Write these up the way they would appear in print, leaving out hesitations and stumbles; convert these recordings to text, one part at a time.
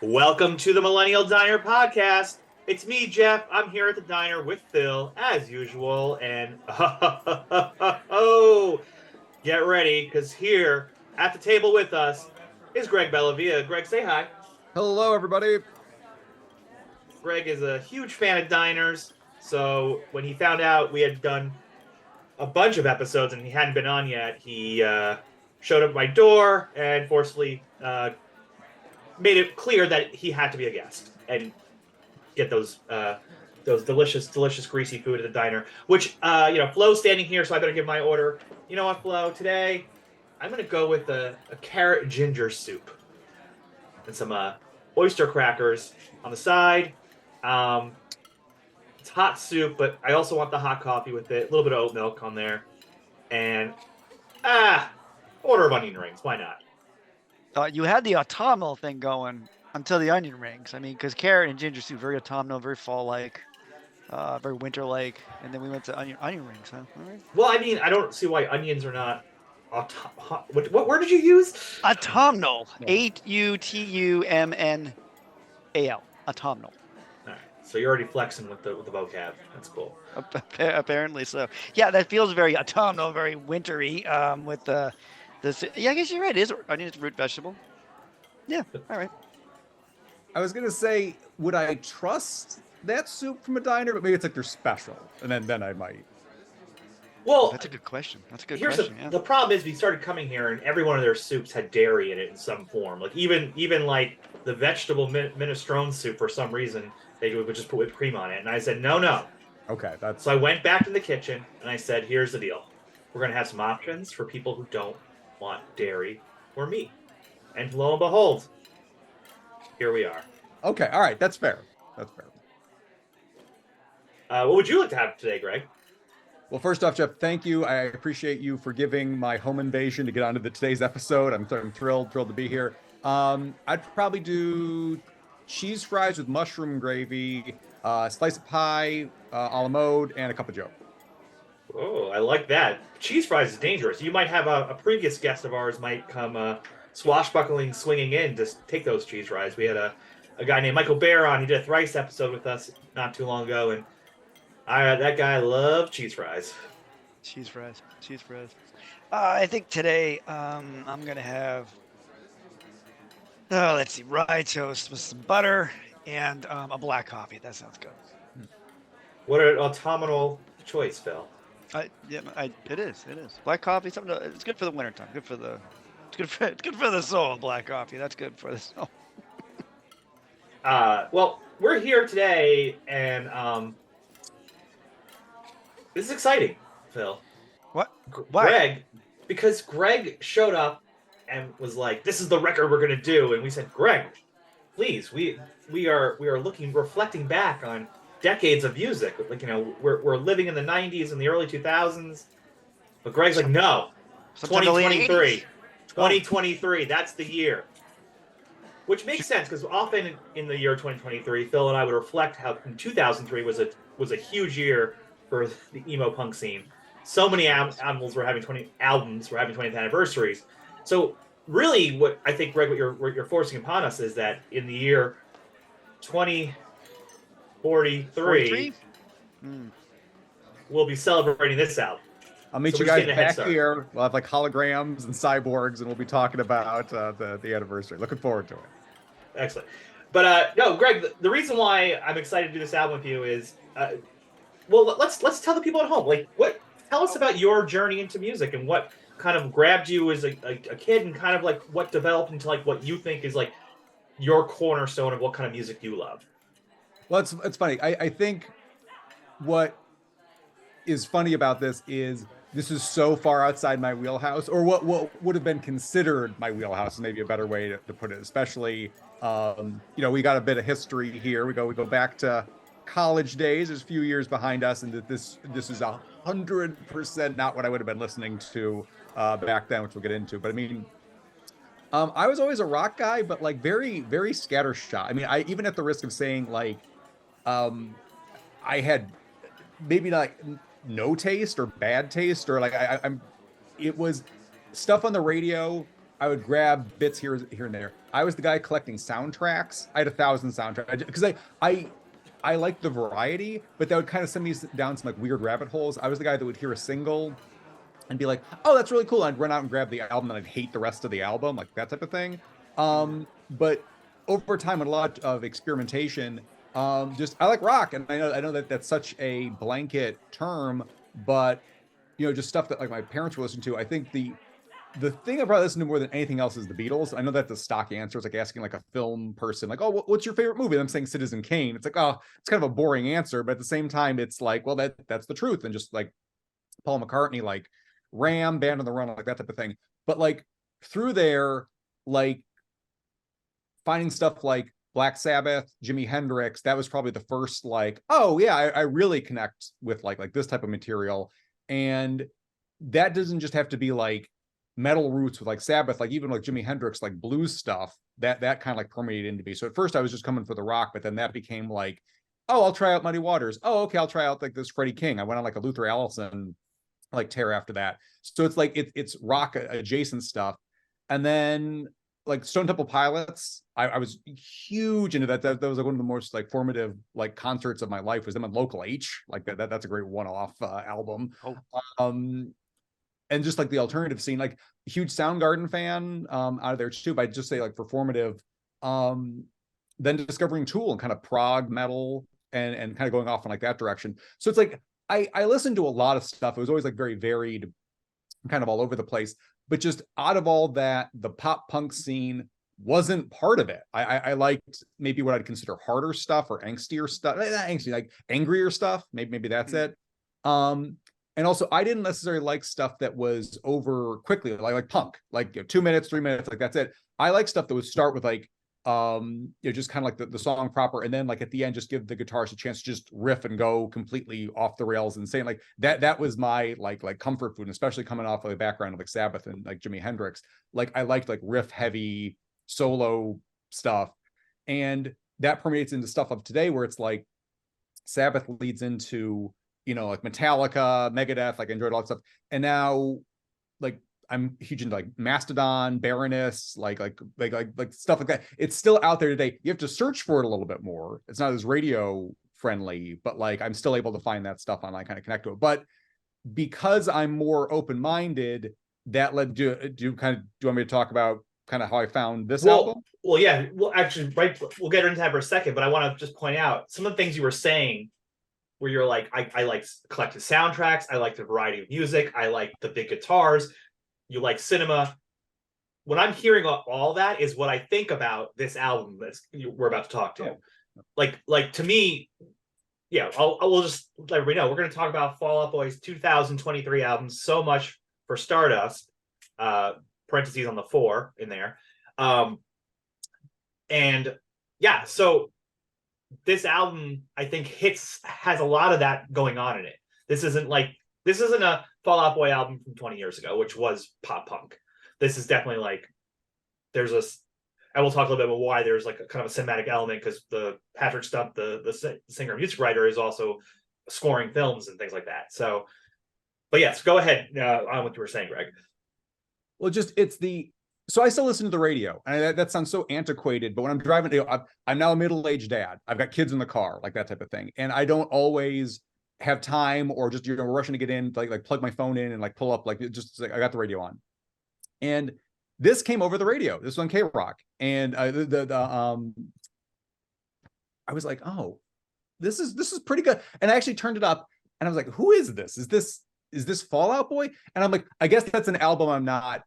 Welcome to the Millennial Diner podcast. It's me, Jeff. I'm here at the diner with Phil, as usual. And get ready, because here at the table with us is Greg Bellavia. Greg, say hi. Hello, everybody. Greg is a huge fan of diners. So when he found out we had done a bunch of episodes and he hadn't been on yet, he showed up at my door and forcefully made it clear that he had to be a guest and get those delicious greasy food at the diner. Which Flo's standing here, so I better give my order. You know what, Flo? Today I'm gonna go with a carrot ginger soup and some oyster crackers on the side. It's hot soup, but I also want the hot coffee with it. A little bit of oat milk on there, and order of onion rings. Why not? You had the autumnal thing going until the onion rings. I mean, because carrot and ginger soup, very autumnal, very fall-like, very winter-like, and then we went to onion rings, huh? All right. Well, I mean, I don't see why onions are not. What word did you use? Autumnal. Yeah. Autumnal. Autumnal. All right, so you're already flexing with the vocab. That's cool. Apparently so. Yeah, that feels very autumnal, very wintry. With this. Yeah, I guess you're right. It is onion is a root vegetable. Yeah. All right. I was gonna say, would I trust that soup from a diner? But maybe it's like they're special, and then I might. Well, That's a good question. here's question. the problem is we started coming here and every one of their soups had dairy in it in some form. Like even like the vegetable minestrone soup, for some reason they would just put whipped cream on it, and I said no. Okay, that's. So I went back to the kitchen and I said, here's the deal: we're gonna have some options for people who don't want dairy or meat. And lo and behold, here we are. Okay, all right, that's fair. That's fair. What would you like to have today, Greg? Well, first off, Jeff, thank you. I appreciate you forgiving my home invasion to get onto today's episode. I'm thrilled to be here. I'd probably do cheese fries with mushroom gravy, slice of pie, a la mode, and a cup of joe. Oh, I like that. Cheese fries is dangerous. You might have a previous guest of ours might come swashbuckling, swinging in to take those cheese fries. We had a guy named Michael Bear on. He did a thrice episode with us not too long ago, and that guy loved cheese fries. Cheese fries. I think today I'm gonna have. Let's see, rye toast with some butter and a black coffee. That sounds good. What an autumnal choice, Phil. It is. Black coffee, it's good for the wintertime. It's good for the soul. Black coffee, that's good for the soul. Well, we're here today, and this is exciting, Phil. What? Why? Greg, because Greg showed up and was like, "This is the record we're gonna do," and we said, "Greg, please, we are reflecting back on decades of music. Like, we're living in the '90s and the early 2000s." But Greg's like, "No, Sometime in the late 2023, 80s. 2023. That's the year." Which makes sense because often in the year 2023, Phil and I would reflect how in 2003 was a huge year for the emo punk scene. So many albums were having 20th anniversaries. So really, what I think, Greg, what you're forcing upon us is that in the year 2043, we'll be celebrating this album. I'll meet you guys back here. We'll have like holograms and cyborgs, and we'll be talking about the anniversary. Looking forward to it. Excellent. But no, Greg, the reason why I'm excited to do this album with you is, well, let's tell the people at home, like, tell us about your journey into music and what kind of grabbed you as a kid, and kind of like what developed into like what you think is like your cornerstone of what kind of music you love. Well, it's funny. I think what is funny about this is so far outside my wheelhouse, or what would have been considered my wheelhouse is maybe a better way to put it. Especially, we got a bit of history here. We go back to college days. There's a few years behind us, and this is 100% not what I would have been listening to back then, which we'll get into. But I mean, I was always a rock guy, but like very, very scattershot. I mean, I even at the risk of saying like, I had maybe like no taste or bad taste, or like I'm it was stuff on the radio I would grab bits here and there. I was the guy collecting soundtracks. I had 1,000 soundtracks because I like the variety, but that would kind of send me down some like weird rabbit holes. I was the guy that would hear a single and be like, "Oh, that's really cool." I'd run out and grab the album, and I'd hate the rest of the album, like that type of thing. But over time, and a lot of experimentation, just I like rock, and I know that that's such a blanket term, but just stuff that like my parents were listening to. I think the thing I probably listen to more than anything else is the Beatles. I know that's a stock answer. It's like asking like a film person, like, "Oh, what's your favorite movie?" And I'm saying Citizen Kane. It's like, oh, it's kind of a boring answer, but at the same time, it's like, well, that's the truth. And just like Paul McCartney, like Ram, Band on the Run, like that type of thing. But like through there, like finding stuff like Black Sabbath, Jimi Hendrix, that was probably the first like, oh yeah, I really connect with like this type of material. And that doesn't just have to be like metal roots with like Sabbath, like even like Jimi Hendrix, like blues stuff, that kind of like permeated into me. So at first I was just coming for the rock, but then that became like, oh, I'll try out Muddy Waters. Oh, okay, I'll try out like this Freddie King. I went on like a Luther Allison like tear after that. So it's like it's rock adjacent stuff. And then like Stone Temple Pilots, I was huge into that. That was like one of the most like formative like concerts of my life was them on Local H. Like that's a great one-off album. Oh. And just like the alternative scene, like huge Soundgarden fan out of there too, but I'd just say like for formative, then discovering Tool and kind of prog metal and kind of going off in like that direction. So it's like I listened to a lot of stuff. It was always like very varied, kind of all over the place. But just out of all that, the pop punk scene wasn't part of it. I liked maybe what I'd consider harder stuff or angstier stuff, not angsty, like angrier stuff. Maybe that's it. And also I didn't necessarily like stuff that was over quickly, like punk, like 2 minutes, 3 minutes, like that's it. I like stuff that would start with like just kind of like the song proper, and then like at the end just give the guitars a chance to just riff and go completely off the rails and saying like that was my like comfort food, and especially coming off of the background of like Sabbath and like Jimi Hendrix. Like I liked like riff heavy solo stuff, and that permeates into stuff of today where it's like Sabbath leads into like Metallica, Megadeth, like I enjoyed all that stuff, and now like I'm huge into like Mastodon, Baroness, like stuff like that. It's still out there today. You have to search for it a little bit more. It's not as radio friendly, but like I'm still able to find that stuff online, kind of connect to it. But because I'm more open-minded, that led to do you want me to talk about kind of how I found this album? Well, yeah. Well, actually, right. We'll get into that for a second, but I want to just point out some of the things you were saying where you're like, I like collected soundtracks. I like the variety of music. I like the big guitars. You like cinema. When I'm hearing all that is what I think about this album we're about to talk to. Oh. Like to me, yeah, we'll just let everybody know. We're going to talk about Fall Out Boy's 2023 album, So Much for Stardust, parentheses on the 4 in there. And yeah, so this album, I think, has a lot of that going on in it. This isn't a Fall Out Boy album from 20 years ago, which was pop punk. This is definitely like, I will talk a little bit about why there's like a kind of a cinematic element, because the Patrick Stump, the singer and music writer, is also scoring films and things like that. So, but yes, go ahead on what you were saying, Greg. Well, so I still listen to the radio, and that sounds so antiquated, but when I'm driving, I'm now a middle-aged dad. I've got kids in the car, like that type of thing. And I don't always have time, or just, rushing to get in, like plug my phone in and like pull up, like just like I got the radio on. And this came over the radio. This was on K-Rock. And I was like, oh, this is pretty good. And I actually turned it up and I was like, who is this? Is this Fall Out Boy? And I'm like, I guess that's an album I'm not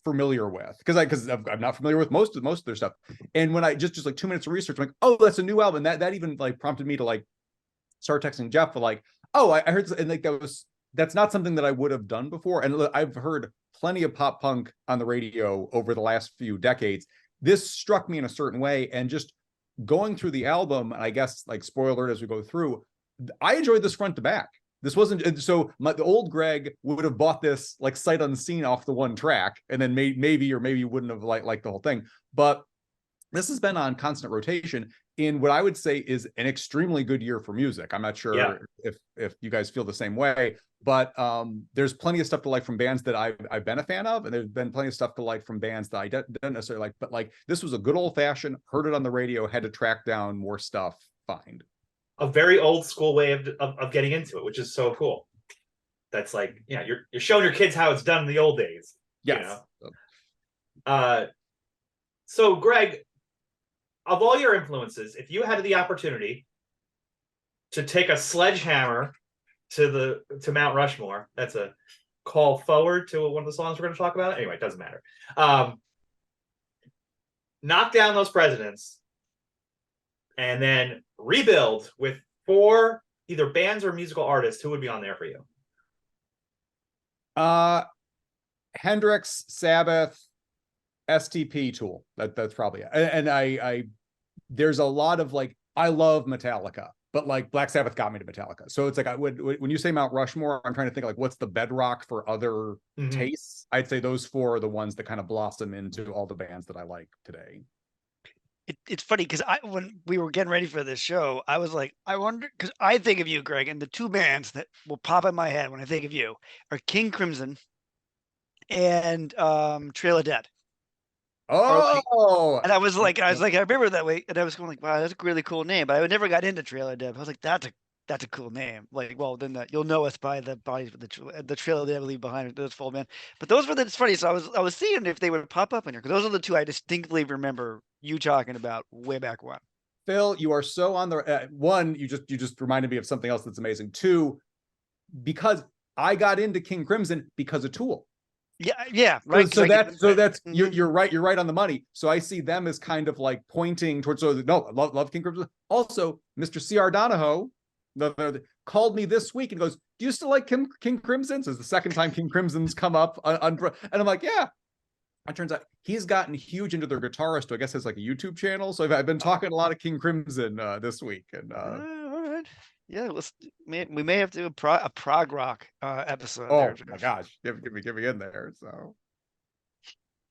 familiar with, because I'm not familiar with most of their stuff. And when I just like 2 minutes of research, I'm like, oh, that's a new album. That even like prompted me to like start texting Jeff for like, oh, I heard, and like that's not something that I would have done before. And I've heard plenty of pop punk on the radio over the last few decades. This struck me in a certain way, and just going through the album, and I guess like spoiler alert as we go through, I enjoyed this front to back. This wasn't so the old Greg would have bought this like sight unseen off the one track, and then maybe wouldn't have liked the whole thing. But this has been on constant rotation in what I would say is an extremely good year for music. I'm not sure if you guys feel the same way, But there's plenty of stuff to like from bands that I've been a fan of, and there's been plenty of stuff to like from bands that I don't necessarily like. But like this was a good old fashioned, heard it on the radio, had to track down more stuff, find. A very old school way of getting into it, which is so cool. That's like, you're showing your kids how it's done in the old days. Yes. So Greg, of all your influences, if you had the opportunity to take a sledgehammer to Mount Rushmore, that's a call forward to one of the songs we're going to talk about. Anyway, it doesn't matter. Knock down those presidents and then rebuild with 4 either bands or musical artists, who would be on there for you? Hendrix, Sabbath, STP, Tool. That's probably it. And I there's a lot of like, I love Metallica, but like Black Sabbath got me to Metallica. So it's like when you say Mount Rushmore, I'm trying to think like what's the bedrock for other tastes. I'd say those 4 are the ones that kind of blossom into all the bands that I like today. It's funny because when we were getting ready for this show, I was like, I wonder, because I think of you, Greg, and the 2 bands that will pop in my head when I think of you are King Crimson and Trail of Dead. Oh, and I was like, I remember that way, and I was going like, wow, that's a really cool name. But I never got into Trail of Dead. I was like, that's a cool name. Like, well, then you'll know us by the bodies with the Trail of Dead we leave behind. Those full band. But those were it's funny. So I was seeing if they would pop up in here because those are the 2 I distinctly remember you talking about way back when. Phil, you are so on the one. You just reminded me of something else that's amazing. 2, because I got into King Crimson because of Tool. Yeah, right. So that's you're right. You're right on the money. So I see them as kind of like pointing towards. So no, love King Crimson. Also, Mr. C.R. Donahoe called me this week and goes, "Do you still like King Crimson?" So it's the second time King Crimson's come up and I'm like, yeah. It turns out he's gotten huge into their guitarist, who I guess has like a YouTube channel. So I've been talking a lot of King Crimson this week. And all right. Yeah, we may have to do a prog rock episode. Oh my gosh, give me in there. So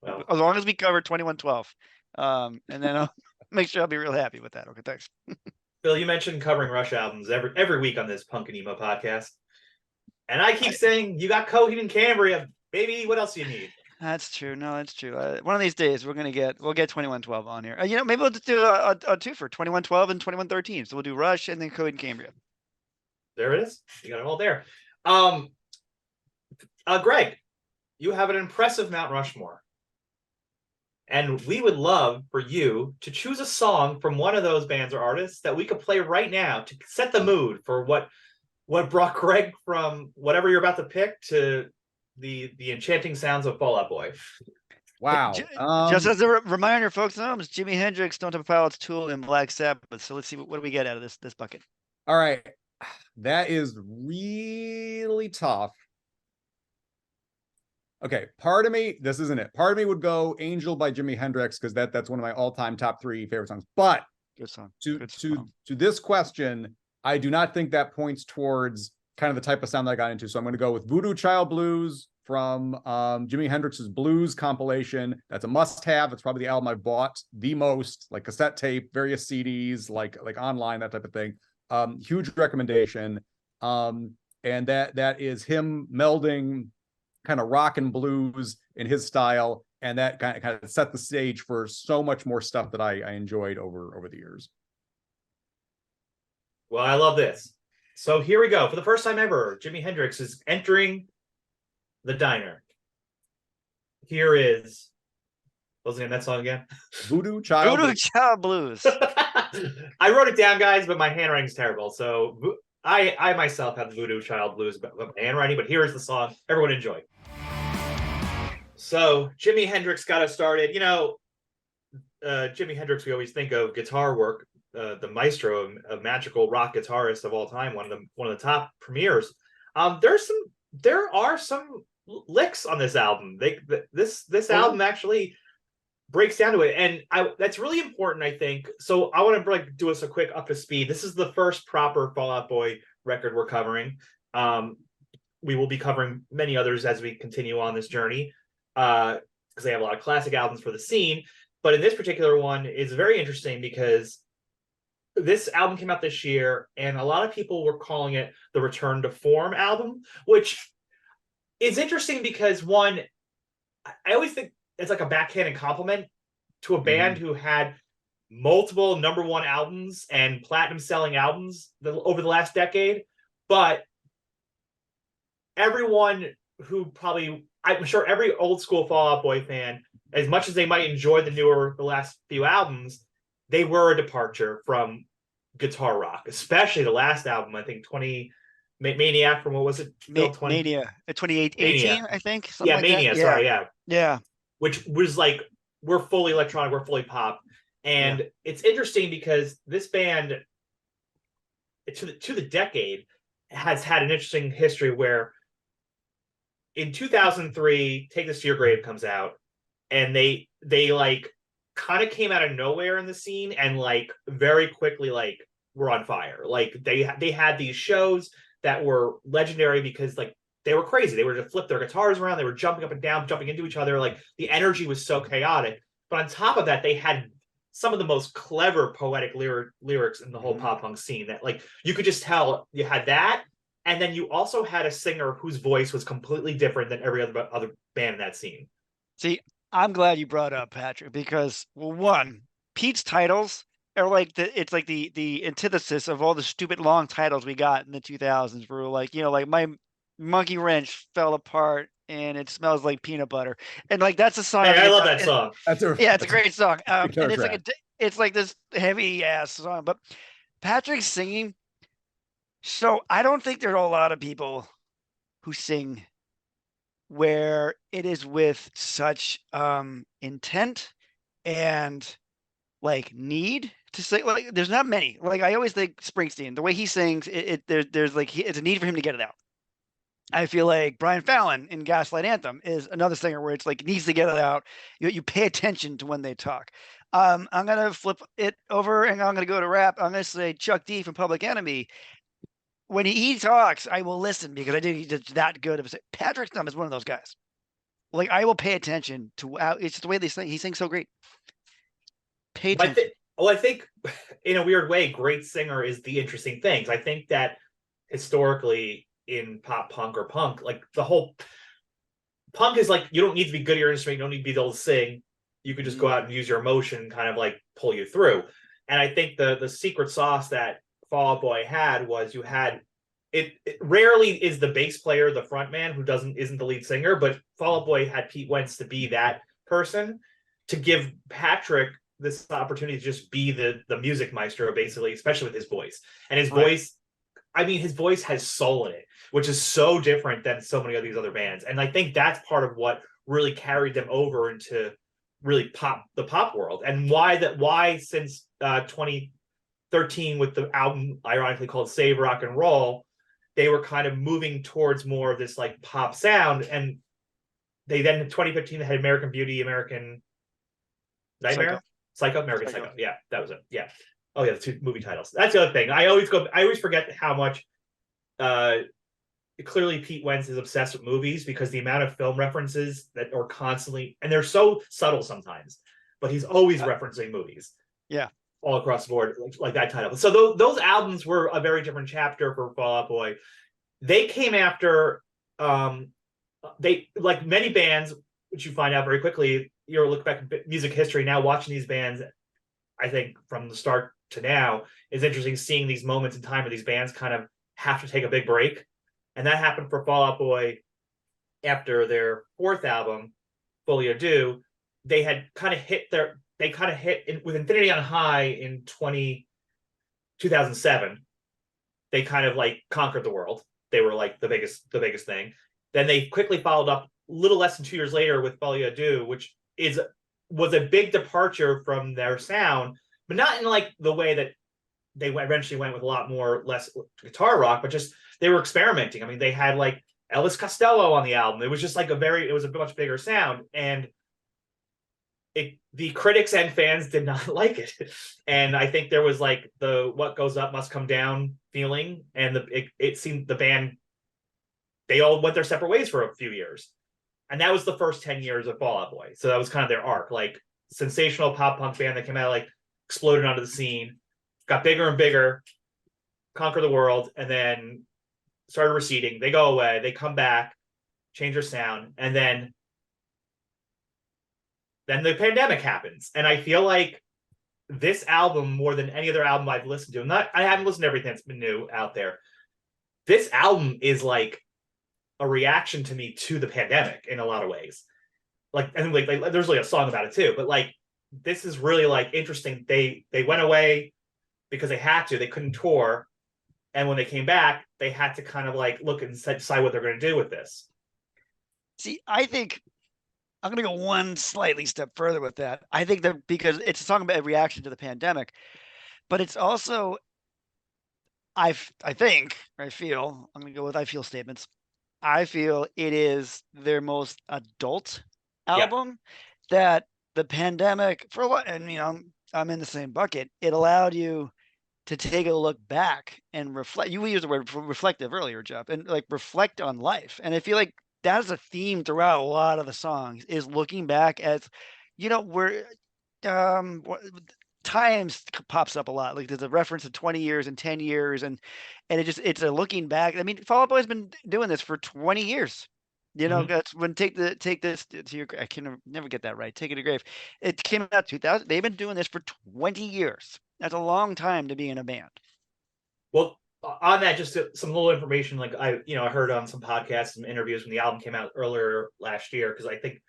well, as long as we cover 2112, and then I'll make sure I'll be real happy with that. Okay, thanks. Phil, you mentioned covering Rush albums every week on this Punk and Emo podcast, and I keep saying you got Coheed and Cambria, baby. What else do you need? That's true. No, that's true. One of these days we'll get 2112 on here. Maybe we'll just do a 2 for 2112 and 2113. So we'll do Rush and then Coheed and Cambria. There it is. You got it all there. Greg, you have an impressive Mount Rushmore. And we would love for you to choose a song from one of those bands or artists that we could play right now to set the mood for what brought Greg from whatever you're about to pick to the enchanting sounds of Fall Out Boy. Wow. Just as a reminder, folks, it's Jimi Hendrix, Stone Temple Pilots, Tool, and Black Sabbath. So let's see what do we get out of this bucket. All right. That is really tough. Okay, part of me, this isn't it. Part of me would go Angel by Jimi Hendrix because that's one of my all-time top 3 favorite songs. But good song. To this question, I do not think that points towards kind of the type of sound that I got into. So I'm going to go with Voodoo Child Blues from Jimi Hendrix's Blues compilation. That's a must-have. It's probably the album I've bought the most, like cassette tape, various CDs, like online, that type of thing. Huge recommendation. And that is him melding kind of rock and blues in his style, and that kind of set the stage for so much more stuff that I enjoyed over the years. Well, I love this. So here we go. For the first time ever, Jimi Hendrix is entering the diner. Here is, what was the name of that song again? Voodoo Child Blues. I wrote it down, guys, but my handwriting's terrible. So I myself have Voodoo Child Blues about my handwriting, but here is the song. Everyone enjoy. So Jimi Hendrix got us started. Jimi Hendrix, we always think of guitar work, the maestro, a magical rock guitarist of all time, one of the top premiers. There are some licks on this album. This album actually breaks down to it, and that's really important, I think. So I want to do us a quick up to speed. This is the first proper Fall Out Boy record we're covering. We will be covering many others as we continue on this journey, because they have a lot of classic albums for the scene. But in this particular one, it's very interesting because this album came out this year, and a lot of people were calling it the Return to Form album, which is interesting because one, I always think it's like a backhanded compliment to a band who had multiple #1 albums and platinum selling albums over the last decade, but everyone who probably, I'm sure every old school Fall Out Boy fan, as much as they might enjoy the last few albums, they were a departure from guitar rock, especially the last album. I think Maniac from, what was it? Mania, 2018, I think. Something like Mania. that. Sorry, yeah. Which was like, we're fully electronic, we're fully pop, and it's interesting because this band, to the decade, has had an interesting history where in 2003, Take This to Your Grave comes out, and they like kind of came out of nowhere in the scene and like very quickly like were on fire. Like they had these shows that were legendary because like they were crazy. They were to flip their guitars around, they were jumping up and down, jumping into each other. Like the energy was so chaotic. But on top of that, they had some of the most clever poetic lyrics in the whole pop punk scene that like you could just tell you had that. And then you also had a singer whose voice was completely different than every other band in that scene. See, I'm glad you brought up Patrick because, well, one, Pete's titles are like it's like the antithesis of all the stupid long titles we got in the 2000s. Where like, like my monkey wrench fell apart and it smells like peanut butter, and like that's a song. Hey, I love that song. It's a great song. And it's like this heavy ass song, but Patrick's singing. So I don't think there are a lot of people who sing where it is with such intent and like need to say. Like there's not many. Like I always think Springsteen, the way he sings, there's like it's a need for him to get it out. I feel like Brian Fallon in Gaslight Anthem is another singer where it's like needs to get it out. You pay attention to when they talk. I'm gonna flip it over and I'm gonna go to rap. I'm gonna say Chuck D from Public Enemy. When he talks, I will listen because I think he's just that good of a. Patrick Thumb is one of those guys. Like I will pay attention to. It's just the way they sing. He sings so great. Pay attention. I think in a weird way, great singer is the interesting things. I think that historically in pop punk or punk, like the whole punk is like you don't need to be good at your instrument. You don't need to be able to sing. You could just go out and use your emotion, and kind of like pull you through. And I think the secret sauce that Fall Out Boy had was you had it rarely is the bass player the front man who isn't the lead singer, but Fall Out Boy had Pete Wentz to be that person, to give Patrick this opportunity to just be the music maestro, basically, especially with his voice. And his voice, I mean, his voice has soul in it, which is so different than so many of these other bands. And I think that's part of what really carried them over into really the pop world, and why since 2013 with the album ironically called Save Rock and Roll, they were kind of moving towards more of this like pop sound. And they then in 2015 they had American Beauty, American Nightmare, American Psycho. Yeah, that was it. Yeah. Oh yeah, the two movie titles. That's the other thing. I always forget how much clearly Pete Wentz is obsessed with movies, because the amount of film references that are constantly, and they're so subtle sometimes, but he's always referencing movies. Yeah. All across the board, like that title. So those albums were a very different chapter for Fall Out Boy. They came after, they, like many bands, which you find out very quickly, you look back at music history now, watching these bands, I think from the start to now, is interesting, seeing these moments in time where these bands kind of have to take a big break. And that happened for Fall Out Boy after their fourth album, Fully Ado. They had kind of hit with Infinity on High in 2007. They kind of like conquered the world. They were like the biggest thing. Then they quickly followed up a little less than 2 years later with Fully Ado, which was a big departure from their sound, but not in like the way that they eventually went with a lot less guitar rock, but just they were experimenting. I mean, they had like Elvis Costello on the album. It was just like it was a much bigger sound, and the critics and fans did not like it. And I think there was like the what goes up must come down feeling, and it seemed the band, they all went their separate ways for a few years. And that was the first 10 years of Fall Out Boy. So that was kind of their arc, like sensational pop punk band that came out, like exploded onto the scene. got bigger and bigger, conquer the world, and then started receding. They go away, they come back, change their sound, and then the pandemic happens. And I feel like this album, more than any other album I've listened to, I haven't listened to everything that's been new out there. This album is like a reaction to me to the pandemic in a lot of ways. Like, and like there's like a song about it too, but like this is really like interesting. They went away because they had to. They couldn't tour, and when they came back, they had to kind of like look and decide what they're going to do with this. See, I think I'm going to go one slightly step further with that. I think that because it's a song about a reaction to the pandemic, but it's also, I feel, I'm going to go with I feel statements. I feel it is their most adult album that the pandemic, for a lot, and I'm in the same bucket. It allowed you to take a look back and reflect. You used the word reflective earlier, Jeff, and like reflect on life. And I feel like that's a theme throughout a lot of the songs is looking back as, we're times pops up a lot. Like there's a reference to 20 years and 10 years, and it's a looking back. I mean, Fall Out Boy's been doing this for 20 years. That's when take this to your. I can never get that right. Take it to grave. It came out 2000. They've been doing this for 20 years. That's a long time to be in a band. Well, on that, just some little information. Like I heard on some podcasts, some interviews when the album came out earlier last year, because I think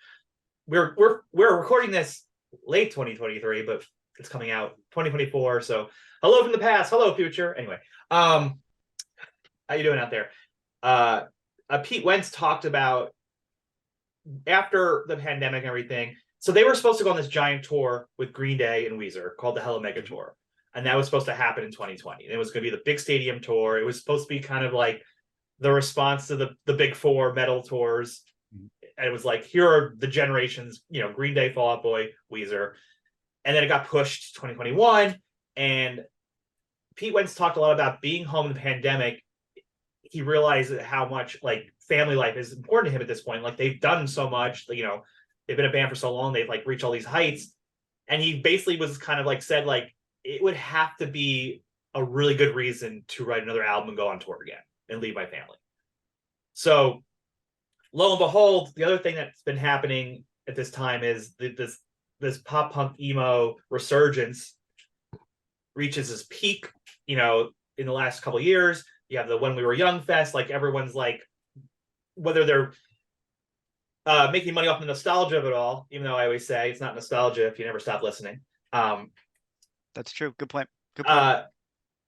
we're recording this late 2023, but it's coming out 2024. So hello from the past, hello future. Anyway, how you doing out there? Pete Wentz talked about after the pandemic and everything. So they were supposed to go on this giant tour with Green Day and Weezer called the Hella Mega Tour. And that was supposed to happen in 2020. It was going to be the big stadium tour. It was supposed to be kind of like the response to the big four metal tours. And it was like, here are the generations, Green Day, Fall Out Boy, Weezer. And then it got pushed to 2021. And Pete Wentz talked a lot about being home in the pandemic. He realized how much like family life is important to him at this point. Like they've done so much, they've been a band for so long. They've like reached all these heights. And he basically was kind of like said, like, it would have to be a really good reason to write another album and go on tour again and leave my family. So lo and behold, the other thing that's been happening at this time is this pop punk emo resurgence reaches its peak, in the last couple of years. You have the When We Were Young Fest, like everyone's like, whether they're making money off the nostalgia of it all, even though I always say it's not nostalgia if you never stop listening. That's true. Good point.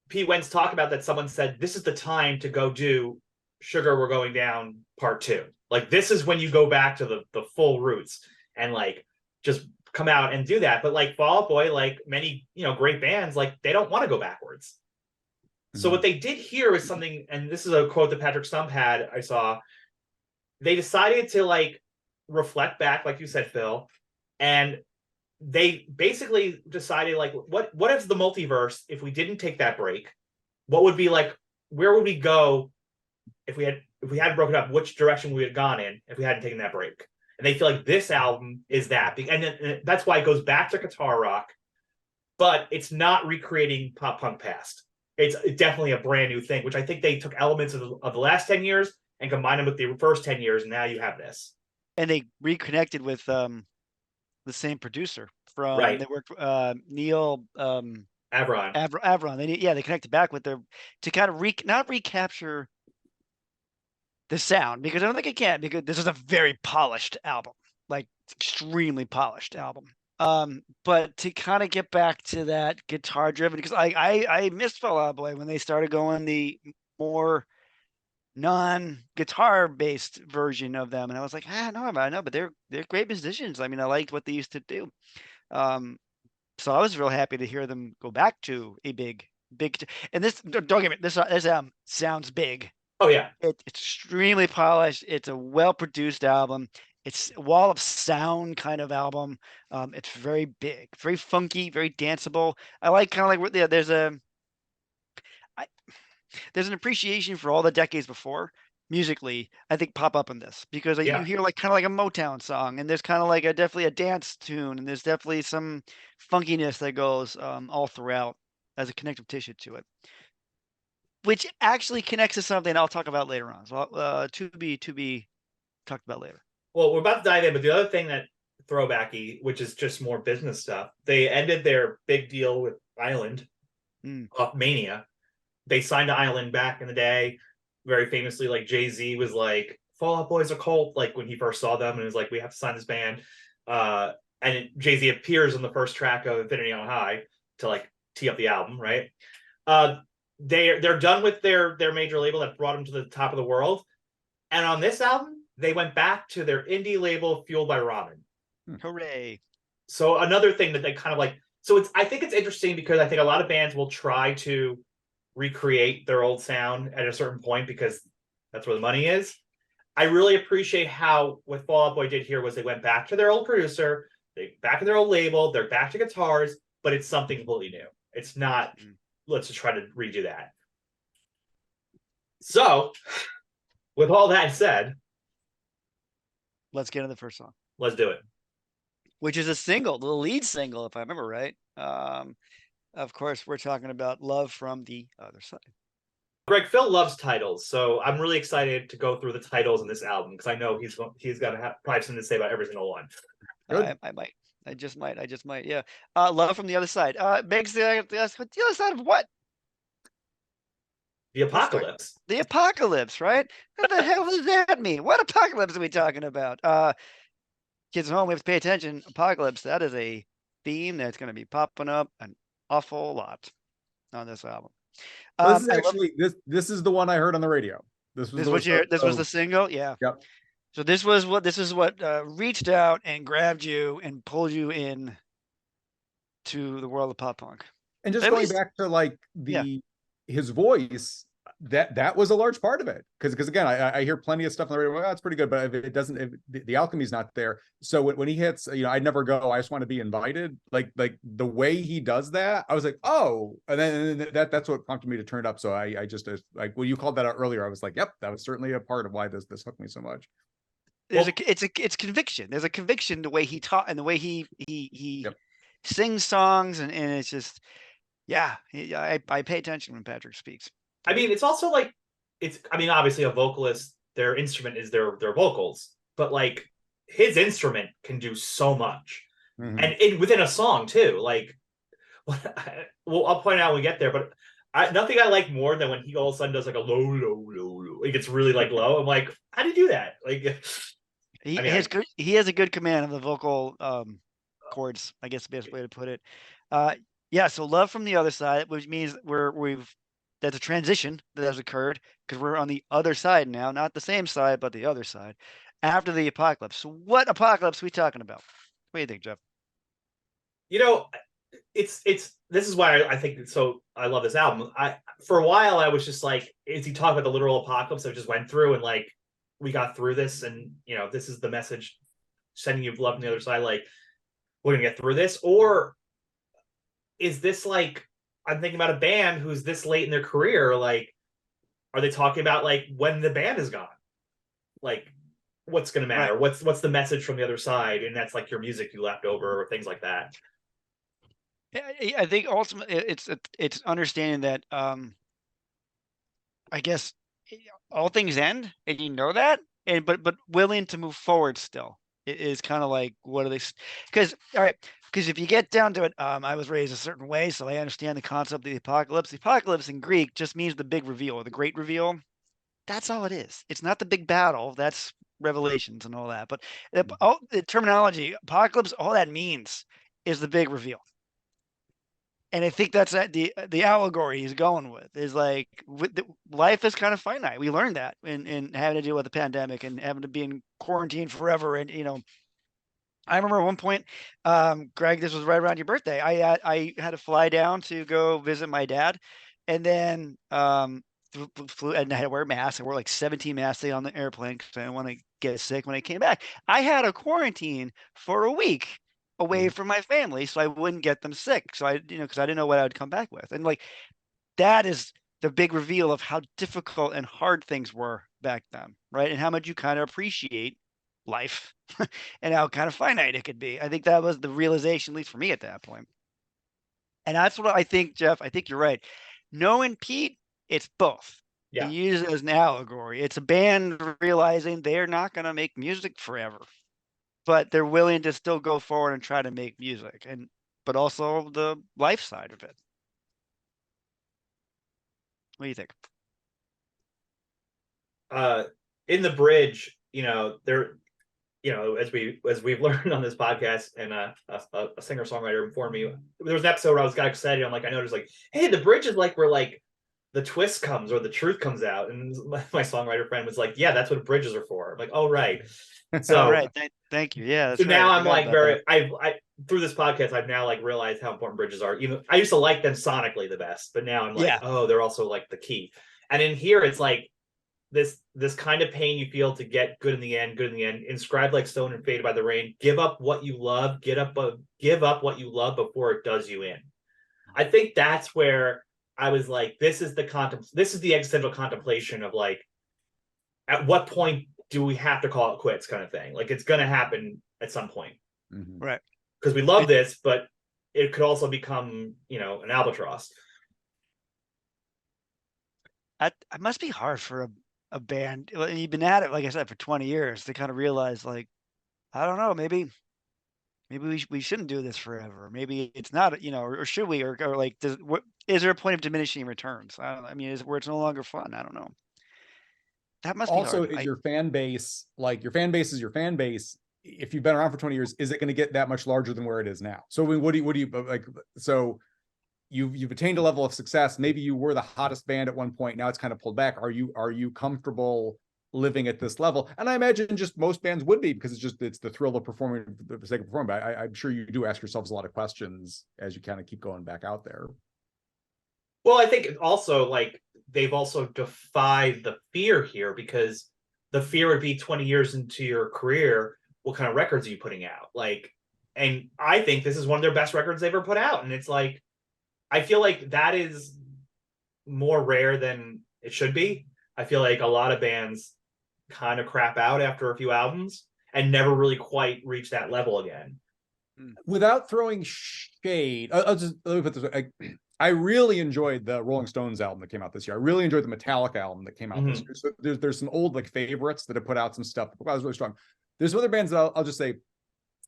Pete Wentz talked about that. Someone said, this is the time to go do Sugar We're Going Down Part 2. Like, this is when you go back to the full roots and like just come out and do that. But like Fall Out Boy, like many, great bands, like they don't want to go backwards. Mm-hmm. So what they did here is something, and this is a quote that Patrick Stump had, I saw. They decided to like reflect back, like you said, Phil, and they basically decided like what is the multiverse if we didn't take that break? What would be like, where would we go if we hadn't broken up? Which direction we had gone in if we hadn't taken that break? And they feel like this album is that, and that's why it goes back to guitar rock, but it's not recreating pop punk past. It's definitely a brand new thing, which I think they took elements of the last 10 years and combined them with the first 10 years, and now you have this. And they reconnected with the same producer from They worked Neil Avron. Avron. They connected back with their to kind of not recapture the sound, because I don't think it can, because this is a very polished album, like extremely polished album. But to kind of get back to that guitar driven, because I missed Fall Out Boy when they started going the more non-guitar based version of them, and I was like, I know, but they're great musicians. I mean, I liked what they used to do. So I was real happy to hear them go back to a big, and this, don't get me, this sounds big. Oh yeah, it's extremely polished. It's a well-produced album. It's a wall of sound kind of album. It's very big, very funky, very danceable. I like kind of like there's an appreciation for all the decades before musically, I think, pop up in this, because you hear like kind of like a Motown song, and there's kind of like definitely a dance tune, and there's definitely some funkiness that goes all throughout. as a connective tissue to it, which actually connects to something I'll talk about later on. So to be talked about later. Well, we're about to dive in, but the other thing that throwbacky, which is just more business stuff, they ended their big deal with Island off Mania. They signed to Island back in the day, very famously. Like Jay-Z was like, Fall Out Boy's a cult, like when he first saw them, and was like, we have to sign this band. And Jay-Z appears on the first track of Infinity on High to like tee up the album, right? They're done with their major label that brought them to the top of the world, and on this album they went back to their indie label Fueled by Ramen. Hooray! So another thing that they kind of like. So I think it's interesting because I think a lot of bands will try to recreate their old sound at a certain point because that's where the money is. I really appreciate how what Fall Out Boy did here was they went back to their old producer, they back to their old label, they're back to guitars, but it's something completely new. It's not, let's just try to redo that. So, with all that said, let's get into the first song. Let's do it. Which is a single, the lead single, if I remember right. Of course, we're talking about Love from the Other Side. Greg, Phil loves titles, so I'm really excited to go through the titles in this album because I know he's got to have probably something to say about every single one. I might. I just might. Yeah. Love from the Other Side. Makes the other side of what? The apocalypse. The apocalypse, right? What the hell does that mean? What apocalypse are we talking about? Kids at home, we have to pay attention. Apocalypse, that is a theme that's going to be popping up an awful lot on this album. This is actually this is the one I heard on the radio. This was the single, yeah. Yep. So this is what reached out and grabbed you and pulled you in to the world of pop punk. And just going back to like his voice, that was a large part of it because again I hear plenty of stuff on the radio. Well, that's pretty good, but if it doesn't, if the alchemy's not there. So when he hits, I'd never go, I just want to be invited. Like the way he does that, I was like, oh, and then that's what prompted me to turn it up. So I just like when you called that out earlier, I was like, yep, that was certainly a part of why this hooked me so much. It's conviction. There's a conviction the way he taught and the way he sings songs and it's just I pay attention when Patrick speaks. I mean, it's also like obviously a vocalist, their instrument is their vocals, but like his instrument can do so much, and within a song too. Like, well, I'll point out when we get there, but nothing I like more than when he all of a sudden does like a low, low, low, low. It gets really like low. I'm like, how do you do that? Like, he has a good command of the vocal chords. I guess the best way to put it. So Love from the Other Side, which means that's a transition that has occurred because we're on the other side now, not the same side, but the other side after the apocalypse. So what apocalypse are we talking about? What do you think, Jeff? It's this is why I think so. I love this album. For a while I was just like, is he talking about the literal apocalypse that just went through and like we got through this and this is the message sending you love from the other side, like we're gonna get through this, or is this like I'm thinking about a band who's this late in their career, like are they talking about like when the band is gone, like what's going to matter, right? What's the message from the other side, and that's like your music you left over or things like that. I think ultimately it's understanding that I guess all things end and that, and but willing to move forward still. It is kind of like, what are they? Because if you get down to it, I was raised a certain way, so I understand the concept of the apocalypse. The apocalypse in Greek just means the big reveal or the great reveal. That's all it is. It's not the big battle. That's Revelations and all that. But the terminology, apocalypse, all that means is the big reveal. And I think that's the allegory he's going with is like life is kind of finite. We learned that in having to deal with the pandemic and having to be in quarantine forever. And I remember at one point, Greg, this was right around your birthday. I had to fly down to go visit my dad, and then flew, and I had to wear masks. I wore like 17 masks on the airplane because I didn't want to get sick when I came back. I had a quarantine for a week away from my family so I wouldn't get them sick. So because I didn't know what I would come back with. And like, that is the big reveal of how difficult and hard things were back then, right? And how much you kind of appreciate life and how kind of finite it could be. I think that was the realization, at least for me at that point. And that's what I think, Jeff. I think you're right. Knowing Pete, it's both. Yeah. And you use it as an allegory. It's a band realizing they're not going to make music forever, but they're willing to still go forward and try to make music, and but also the life side of it. What do you think? In the bridge, there, as we've learned on this podcast, and a singer songwriter informed me, there was an episode where I got excited. I'm like, I noticed, like, hey, the bridge is like where like the twist comes or the truth comes out, and my songwriter friend was like, yeah, that's what bridges are for. I'm like, oh right. So All right, thank you. Yeah, that's so now right. I'm like I through this podcast I've now like realized how important bridges are. Even I used to like them sonically the best, but now I'm like, oh, they're also like the key. And in here, it's like this kind of pain you feel to get good in the end, inscribed like stone and faded by the rain. Give up what you love, give up what you love before it does you in. I think that's where I was like, this is the existential contemplation of like, at what point do we have to call it quits, kind of thing. Like, it's gonna happen at some point. Mm-hmm. Right. Because we love this, but it could also become, an albatross. It must be hard for a band. You've been at it, like I said, for 20 years to kind of realize, like, I don't know, maybe we shouldn't do this forever. Maybe it's not, or should we, or like, is there a point of diminishing returns? I don't know. I mean, is it where it's no longer fun? I don't know. That must be Also, hard. is your fan base, like, your fan base is your fan base? If you've been around for 20 years, is it going to get that much larger than where it is now? So, I mean, what do you like? So you've attained a level of success. Maybe you were the hottest band at one point. Now it's kind of pulled back. Are you comfortable living at this level? And I imagine just most bands would be, because it's the thrill of performing for the sake of performing. But I'm sure you do ask yourselves a lot of questions as you kind of keep going back out there. Well, I think also, like, they've also defied the fear here, because the fear would be 20 years into your career, what kind of records are you putting out? Like, and I think this is one of their best records they've ever put out. And it's like, I feel like that is more rare than it should be. I feel like a lot of bands kind of crap out after a few albums and never really quite reach that level again. Without throwing shade, let me put this way. I really enjoyed the Rolling Stones album that came out this year. I really enjoyed the Metallica album that came out this year. So there's some old like favorites that have put out some stuff that was really strong. There's some other bands that I'll just say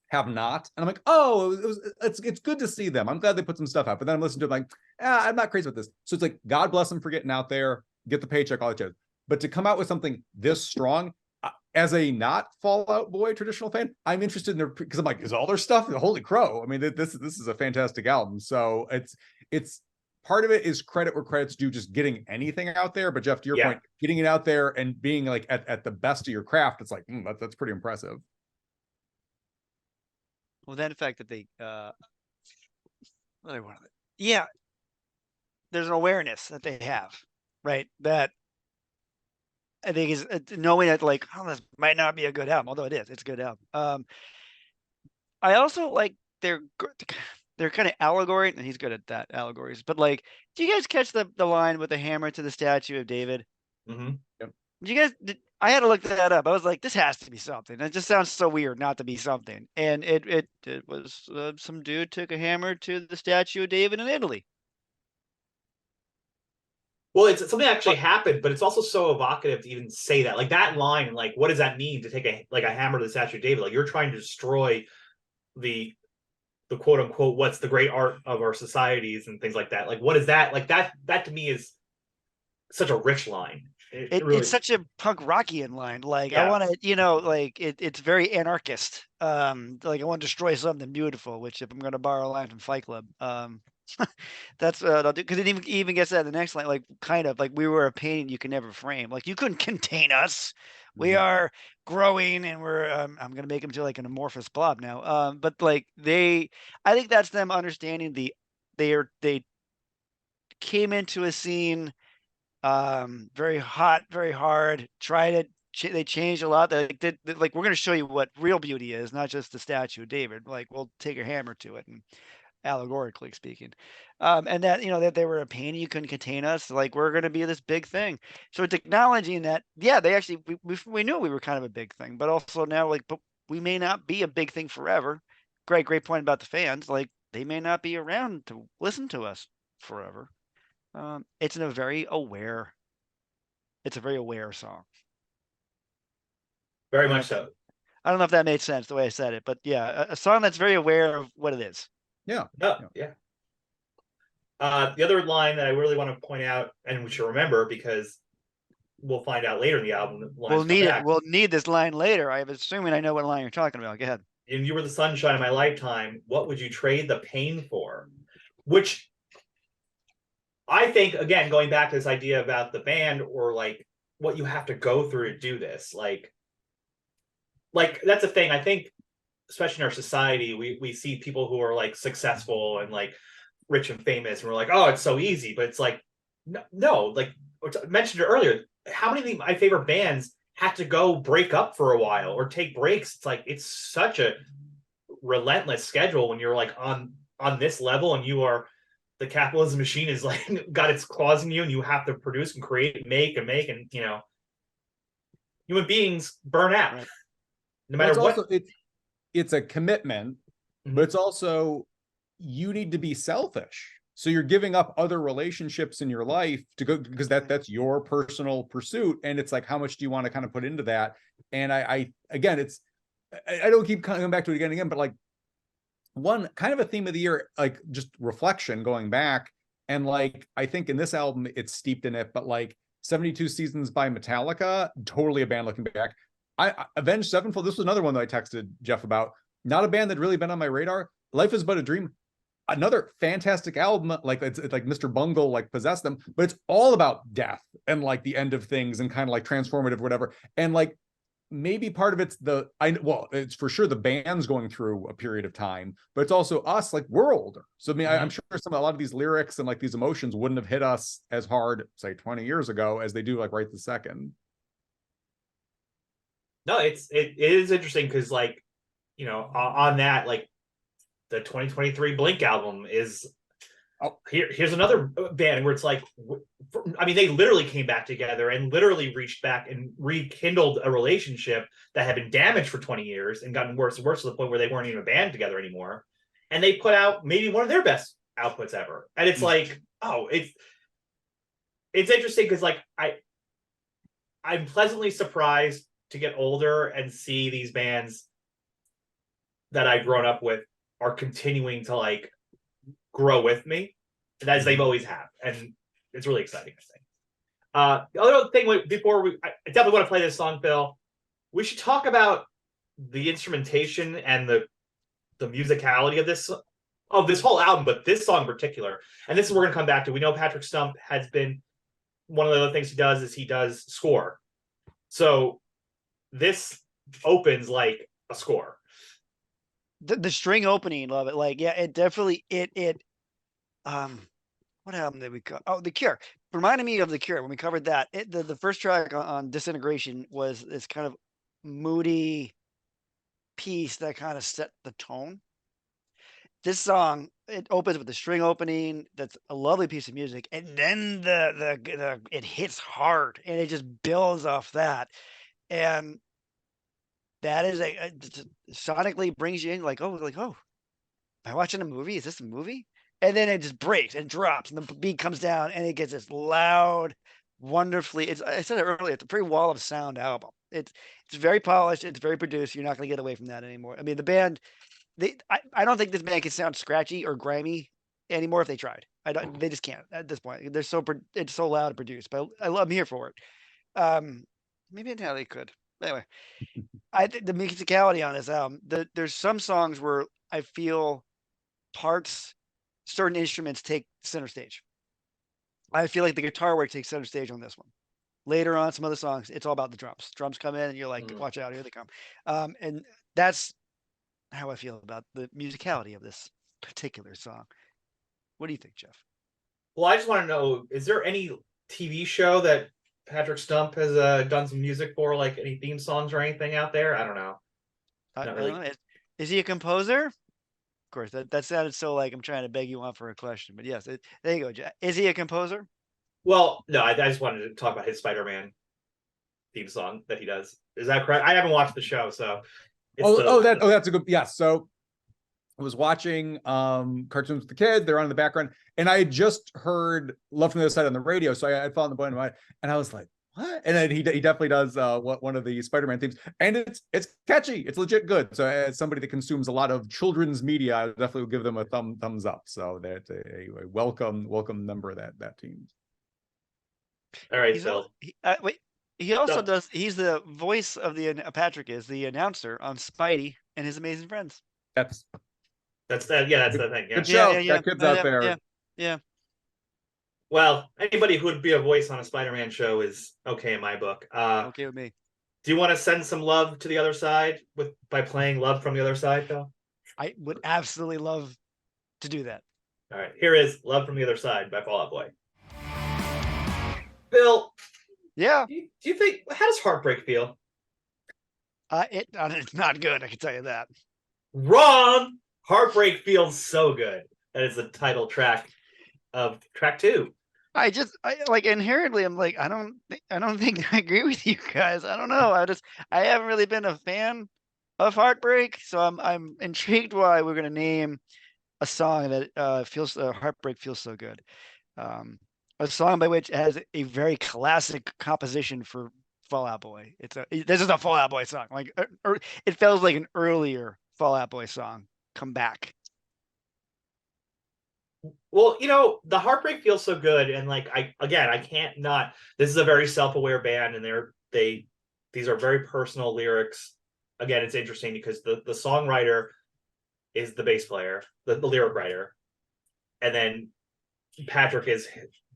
have not, and I'm like, oh, it's good to see them. I'm glad they put some stuff out. But then I'm listening to it like, I'm not crazy about this. So it's like, God bless them for getting out there, get the paycheck, all that jazz. But to come out with something this strong, as a not Fall Out Boy traditional fan, I'm interested in their, because I'm like, is all their stuff? Holy crow! I mean, this is a fantastic album. So it's part of it is credit where credit's due, just getting anything out there. But Jeff, to your point, getting it out there and being like at the best of your craft, it's like that's pretty impressive. Well, then the fact that they, yeah, there's an awareness that they have, right? That I think is knowing that, like, oh, this might not be a good album, although it's a good album. I also like they're kind of allegory, and he's good at that, allegories. But like, do you guys catch the line with the hammer to the statue of David? Mm-hmm. Yep. You guys, I had to look that up. I was like, this has to be something. It just sounds so weird not to be something. And it was some dude took a hammer to the statue of David in Italy. Well, it's something that actually happened, but it's also so evocative to even say that. Like, that line, like, what does that mean to take a hammer to the statue of David? Like, you're trying to destroy the quote unquote what's the great art of our societies and things like that. Like, what is that? Like, that to me is such a rich line. It's such a punk rockian line. Like, I want to, like it's very anarchist. Like, I want to destroy something beautiful, which, if I'm going to borrow a line from Fight Club, that's what I'll do. Because it even gets that the next line, like, kind of like, we were a painting you can never frame. Like, you couldn't contain us. We are growing, and we're I'm going to make them to like an amorphous blob now. But like, I think that's them understanding they came into a scene very hot, very hard, they changed a lot. Like, we're going to show you what real beauty is, not just the statue of David. Like, we'll take a hammer to it, and allegorically speaking, and that, that they were a pain, you couldn't contain us. Like, we're going to be this big thing. So it's acknowledging that, they actually, we knew we were kind of a big thing, but also now, like, but we may not be a big thing forever. Great point about the fans. Like, they may not be around to listen to us forever. It's a very aware song. Very much so. I don't know if that made sense the way I said it, but yeah, a song that's very aware of what it is. Yeah. No, yeah. The other line that I really want to point out, and we should remember because we'll find out later in the album, that lines We'll come need back. it. We'll need this line later. I'm assuming I know what line you're talking about. Go ahead. And you were the sunshine of my lifetime. What would you trade the pain for? Which I think, again, going back to this idea about the band or like what you have to go through to do this, like that's the thing. I think, especially in our society, we see people who are like successful and like rich and famous, and we're like, oh, it's so easy. But it's like, no, like I mentioned earlier, how many of my favorite bands had to go break up for a while or take breaks? It's like it's such a relentless schedule when you're like on this level and you are the capitalism machine is like got its claws in you and you have to produce and create and make and human beings burn out Right. no matter what. Also, it's a commitment, but it's also you need to be selfish. So you're giving up other relationships in your life to go because that's your personal pursuit. And it's like, how much do you want to kind of put into that? And I again, I don't keep coming back to it again and again, but like one kind of a theme of the year, like just reflection going back. And like, I think in this album, it's steeped in it, but like 72 Seasons by Metallica, totally a band looking back. Avenged Sevenfold, this was another one that I texted Jeff about. Not a band that really been on my radar. Life is But a Dream, another fantastic album. Like it's like Mr. Bungle like possessed them, but it's all about death and like the end of things and kind of like transformative whatever. And like maybe part of it's it's for sure the band's going through a period of time, but it's also us, like we're older. So I mean, I'm sure a lot of these lyrics and like these emotions wouldn't have hit us as hard, say 20 years ago, as they do like right this second. No, it is interesting because like, on that, like the 2023 Blink album is here's another band where it's like, I mean, they literally came back together and literally reached back and rekindled a relationship that had been damaged for 20 years and gotten worse and worse to the point where they weren't even a band together anymore. And they put out maybe one of their best outputs ever. And it's like, oh, it's interesting because like I'm pleasantly surprised to get older and see these bands that I've grown up with are continuing to like grow with me as they've always have, and it's really exciting, I think. The other thing before I definitely want to play this song, Phil, we should talk about the instrumentation and the musicality of this whole album, but this song in particular. And this is we're going to come back to. We know Patrick Stump has been one of the other things he does score. So this opens like a score. The string opening, love it. Like, yeah, it definitely what album did we cover? Oh, The Cure. Reminded me of The Cure when we covered that. The first track on Disintegration was this kind of moody piece that kind of set the tone. This song, it opens with the string opening. That's a lovely piece of music, and then the it hits hard, and it just builds off that, and that is sonically brings you in like, oh, am I watching a movie? Is this a movie? And then it just breaks and drops, and the beat comes down, and it gets this loud, wonderfully. I said it earlier. It's a pretty wall of sound album. It's very polished. It's very produced. You're not going to get away from that anymore. I mean, the band. I don't think this band can sound scratchy or grimy anymore if they tried. They just can't at this point. It's so loud and produced, but I'm here for it. Maybe now they could. Anyway, the musicality on this album. There's some songs where I feel certain instruments take center stage. I feel like the guitar work takes center stage on this one. Later on, some other songs, it's all about the drums. Drums come in, and you're like, watch out, here they come. And that's how I feel about the musicality of this particular song. What do you think, Jeff? Well, I just want to know, is there any TV show that Patrick Stump has done some music for, like any theme songs or anything out there? I don't know. I don't know. Is he a composer? Of course, that sounded so like I'm trying to beg you on for a question, but yes, there you go, Jeff. Is he a composer? Well, no, I just wanted to talk about his Spider-Man theme song that he does. Is that correct? I haven't watched the show, so. That's a good, yes. So I was watching cartoons with the kids. They're on in the background, and I had just heard "Love from the Other Side" on the radio, so I had fallen the point of my, and I was like, "What?" And then he definitely does one of the Spider-Man themes, and it's catchy. It's legit good. So as somebody that consumes a lot of children's media, I definitely would give them a thumbs up. So that's a welcome member of that team. All right, He's Phil. wait. He also No. does. He's the voice of the Patrick is the announcer on Spidey and His Amazing Friends. That's That's yeah, that's the thing. Yeah. good show. Got kids out Yeah, there. yeah. Well, anybody who would be a voice on a Spider-Man show is okay in my book. Okay with me. Do you want to send some love to the other side by playing "Love from the Other Side," Phil? I would absolutely love to do that. All right, here is "Love from the Other Side" by Fall Out Boy. Phil, Yeah. do you think, how does Heartbreak feel? It's not good. I can tell you that. Wrong. Heartbreak feels so good. That is the title track of track 2. I like inherently. I'm like, I don't think I agree with you guys. I don't know. I haven't really been a fan of Heartbreak, so I'm intrigued why we're gonna name a song that feels Heartbreak feels so good. A song by which has a very classic composition for Fall Out Boy. This is a Fall Out Boy song. Like it feels like an earlier Fall Out Boy song come back. Well, the Heartbreak feels so good, and like I can't not. This is a very self-aware band, and these are very personal lyrics. Again, it's interesting because the songwriter is the bass player, the lyric writer, and then Patrick is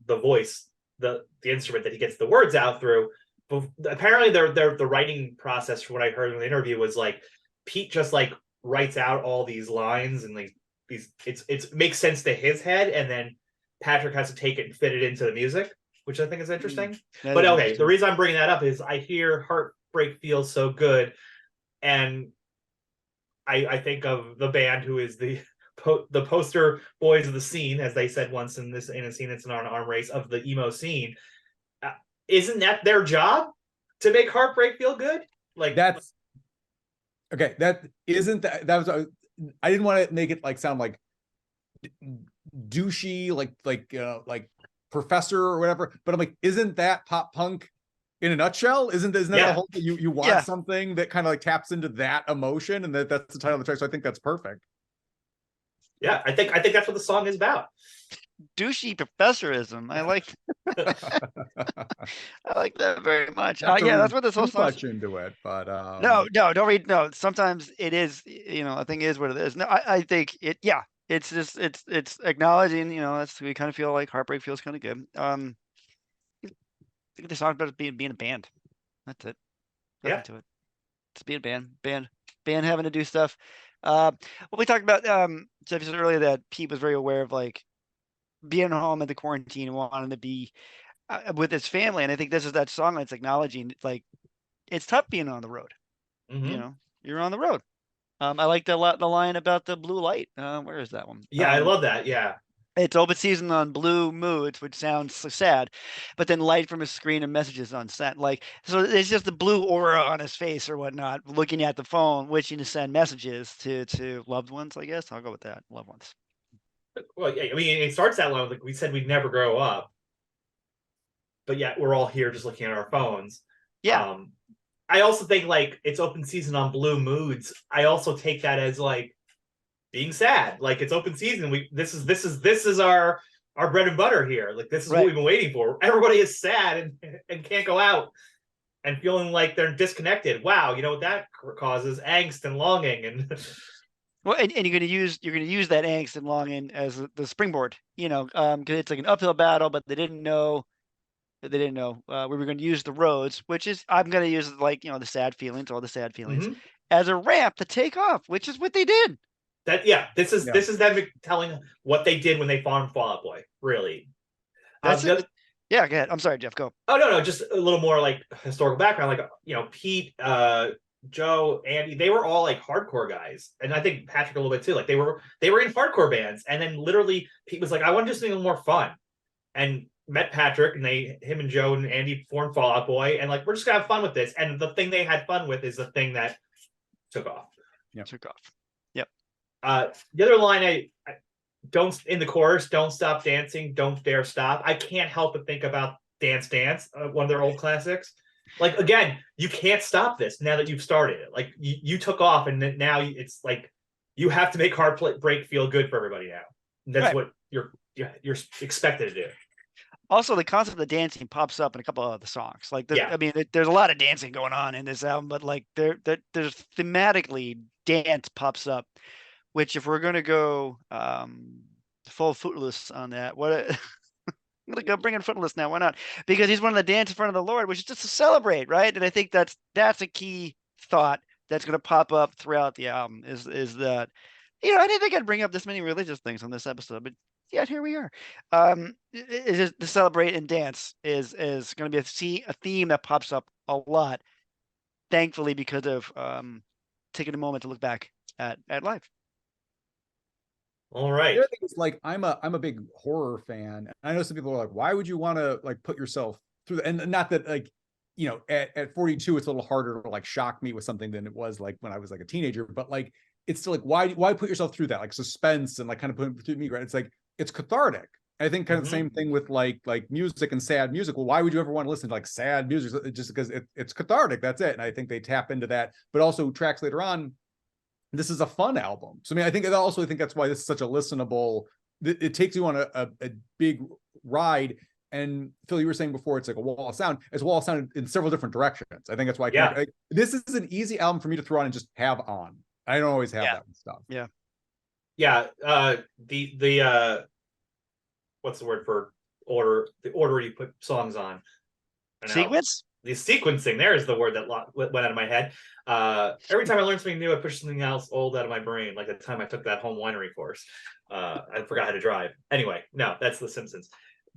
the voice, the instrument that he gets the words out through. But apparently, the writing process, from what I heard in the interview, was like Pete just like writes out all these lines and like it makes sense to his head, and then Patrick has to take it and fit it into the music, which I think is interesting. But okay, the reason I'm bringing that up is I hear Heartbreak feels so good, and I think of the band who is the poster boys of the scene, as they said once in a scene that's not an arm race of the emo scene. Isn't that their job to make Heartbreak feel good? Like that's okay. That isn't that was. I didn't want to make it like sound like douchey, like professor or whatever. But I'm like, isn't that pop punk in a nutshell? Isn't that the whole thing? You want something that kind of like taps into that emotion, and that's the title of the track. So I think that's perfect. Yeah, I think that's what the song is about. Douchey professorism. I like that very much. Yeah, that's what this whole song. Much into it, but no, don't read. No, sometimes it is. I think it is what it is. No, I think it. Yeah, it's just it's acknowledging. We kind of feel like Heartbreak feels kind of good. I think the song about being a band. That's it. Nothing to it. It's being a band having to do stuff. Well, we talked about Jeff said earlier that Pete was very aware of like being home in the quarantine and wanting to be with his family, and I think this is that song that's acknowledging like it's tough being on the road. Mm-hmm. You're on the road. I like the line about the blue light. Where is that one? Yeah, I love that. Yeah, it's open season on blue moods, which sounds so sad, but then light from his screen and messages on set. Like, so it's just the blue aura on his face or whatnot, looking at the phone, wishing to send messages to loved ones. I guess I'll go with that. Loved ones. Well, I mean, it starts that low. Like we said, we'd never grow up, but yet we're all here just looking at our phones. Yeah. I also think like it's open season on blue moods. I also take that as like being sad. Like it's open season. This is our bread and butter here. Like this is what we've been waiting for. Everybody is sad and can't go out and feeling like they're disconnected. Wow, you know what that causes? Angst and longing and. Well, and you're gonna use that angst and longing as the springboard, because it's like an uphill battle, but they didn't know we were going to use the roads, which is I'm going to use like the sad feelings, all the sad feelings, as a ramp to take off, which is what they did. This is them telling what they did when they found Fall Out Boy. Really, that's it. Yeah, go ahead. I'm sorry, Jeff. Go. Oh no, just a little more like historical background. Like Pete, Joe, Andy, they were all like hardcore guys, and I think Patrick a little bit too. Like they were in hardcore bands, and then literally Pete was like, "I want to do something a little more fun," and met Patrick, and him and Joe and Andy formed Fall Out Boy, and like we're just gonna have fun with this. And the thing they had fun with is the thing that took off. Yeah, took off. Yep. The other line I don't in the chorus, don't stop dancing, don't dare stop. I can't help but think about Dance Dance, one of their old classics. Like again, you can't stop this now that you've started it. Like you took off, and now it's like you have to make Heartbreak feel good for everybody now. And that's what you're expected to do. Also, the concept of dancing pops up in a couple of the songs. Like, I mean, there's a lot of dancing going on in this album, but like there's thematically dance pops up. Which, if we're gonna go full Footloose on that, I'm gonna go bring in Footloose now. Why not? Because he's one of the dance in front of the Lord, which is just to celebrate, right? And I think that's a key thought that's gonna pop up throughout the album. Is that, I didn't think I'd bring up this many religious things on this episode, but yeah, here we are. It's just to celebrate and dance is going to be a theme that pops up a lot. Thankfully, because of taking a moment to look back at life. All right. The other thing is, like, I'm a big horror fan. I know some people are like, why would you want to like put yourself through that? And not that, like, at 42, it's a little harder to like shock me with something than it was like when I was like a teenager. But like, it's still like, why put yourself through that, like suspense and like kind of put through me, right? It's like, it's cathartic. I think kind of the same thing with like music and sad music. Well, why would you ever want to listen to like sad music? Just because it's cathartic. That's it. And I think they tap into that. But also tracks later on, this is a fun album. So I mean, I think that's why this is such a listenable. It takes you on a big ride. And Phil, you were saying before, it's like a wall of sound. It's a wall of sound in several different directions. I think that's why. This is an easy album for me to throw on and just have on. I don't always have that stuff. Yeah. The what's the word for order? The order you put songs on. Sequence? The sequencing, there is the word that went out of my head. Every time I learn something new, I push something else old out of my brain. Like the time I took that home winery course. I forgot how to drive. Anyway, no, that's The Simpsons.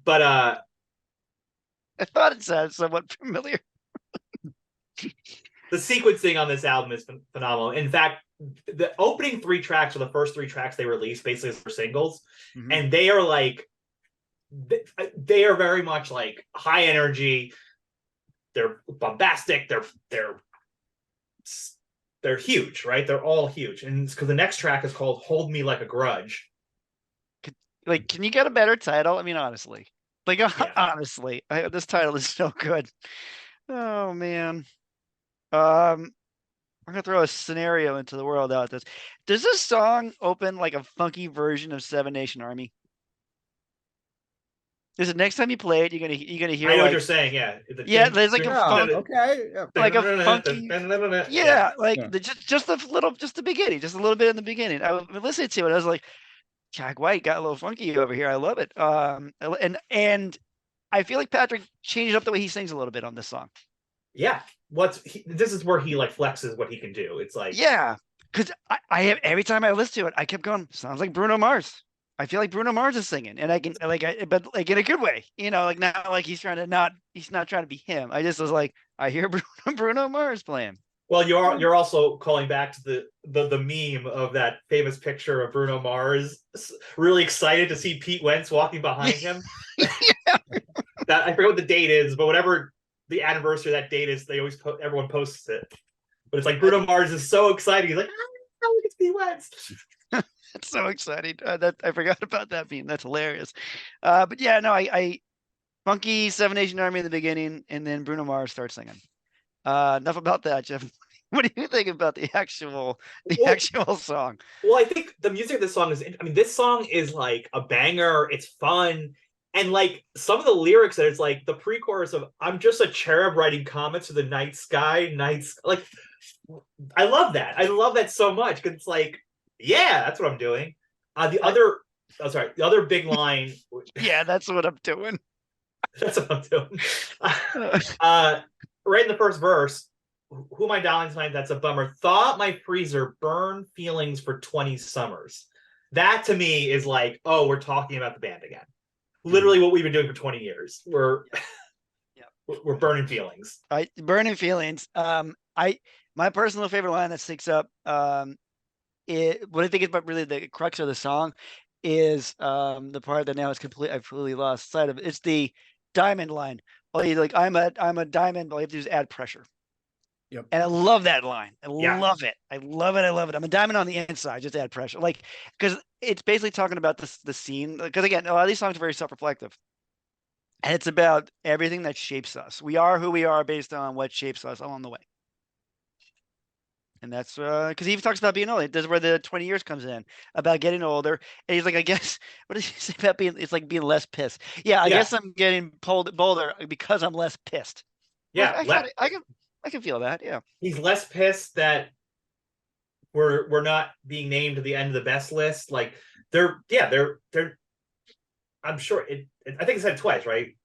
But I thought it sounded somewhat familiar. The sequencing on this album is phenomenal. In fact, the opening 3 tracks are the first 3 tracks they released, basically as singles, and they are like, they are very much like high energy. They're bombastic. They're huge, right? They're all huge, and it's because the next track is called "Hold Me Like a Grudge." Like, can you get a better title? I mean, honestly, honestly, this title is so good. Oh man. I'm gonna throw a scenario into the world out. Does this song open like a funky version of Seven Nation Army? Is it next time you play it, you're gonna hear? I know what you're saying. Yeah. There's like a funk, like a funky. Just the beginning, just a little bit in the beginning. I was listening to it. I was like, Jack White got a little funky over here. I love it. And I feel like Patrick changed up the way he sings a little bit on this song. Yeah. This is where he like flexes what he can do. It's like, because I have, every time I listen to it, I kept going, sounds like Bruno Mars. I feel like Bruno Mars is singing, and I can but like in a good way, like not like he's not trying to be him. I just was like, I hear Bruno Mars playing. Well, you're also calling back to the meme of that famous picture of Bruno Mars really excited to see Pete Wentz walking behind him. That I forget what the date is, but whatever the anniversary of that date is, they always everyone posts it. But it's like Bruno Mars is so excited. He's like, look at Pete Wentz. That's so exciting. That I forgot about that meme. That's hilarious. But yeah, no, I funky Seven Nation Army in the beginning, and then Bruno Mars starts singing. Enough about that, Jeff. What do you think about the actual song? Well, I think the music of this song is, I mean, this song is like a banger. It's fun. And like some of the lyrics that it's like the pre-chorus of "I'm just a cherub writing comments to the night sky, like I love that. I love that so much because it's like, yeah, that's what I'm doing. The other big line. Yeah, that's what I'm doing. That's what I'm doing. Right in the first verse, who am I dialing tonight? That's a bummer. Thought my freezer burned feelings for 20 summers. That to me is like, oh, we're talking about the band again. Literally what we've been doing for 20 years. We're burning feelings. Burning feelings. My personal favorite line that sticks up, what I think is really the crux of the song is the part that now is I've completely lost sight of. It's the diamond line. I'm a diamond, all you have to do is add pressure. Yep. And I love that line. I Yeah. love it. I love it. I love it. I'm a diamond on the inside. Just add pressure, like because it's basically talking about the scene. Because again, a lot of these songs are very self-reflective, and it's about everything that shapes us. We are who we are based on what shapes us along the way. And that's because he even talks about being old. This is where the 20 years comes in about getting older. And he's like, I guess, what does he say about being? It's like being less pissed. Yeah, I guess I'm getting bolder because I'm less pissed. Like, Yeah. I can feel that. Yeah. He's less pissed that we're not being named to the end of the best list. Like they're I'm sure I think it said twice, right?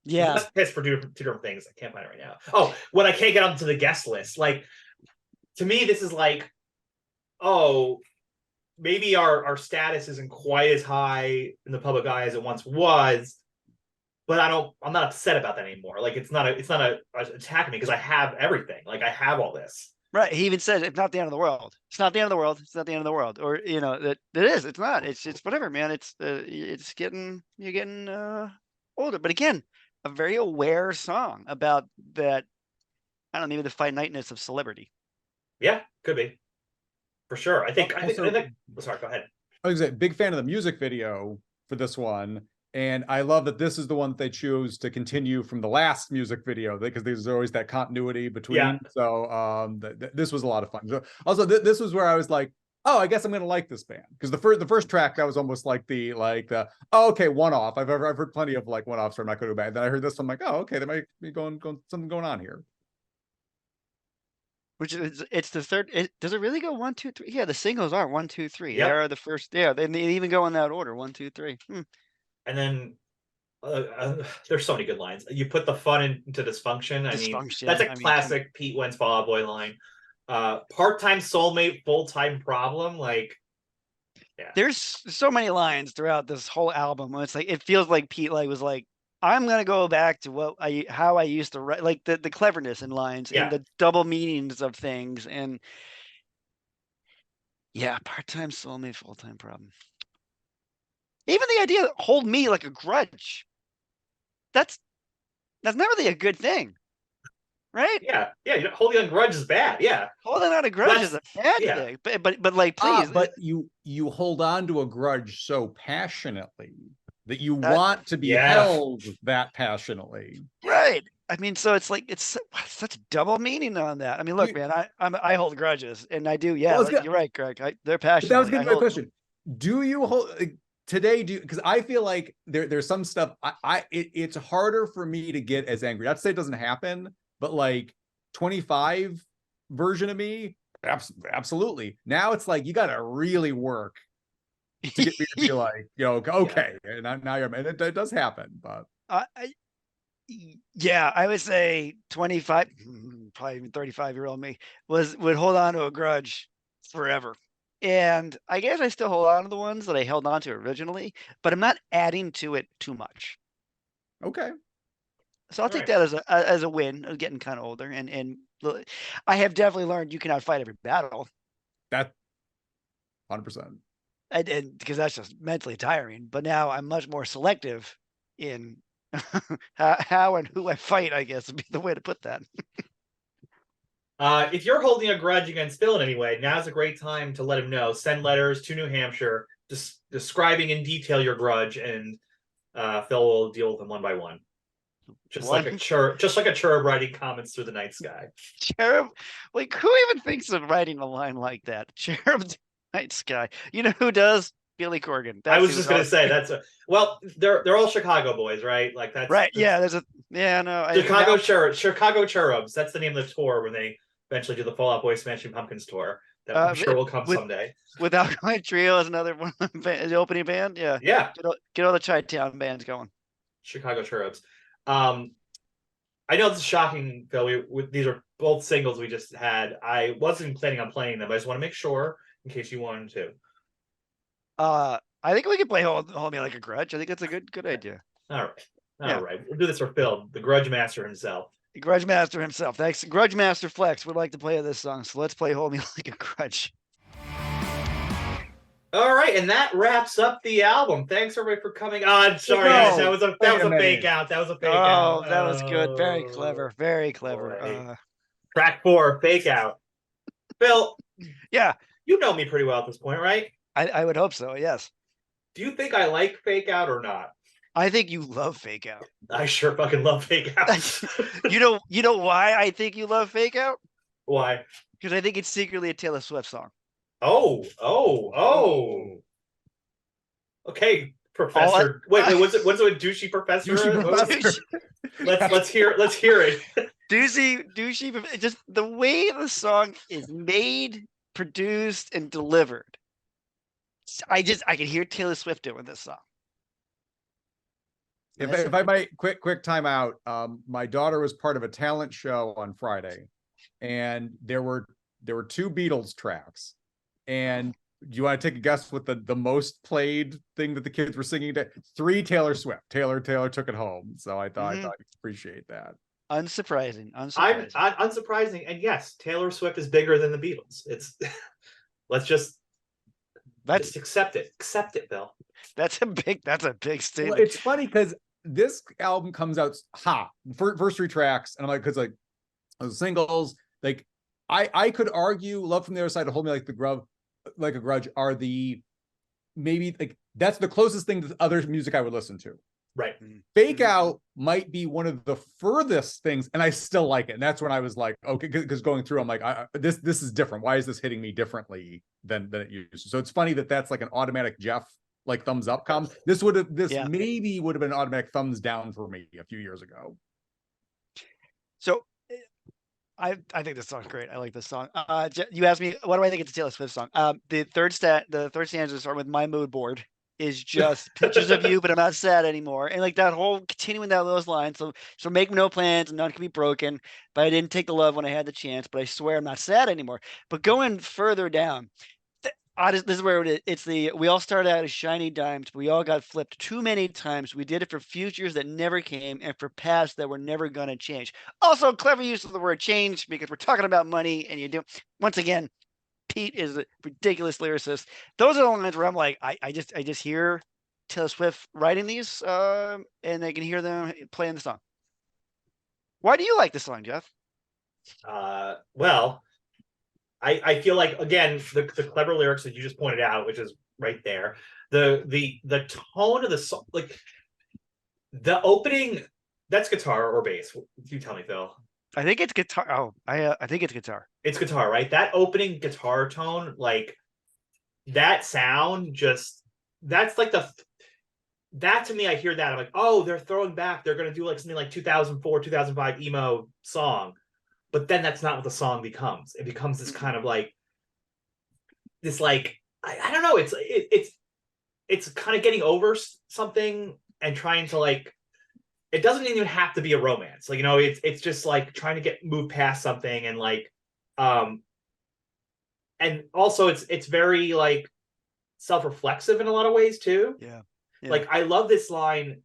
He's Yeah. less pissed for two different things. I can't find it right now. Oh, when I can't get onto the guest list. Like to me, this is like, oh, maybe our status isn't quite as high in the public eye as it once was, but I'm not upset about that anymore. Like it's not attacking me because I have everything. Like I have all this. Right. He even says it's not the end of the world. It's not the end of the world. It's not the end of the world. Or that it is. It's not. It's whatever, man. It's getting you're getting older. But again, a very aware song about that. I don't know, maybe the finiteness of celebrity. Yeah, could be. For sure. I think sorry, go ahead. I was big fan of the music video for this one. And I love that this is the one that they choose to continue from the last music video because there's always that continuity between. Yeah. So this was a lot of fun. So also, this was where I was like, oh, I guess I'm gonna like this band because the first track that was almost like the oh, okay, one off. I've heard plenty of like one offs from not going to band. Then I heard this one, I'm like, oh, okay, there might be something going on here. Which is it's the third. Does it really go 1, 2, 3? Yeah, the singles are 1, 2, 3. Yep. They are the first. Yeah, they even go in that order 1, 2, 3. And then there's so many good lines. You put the fun into dysfunction. I mean, that's a classic Pete Wentz Fall Out Boy line. Part-time soulmate, full-time problem. Like, yeah. There's so many lines throughout this whole album. It's like it feels like Pete was like, I'm gonna go back to how I used to write, like the cleverness in lines and the double meanings of things, and part-time soulmate, full-time problem. Even the idea that hold me like a grudge. That's not really a good thing, right? Yeah. Holding on grudge is bad. Yeah, holding on a grudge is a bad thing. But like, please. But you hold on to a grudge so passionately that you want to be held that passionately, right? I mean, so it's like it's such double meaning on that. I mean, look, man, I hold grudges, and I do. Yeah, well, you're right, Greg. They're passionate. That was gonna be my question. Do you hold? Today, because I feel like there's some stuff it's harder for me to get as angry. Not to say it doesn't happen, but like 25 version of me, absolutely. Now it's like you got to really work to get me to be like, okay, and now you're, and it does happen, but I would say 25, probably even 35-year-old me would hold on to a grudge forever. And I guess I still hold on to the ones that I held on to originally, but I'm not adding to it too much. Okay. So I'll take that as a win of getting kind of older. And I have definitely learned you cannot fight every battle. That 100%. And because that's just mentally tiring. But now I'm much more selective in how and who I fight, I guess would be the way to put that. If you're holding a grudge against Phil in any way, now's a great time to let him know. Send letters to New Hampshire, just describing in detail your grudge, and Phil will deal with them one by one. Like a cherub writing comments through the night sky. Cherub, like who even thinks of writing a line like that? Cherub night sky. You know who does? Billy Corgan. I was just gonna say they're all Chicago boys, right? Like that's right. Chicago Cherubs. That's the name of the tour when they eventually do the Fall Out Boy Smashing Pumpkins tour. That I'm sure will come someday. With Alkaline Trio as another one, the opening band. Yeah. Get all the Chi-Town bands going. Chicago Cherubs. I know this is shocking, Phil. These are both singles we just had. I wasn't planning on playing them. I just want to make sure in case you wanted to. I think we can play Hold Me Like a Grudge. I think that's a good idea. All right. We'll do this for Phil, the Grudge Master himself. The Grudge Master himself. Thanks. Grudge Master Flex would like to play this song, so let's play Hold Me Like a Grudge. All right, and that wraps up the album. Thanks everybody for coming on. Sorry, No, guys, that was wait a a minute. fake out. That was a fake Oh, out. that was good. Very clever. Very clever. Boy. Track 4, fake out. Phil, Yeah, you know me pretty well at this point, right? I would hope so. Yes. Do you think I like fake out or not? I think you love Fake Out. I sure fucking love fake out. You know why I think you love Fake Out? Why? Because I think it's secretly a Taylor Swift song. Oh. Okay, Professor. Wait, what's it with douchey professor? Douchey professor. Let's hear it. douchey, just the way the song is made, produced, and delivered. I can hear Taylor Swift doing this song. If I might quick time out, my daughter was part of a talent show on Friday, and there were 2 Beatles tracks. And do you want to take a guess what the most played thing that the kids were singing to? 3 Taylor Swift. Taylor took it home. So I thought you'd appreciate that. Unsurprising. Unsurprising. And yes, Taylor Swift is bigger than the Beatles. It's let's just accept it. Accept it, Bill. That's a big statement. Well, it's funny because this album comes out hot. First 3 tracks, and I'm like, because like those singles, like I could argue Love from the Other Side to Hold Me Like a Grudge are the maybe like that's the closest thing to other music I would listen to. Right. Fake Out might be one of the furthest things, and I still like it. And that's when I was like, okay, because going through, I'm like, this is different. Why is this hitting me differently than it used to? So it's funny that's like an automatic Jeff like thumbs up comes. Maybe would have been an automatic thumbs down for me a few years ago. So I think this song's great. I like this song. You asked me, what do I think it's a Taylor Swift song? The third stanza start with "My mood board" is just pictures of you, but I'm not sad anymore. And like that whole continuing down those lines. So make no plans and none can be broken. But I didn't take the love when I had the chance. But I swear I'm not sad anymore. But going further down, this is where it is. It's we all started out as shiny dimes, but we all got flipped too many times. We did it for futures that never came and for pasts that were never going to change. Also, clever use of the word change because we're talking about money, and you do once again. Pete is a ridiculous lyricist. Those are the lines where I'm like, I just hear Taylor Swift writing these, and I can hear them playing the song. Why do you like this song, Jeff? Well, I feel like again the clever lyrics that you just pointed out, which is right there. The tone of the song, like the opening, that's guitar or bass. You tell me, Phil. I think it's guitar. Oh, I think it's guitar. It's guitar, right? That opening guitar tone, like that sound, that's like that to me. I hear that I'm like, oh, they're throwing back. They're gonna do like something like 2004, 2005 emo song, but then that's not what the song becomes. It becomes this kind of like this, like I don't know. It's kind of getting over something and trying to like. It doesn't even have to be a romance. Like, it's just like trying to move past something and like, and also it's very like self-reflexive in a lot of ways too. Yeah. Like I love this line.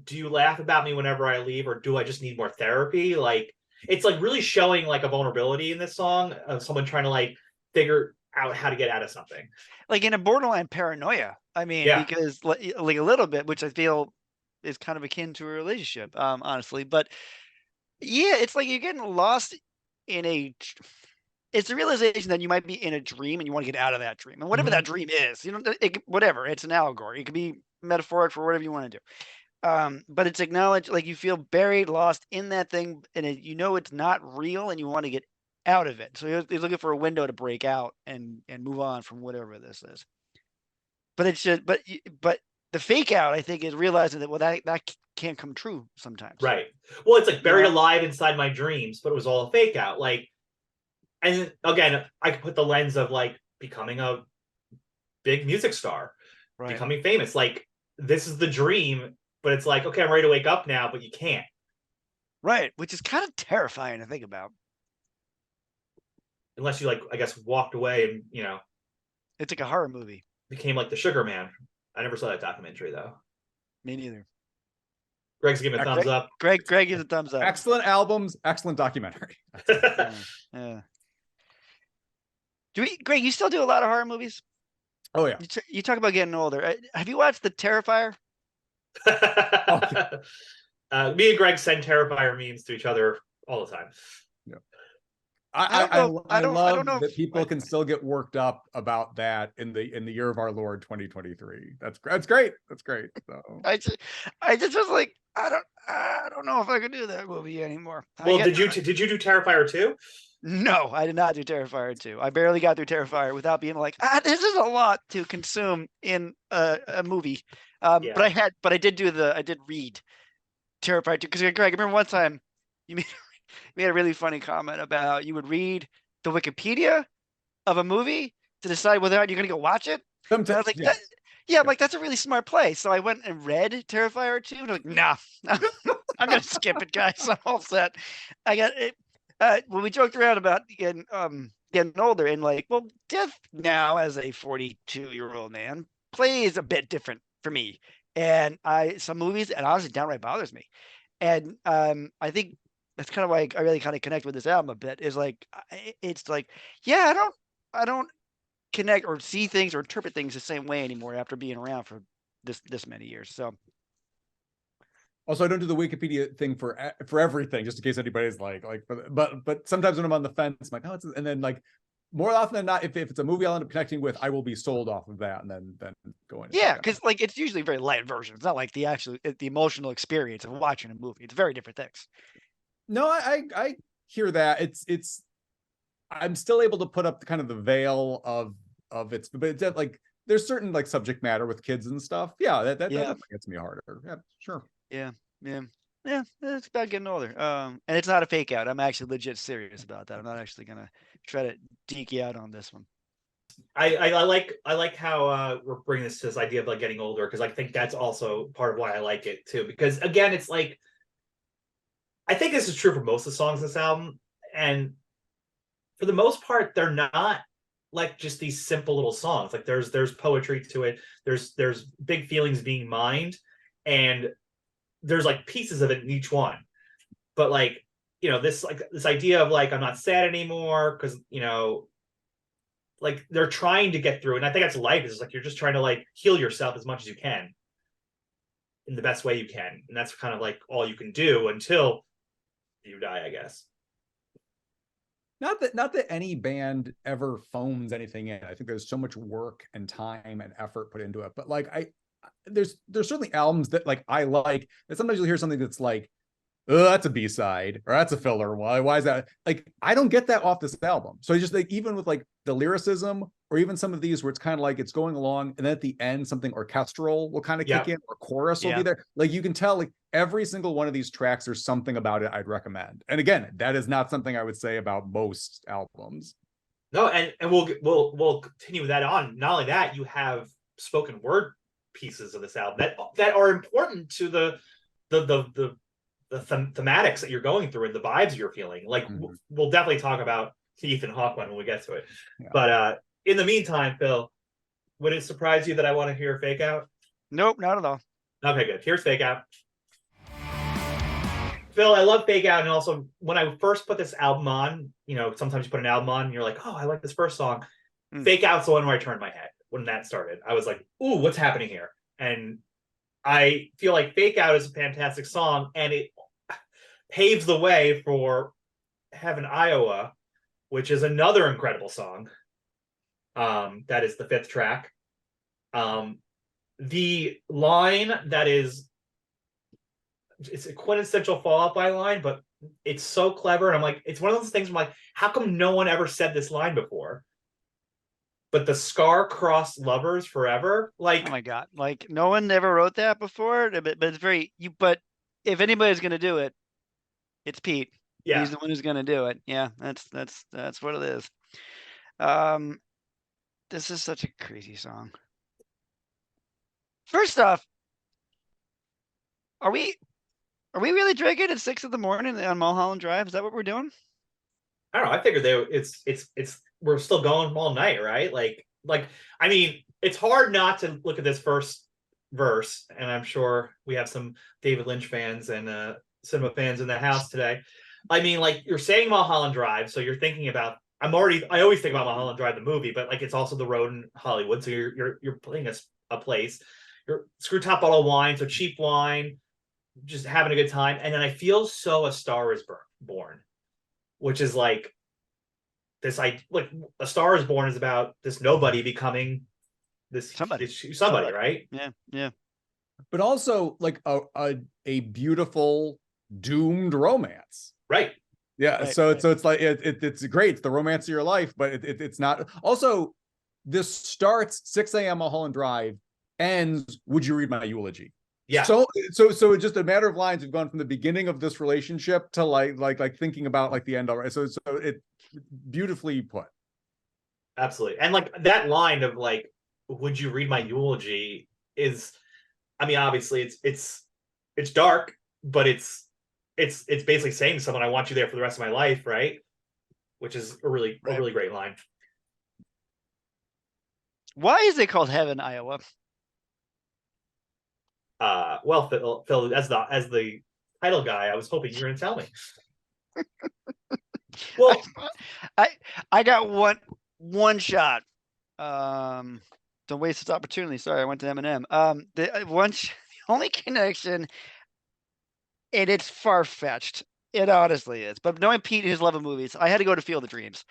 Do you laugh about me whenever I leave, or do I just need more therapy? Like, it's like really showing like a vulnerability in this song of someone trying to like figure out how to get out of something. Like in a borderline paranoia. I mean, because like a little bit, which I feel is kind of akin to a relationship, honestly. But yeah, it's like you're getting lost in it's the realization that you might be in a dream and you want to get out of that dream. And whatever that dream is, whatever, it's an allegory. It could be metaphoric for whatever you want to do. But it's acknowledged, like you feel buried, lost in that thing, and it's not real and you want to get out of it. So you're looking for a window to break out and move on from whatever this is. But it's just, but the fake out, I think, is realizing that, well, that can't come true sometimes. Right. Well, it's like buried alive inside my dreams, but it was all a fake out. Like, and again, I could put the lens of like becoming a big music star, becoming famous. Like, this is the dream, but it's like, okay, I'm ready to wake up now, but you can't. Right. Which is kind of terrifying to think about. Unless you like, I guess, walked away and, it's like a horror movie. Became like the Sugar Man. I never saw that documentary though. Me neither. Greg's giving a thumbs up. Greg gives a thumbs up. Excellent albums, excellent documentary. Yeah. Greg, you still do a lot of horror movies? Oh yeah. You talk about getting older. Have you watched The Terrifier? Oh, yeah. Me and Greg send Terrifier memes to each other all the time. Yeah. I don't know. I I don't love know. that people can still get worked up about that in the year of our Lord 2023. That's great. That's gret. So I just was like, I don't know if I could do that movie anymore. Well, did you do Terrifier too? No, I did not do Terrifier 2. I barely got through Terrifier without being like, this is a lot to consume in a movie. Yeah. But I did read Terrifier 2 because Greg, I remember one time you made a really funny comment about you would read the Wikipedia of a movie to decide whether or not you're going to go watch it. And I was like, yeah. I'm like, that's a really smart play. So I went and read Terrifier 2 and I'm like, nah, I'm going to skip it, guys. I'm all set. I got it. When we joked around about getting older and like, well, death now as a 42-year-old man plays a bit different for me. And some movies, and honestly, downright bothers me. And I think that's kind of why I really kind of connect with this album a bit. Is like, it's like, yeah, I don't connect or see things or interpret things the same way anymore after being around for this many years. So also, I don't do the Wikipedia thing for everything, just in case anybody's like, but sometimes when I'm on the fence, I'm like, oh, and then like more often than not, if it's a movie I'll end up connecting with, I will be sold off of that and then go in. Yeah, because like it's usually a very light version. It's not like the emotional experience of watching a movie. It's very different things. No, I hear that. It's I'm still able to put up the kind of the veil of its, but it's like there's certain like subject matter with kids and stuff. Yeah, that definitely gets me harder. Yeah, sure. Yeah. It's about getting older. And it's not a fake out. I'm actually legit serious about that. I'm not actually gonna try to deke you out on this one. I like how we're bringing this idea of like getting older, because I think that's also part of why I like it too. Because again, it's like I think this is true for most of the songs in this album, and for the most part, they're not like just these simple little songs. Like there's poetry to it. There's big feelings being mined, and there's like pieces of it in each one. But like, this idea of like I'm not sad anymore because like they're trying to get through, and I think that's life, is like you're just trying to like heal yourself as much as you can in the best way you can, and that's kind of like all you can do until you die, I guess. Not that any band ever phones anything in. I think there's so much work and time and effort put into it. But like there's certainly albums that like I like that sometimes you'll hear something that's like, oh, that's a B-side or that's a filler. Why is that? Like, I don't get that off this album. So I just like, even with like the lyricism or even some of these where it's kind of like it's going along and then at the end something orchestral will kind of kick in, or chorus will be there. Like you can tell like every single one of these tracks, there's something about it I'd recommend. And again, that is not something I would say about most albums. No, and we'll continue that on. Not only that, you have spoken word pieces of this album that are important to the thematics that you're going through and the vibes you're feeling. Like we'll definitely talk about Ethan Hawke when we get to it. Yeah. But in the meantime, Phil, would it surprise you that I want to hear Fake Out? Nope, not at all. Okay, good. Here's Fake Out. Phil, I love Fake Out, and also when I first put this album on, sometimes you put an album on and you're like, oh, I like this first song. Fake Out's the one where I turned my head when that started. I was like, ooh, what's happening here? And I feel like Fake Out is a fantastic song, and it paves the way for Heaven, Iowa, which is another incredible song. That is the 5th track. The line that is, it's a quintessential Fall Out Boy line, but it's so clever. And I'm like, it's one of those things where I'm like, how come no one ever said this line before? But the scar-crossed lovers forever, like, oh my god, like no one ever wrote that before. But it's very But if anybody's gonna do it, it's Pete. Yeah, he's the one who's gonna do it. Yeah, that's what it is. This is such a crazy song. First off, are we really drinking at 6 a.m. on Mulholland Drive? Is that what we're doing? I don't know. I figured it's we're still going all night, right? Like I mean, it's hard not to look at this first verse, and I'm sure we have some David Lynch fans and cinema fans in the house today. I mean, like you're saying Mulholland Drive, so you're thinking about I always think about Mulholland Drive, the movie, but like it's also the road in Hollywood. So you're playing a place. You're screw top bottle of wine, so cheap wine, just having a good time. And then I feel so A Star is Born, which is like this. I like A Star is Born is about this nobody becoming Somebody. somebody, right? Yeah, yeah. But also like a beautiful doomed romance. Right. Yeah, Right, so right. it's like it's great. It's the romance of your life, but it's not. Also, this starts 6 a.m. Mulholland Drive, ends Would You Read My Eulogy? Yeah. So it's just a matter of lines. We've gone from the beginning of this relationship to like thinking about like the end already. So it beautifully put. Absolutely. And like that line of like, would you read my eulogy is, I mean, obviously it's dark, but it's basically saying to someone, I want you there for the rest of my life, right? Which is a really great line. Why is it called Heaven, Iowa? Well, Phil, as the title guy, I was hoping you were going to tell me. Well, I got one shot. Don't waste this opportunity. Sorry, I went to Eminem. The only connection, and it's far fetched. It honestly is. But knowing Pete, his love of movies, I had to go to Field of Dreams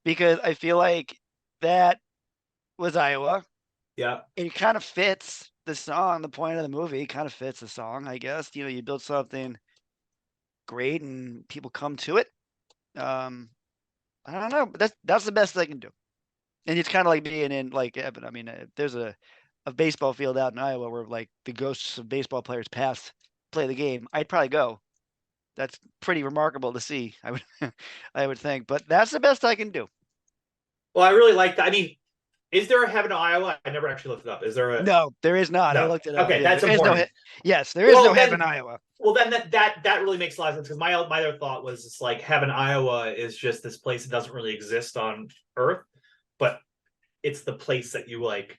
because I feel like that was Iowa. yeah, It kind of fits the song. The point of the movie kind of fits the song, I guess. You know, you build something great and people come to it. I don't know, but that's the best I can do. And it's kind of like being in like, I mean, there's a baseball field out in Iowa where like the ghosts of baseball players past play the game. I'd probably go. That's pretty remarkable to see. I would think, but that's the best I can do. well, I really like that. I mean, is there a Heaven, Iowa? I never actually looked it up. Is there a? No, there is not. I No. looked it up. Okay, Yeah, that's there is important. yes, there is Well, no then- Heaven, Iowa. Well, then that really makes a lot of sense because my other thought was it's like Heaven, Iowa is just this place that doesn't really exist on Earth, but it's the place that you like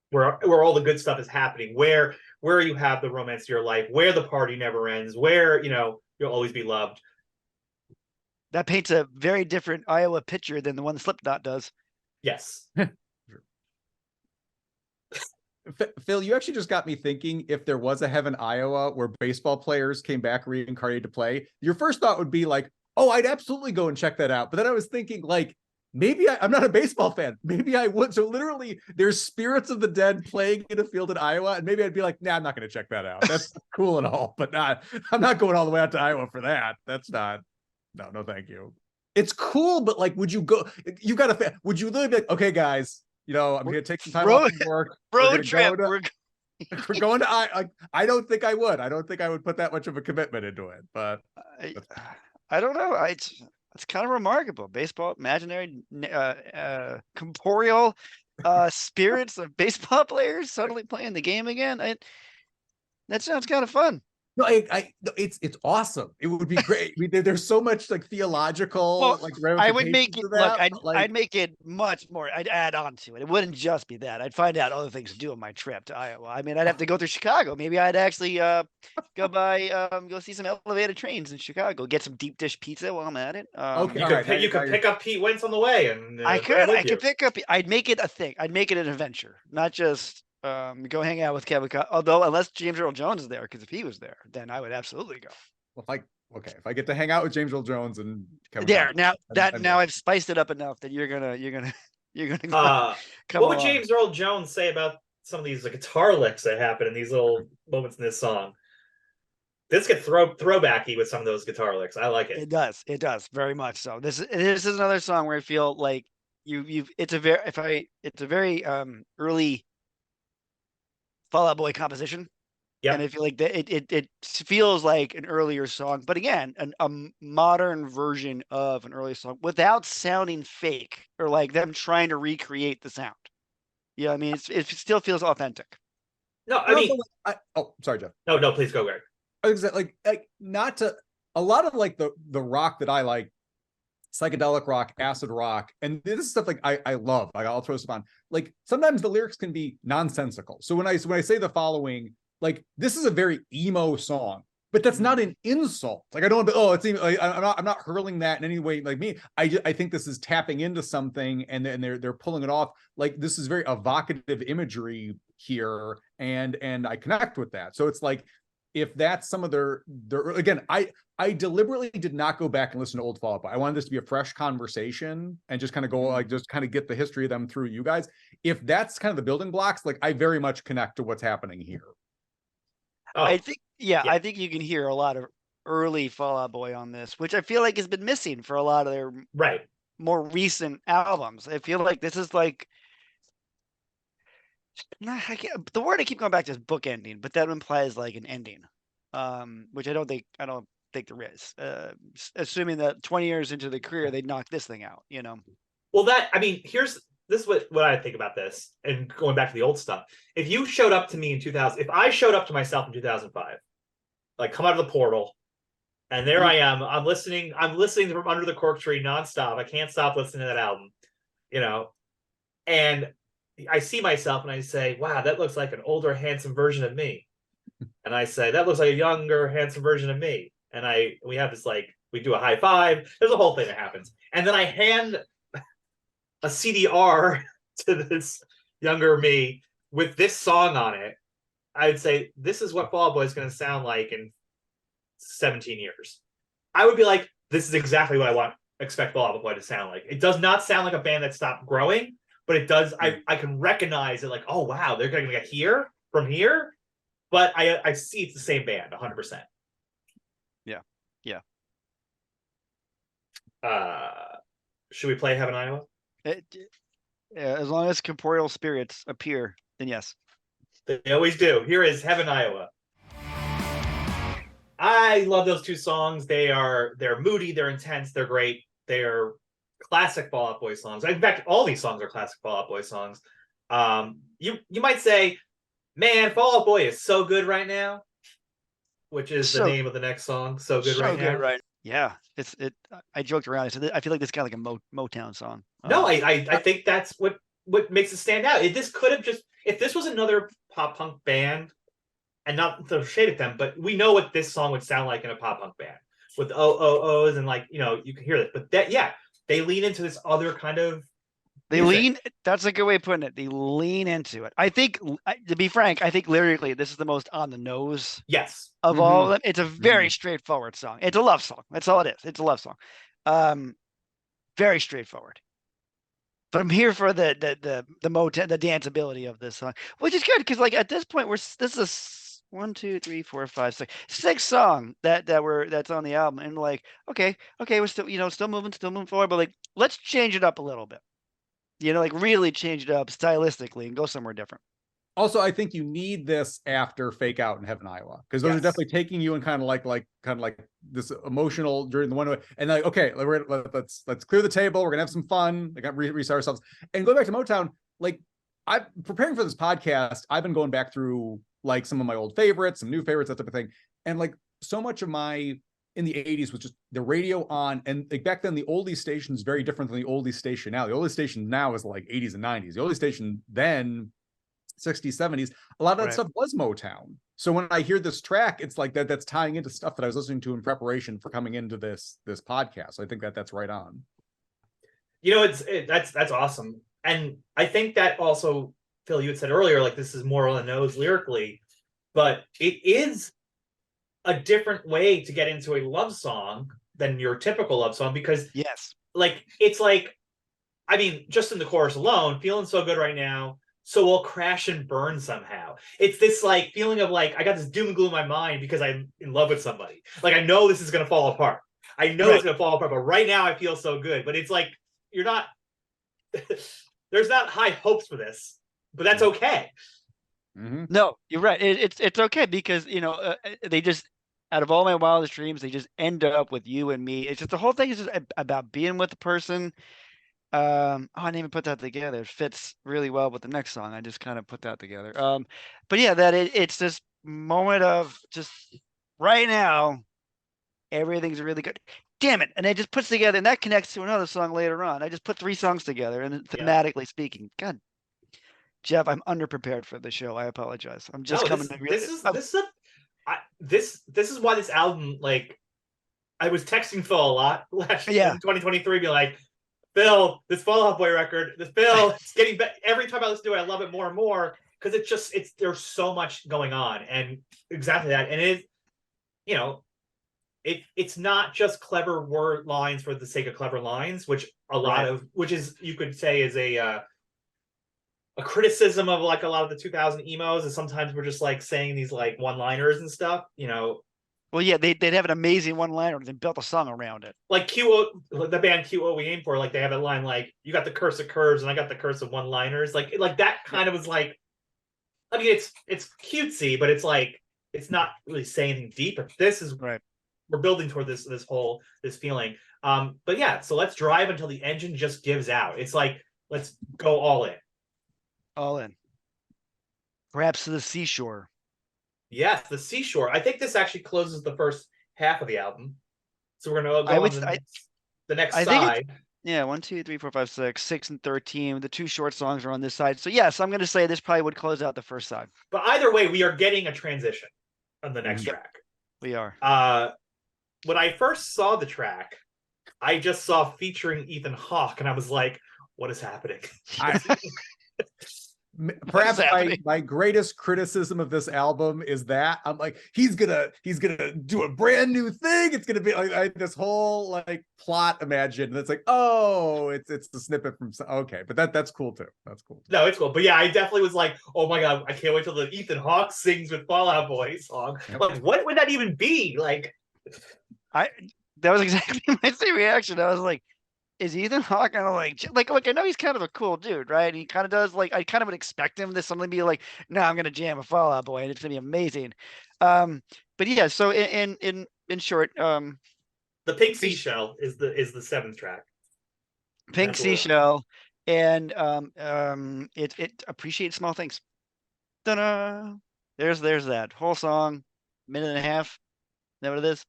where all the good stuff is happening, where you have the romance of your life, where the party never ends, where you'll always be loved. That paints a very different Iowa picture than the one Slipknot does. Yes. Phil, you actually just got me thinking if there was a Heaven, Iowa, where baseball players came back reincarnated to play, your first thought would be like, oh, I'd absolutely go and check that out. But then I was thinking like, maybe I'm not a baseball fan. Maybe I would. So literally there's spirits of the dead playing in a field in Iowa. And maybe I'd be like, nah, I'm not going to check that out. That's cool and all, but I'm not going all the way out to Iowa for that. That's not, no, thank you. It's cool, but like, would you go, you got to, would you literally be like, okay, guys, I'm going to take some time off from work. Road trip. We're going to, I don't think I would. I don't think I would put that much of a commitment into it, but I don't know. It's kind of remarkable. Baseball, imaginary, corporeal spirits of baseball players suddenly playing the game again. That sounds kind of fun. no, it's awesome. It would be great. I mean, there's so much like theological, Well, like I would make it ramifications of that, look. but, I'd make it much more. I'd add on to it. It wouldn't just be that. I'd find out other things to do on my trip to Iowa. I mean, I'd have to go through Chicago. Maybe I'd actually go see some elevated trains in Chicago. Get some deep dish pizza while I'm at it. Okay. You could pick up Pete Wentz on the way, and I could pick up. I'd make it a thing. I'd make it an adventure, not just go hang out with Kevin. Although, unless James Earl Jones is there, because if he was there, then I would absolutely go. if I get to hang out with James Earl Jones and Kevin There Costner, now I've spiced it up enough that you're gonna come what would along. James Earl Jones say about some of these guitar licks that happen in these little moments in this song? This gets throwbacky with some of those guitar licks. I like it. It does very much so. This is another song where I feel like it's a very early Fall Out Boy composition. Yep. And I feel like it feels like an earlier song, but again, a modern version of an early song without sounding fake or like them trying to recreate the sound. Yeah, I mean, it still feels authentic. No, I mean, sorry, Jeff. No, please go, Greg. Like not to a lot of like the rock that I like, psychedelic rock, acid rock, and this is stuff like I love. Like I'll throw some on. Like sometimes the lyrics can be nonsensical. So when I say the following, like this is a very emo song, but that's not an insult. Like, I don't, oh, it's even, like, I'm not hurling that in any way. Like me, I think this is tapping into something, and they're pulling it off. Like, this is very evocative imagery here, and I connect with that. So it's like, if that's some of their again, I deliberately did not go back and listen to old Fall Out Boy. I wanted this to be a fresh conversation and just kind of go, like, just kind of get the history of them through you guys. If that's kind of the building blocks, like, I very much connect to what's happening here. Oh, I think, yeah. I think you can hear a lot of early Fall Out Boy on this, which I feel like has been missing for a lot of their right. more recent albums. I feel like this is like, the word I keep going back to is book ending, but that implies like an ending, which I don't think there is. Assuming that 20 years into the career, they'd knock this thing out, you know? Well, this is what I think about this, and going back to the old stuff. If you showed up to me in 2000, if I showed up to myself in 2005, like, come out of the portal, and there I am, I'm listening from under the cork tree nonstop. I can't stop listening to that album, you know, and I see myself and I say, wow, that looks like an older, handsome version of me. And I say, that looks like a younger, handsome version of me. And we have this, like, we do a high five. There's a whole thing that happens. And then I hand a CDR to this younger me with this song on it. I'd say, this is what Fall Out Boy is going to sound like in 17 years. I would be like, this is exactly what I expect Fall Out Boy to sound like. It does not sound like a band that stopped growing, but it does. I can recognize it, like, oh wow, they're going to get here from here. But I see it's the same band, 100%. Yeah. Should we play Heaven, Iowa? As long as corporeal spirits appear, then yes. They always do. Here is Heaven, Iowa. I love those two songs. They're moody, they're intense, they're great. They're classic Fall Out Boy songs. In fact, all these songs are classic Fall Out Boy songs. You might say, man, Fall Out Boy is so good right now, which is the name of the next song. So good right now. Right. Yeah, I joked around. I said I feel like this kind of like a Motown song. No, I think that's what makes it stand out. This could have just, if this was another pop punk band, and not to shade at them, but we know what this song would sound like in a pop punk band with ohs and, like, you know, you can hear it. But they lean into this other kind of. That's a good way of putting it. They lean into it. I think, to be frank, I think lyrically this is the most on the nose. Yes. Of all of them. It's a very straightforward song. It's a love song. That's all it is. It's a love song. Very straightforward. But I'm here for the Motown, the danceability of this song, which is good because, like, at this point this is 1, 2, 3, 4, 5, 6, 6 song that's on the album, and like, okay, we're still moving forward, but like, let's change it up a little bit, you know, like really change it up stylistically and go somewhere different. Also, I think you need this after Fake Out in Heaven, Iowa, because those are definitely taking you in kind of like this emotional during the one way, and like, okay, let's clear the table. We're gonna have some fun. Like, reset ourselves and go back to Motown. Like, I'm preparing for this podcast. I've been going back through, like, some of my old favorites, some new favorites, that type of thing, and like, so much of my in the 80s was just the radio on, and like, back then the oldie station is very different than the oldie station now. The oldie station now is like 80s and 90s. The oldie station then 60s, 70s, a lot of that stuff was Motown. So when I hear this track, it's like that's tying into stuff that I was listening to in preparation for coming into this podcast. So I think that's right on. You know, that's awesome. And I think that also, Phil, you had said earlier, like, this is more on the nose lyrically, but it is a different way to get into a love song than your typical love song, because like, it's like, I mean, just in the chorus alone, feeling so good right now, so we'll crash and burn somehow. It's this, like, feeling of, like, I got this doom and gloom in my mind because I'm in love with somebody. Like, I know this is going to fall apart. I know it's going to fall apart, but right now I feel so good. But it's like, you're not, there's not high hopes for this, but that's okay. No, you're right. It's okay because, you know, they just, out of all my wildest dreams, they just end up with you and me. It's just, the whole thing is just about being with the person. I didn't even put that together. It fits really well with the next song. I just kind of put that together. But yeah, that it's this moment of just right now, everything's really good. Damn it. And it just puts together, and that connects to another song later on. I just put 3 songs together, and thematically speaking, God, Jeff, I'm underprepared for the show. I apologize. I'm just coming to this is This is why this album, like, I was texting Phil a lot last year in 2023, being like, Phil, this Fall Out Boy record, it's getting better. Every time I listen to it, I love it more and more because there's so much going on, and exactly that. And it's not just clever word lines for the sake of clever lines, which you could say is a criticism of like a lot of the 2000 emos, and sometimes we're just like saying these like one-liners and stuff, Well, yeah, they'd have an amazing one-liner and then built a song around it. Like the band QO We Aim For, like they have a line like, you got the curse of curves and I got the curse of one-liners. Like that kind of was like, I mean, it's cutesy, but it's like, it's not really saying anything deep. But this is right. We're building toward this feeling. But yeah, so let's drive until the engine just gives out. It's like, let's go all in. All in. Perhaps to the seashore. Yes, the seashore. I think this actually closes the first half of the album. So we're gonna go on the next side. Yeah, 1, 2, 3, 4, 5, 6, 6 and 13. The two short songs are on this side. So yes, I'm gonna say this probably would close out the first side. But either way, we are getting a transition on the next track. We are. When I first saw the track, I just saw featuring Ethan Hawke, and I was like, what is happening? Perhaps my greatest criticism of this album is that I'm like, he's gonna do a brand new thing. It's gonna be like this whole like plot imagined. That's like, oh, it's a snippet from okay, but that's cool too. That's cool. No, it's cool. But yeah, I definitely was like, oh my god, I can't wait till the Ethan Hawke sings with Fall Out Boy song. Like, what would that even be? Like, that was exactly my same reaction. I was like, is Ethan Hawke kind of like I know he's kind of a cool dude, right? He kind of does, like, I kind of would expect him to suddenly be like, no, I'm gonna jam a Fall Out Boy and it's gonna be amazing. But yeah, so in short, the Pink Seashell is the seventh track. Pink Seashell, and it appreciates small things. Ta-da! There's that whole song, minute and a half. Is that what it is?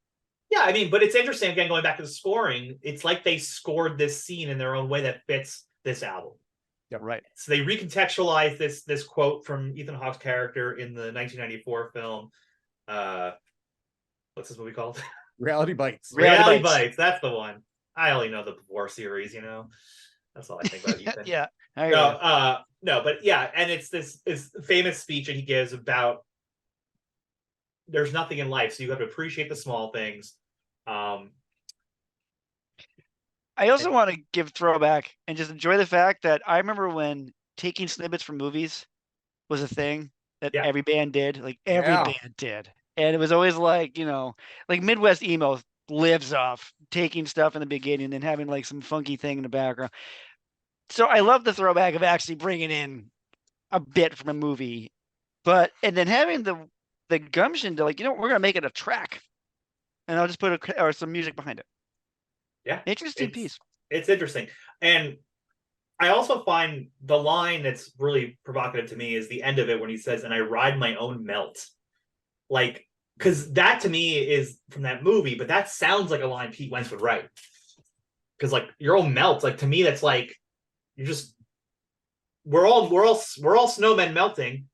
Yeah, I mean, but it's interesting, again, going back to the scoring, it's like they scored this scene in their own way that fits this album. Yeah, right. So they recontextualized this quote from Ethan Hawke's character in the 1994 film. What's this movie called? Reality Bites. Reality Bites. That's the one. I only know the war series, That's all I think about Ethan. Yeah. No, but yeah, and it's this famous speech that he gives about there's nothing in life, so you have to appreciate the small things. I also want to give throwback and just enjoy the fact that I remember when taking snippets from movies was a thing that every band did, like every band did. And it was always like, like Midwest emo lives off taking stuff in the beginning and then having like some funky thing in the background. So I love the throwback of actually bringing in a bit from a movie, and then having the gumption to like, we're going to make it a track and I'll just put some music behind it. Yeah. Interesting piece. It's interesting. And I also find the line that's really provocative to me is the end of it when he says, and I ride my own melt. Like, because that to me is from that movie, but that sounds like a line Pete Wentz would write. Because like your own melt, like to me, that's like, we're all snowmen melting.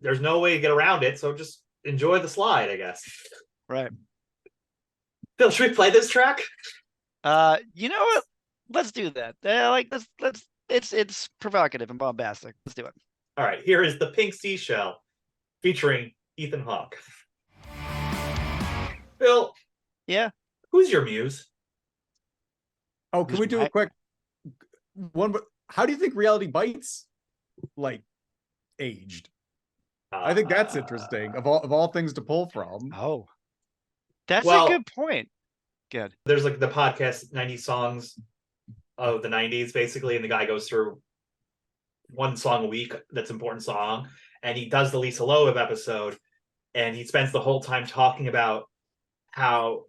There's no way to get around it. So just enjoy the slide, I guess. Right. Phil, should we play this track? You know what? Let's do that. Let's. It's provocative and bombastic. Let's do it. All right. Here is the Pink Seashell featuring Ethan Hawke. Phil. Yeah. Who's your muse? Oh, can we do a quick one? How do you think Reality Bites aged? I think that's interesting. Of all things to pull from. Oh, that's a good point. Good. There's like the podcast 90 songs of the 90s, basically, and the guy goes through one song a week that's an important song, and he does the Lisa Loeb episode, and he spends the whole time talking about how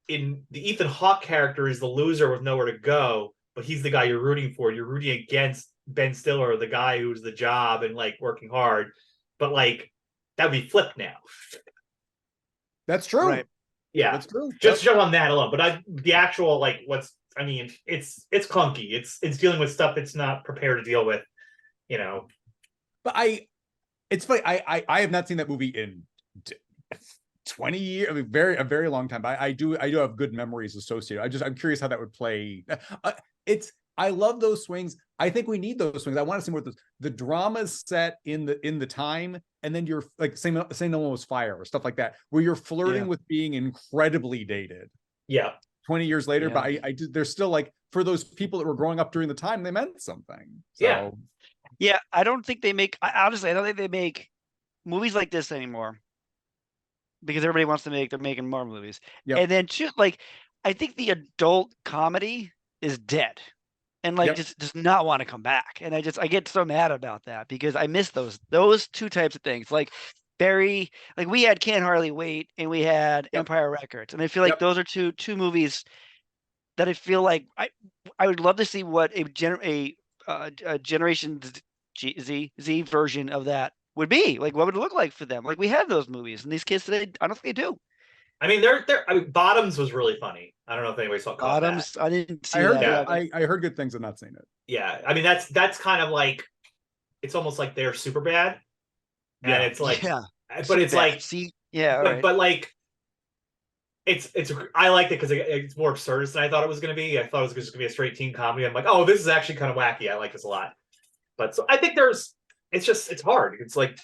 in the Ethan Hawke character is the loser with nowhere to go, but he's the guy you're rooting for. You're rooting against Ben Stiller, the guy who's the job and like working hard, but like that would be flipped now. That's true. Right. Yeah, that's true. Just on that alone, but the actual it's clunky. It's dealing with stuff it's not prepared to deal with, But it's funny. I have not seen that movie in 20 years, I mean, a very long time. But I do have good memories associated. I'm curious how that would play. I love those swings. I think we need those swings. I want to see more of the drama's set in the time, and then you're like saying no one was fire or stuff like that, where you're flirting with being incredibly dated. Yeah. 20 years later, Yeah. but I there's still like, for those people that were growing up during the time, they meant something. So Yeah, I don't think they make, honestly, I don't think they make movies like this anymore, because everybody wants to they're making more movies. Yep. And then I think the adult comedy is dead, and like just does not want to come back. And I get so mad about that, because I miss those two types of things. Like we had Can't Hardly Wait, and we had Empire Records, and I feel like those are two movies that I feel like I would love to see what a Generation Z version of that would be. Like, what would it look like for them? Like, we have those movies, and these kids today, I don't think they do. I mean, Bottoms was really funny. I don't know if anybody saw Bottoms. that. I didn't see I heard that. I heard good things. I've not seen it. Yeah, I mean, that's kind of like, it's almost like they're super bad, and it's like, but it's like, but like, it's I liked it because it's more absurdist than I thought it was going to be. I thought it was just going to be a straight teen comedy. I'm like, oh, this is actually kind of wacky. I like this a lot. But so I think it's hard. It's like,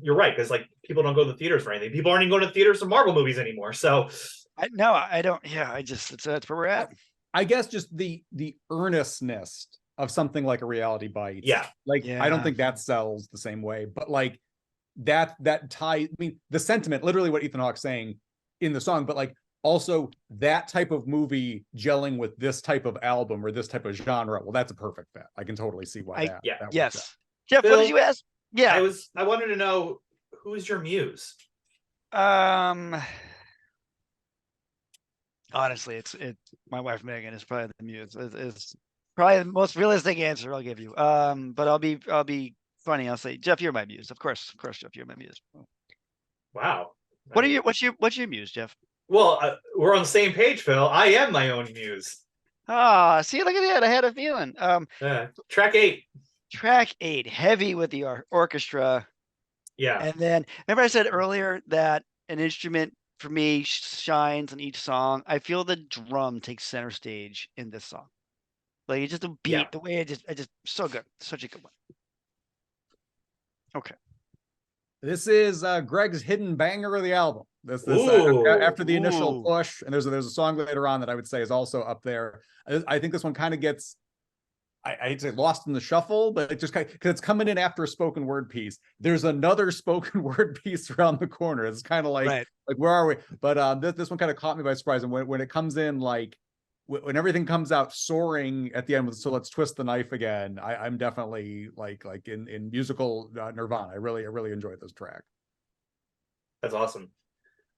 you're right, because like people don't go to the theaters for anything. People aren't even going to the theaters for Marvel movies anymore. So I don't. Yeah, that's where we're at. I guess just the earnestness of something like a Reality Bites. Yeah. Like, I don't think that sells the same way, but like that tie, I mean, the sentiment, literally what Ethan Hawke's saying in the song, but like also that type of movie gelling with this type of album or this type of genre. Well, that's a perfect fit. I can totally see why that yes. works out. Jeff, Phil, what did you ask? Yeah. I wanted to know, who is your muse? Honestly, it's my wife Megan is probably the muse. It's probably the most realistic answer I'll give you. But I'll be funny. I'll say, Jeff, you're my muse. Of course, Jeff, you're my muse. Wow. What's your muse, Jeff? Well, we're on the same page, Phil. I am my own muse. See, look at that. I had a feeling. Track 8. Track 8, heavy with the orchestra. Yeah. And then remember I said earlier that an instrument for me shines in each song. I feel the drum takes center stage in this song. Like, it's just a beat, the way I just so good. Such a good one. Okay. This is Greg's hidden banger of the album. This after the initial push, and there's a song later on that I would say is also up there. I think this one kind of gets, I'd say, lost in the shuffle, but it just because it's coming in after a spoken word piece. There's another spoken word piece around the corner. It's kind of like where are we? But this one kind of caught me by surprise. And when it comes in, like when everything comes out soaring at the end with "So Let's Twist the Knife Again," I'm definitely like in musical nirvana. I really enjoyed this track. That's awesome.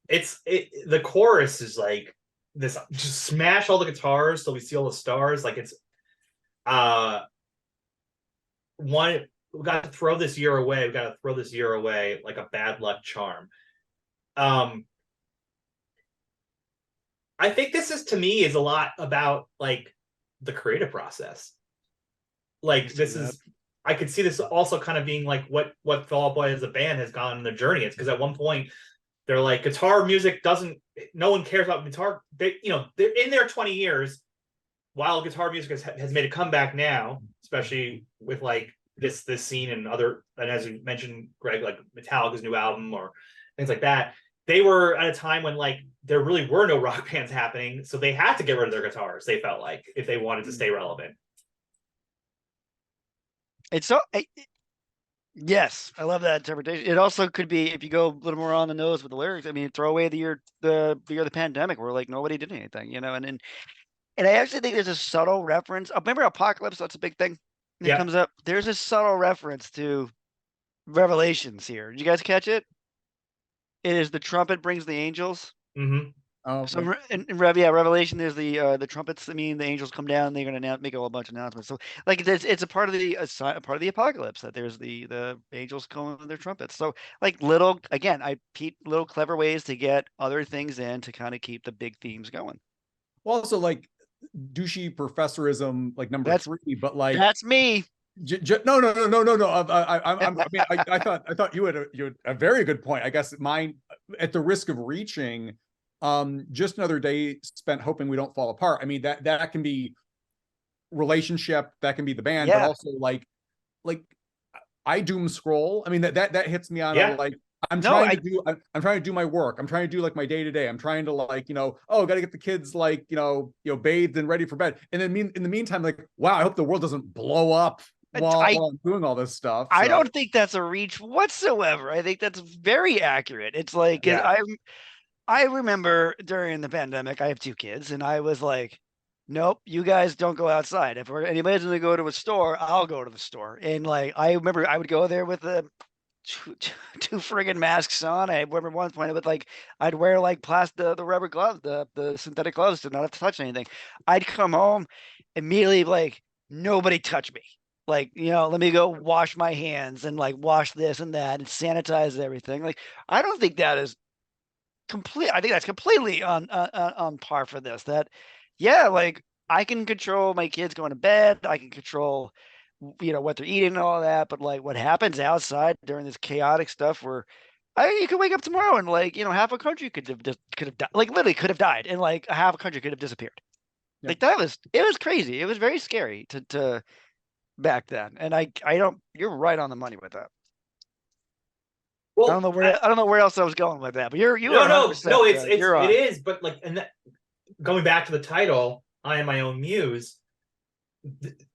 The chorus is like this, just smash all the guitars till we see all the stars. Like, it's one, we got to throw this year away. We got to throw this year away like a bad luck charm. I think this is, to me, is a lot about like the creative process. Like, this is, I could see this also kind of being like what Fall Out Boy as a band has gone on their journey. It's because at one point they're like, guitar music no one cares about guitar. They're in their 20 years, while guitar music has made a comeback now, especially with like this scene and as you mentioned, Greg, like Metallica's new album or things like that. They were at a time when like there really were no rock bands happening, so they had to get rid of their guitars. They felt like, if they wanted to stay relevant. It's so. Yes, I love that interpretation. It also could be, if you go a little more on the nose with the lyrics, I mean, throw away the year of the pandemic, where like nobody did anything, and I actually think there's a subtle reference. Remember Apocalypse? That's a big thing that comes up. There's a subtle reference to Revelations here. Did you guys catch it? It is the trumpet brings the angels. Mm-hmm. Oh, so in Revelation, there's the trumpets. I mean, the angels come down. And they're going to make a whole bunch of announcements. So, like, it's a part of the apocalypse that there's the angels going with their trumpets. So, like, little clever ways to get other things in to kind of keep the big themes going. Well, also like douchey professorism, like number 3, but like that's me. No. I mean, I thought you had a very good point. I guess mine, at the risk of reaching, just another day spent hoping we don't fall apart. I mean, that can be relationship, that can be the band, but Yeah. also like I doom scroll. I mean, that hits me on a Yeah. like, I'm No, trying to do my work. I'm trying to do like my day to day. I'm trying to like, oh, got to get the kids like, bathed and ready for bed. And then in the meantime, like, wow, I hope the world doesn't blow up while I'm doing all this stuff. I So don't think that's a reach whatsoever. I think that's very accurate. It's like, 'cause Yeah. I remember during the pandemic, I have 2 kids, and I was like, nope, you guys don't go outside. If anybody's gonna go to a store, I'll go to the store. And like, I remember I would go there with the two friggin' masks on. I remember one point with like, I'd wear like the rubber gloves, the synthetic gloves to not have to touch anything. I'd come home immediately like, nobody touch me. Like, let me go wash my hands and like wash this and that and sanitize everything. Like, I don't think that is I think that's completely on par for this. That, yeah, like I can control my kids going to bed. I can control, what they're eating and all that. But like, what happens outside during this chaotic stuff, where you could wake up tomorrow and like, half a country could have died, like literally could have died, and like half a country could have disappeared. yeah. Like it was crazy. It was very scary to back then. And I don't. You're right on the money with that. I don't Well, know where else I was going with that, but you are no, 100%. no, You're it on. is, but like, and going back to the title, I Am My Own Muse.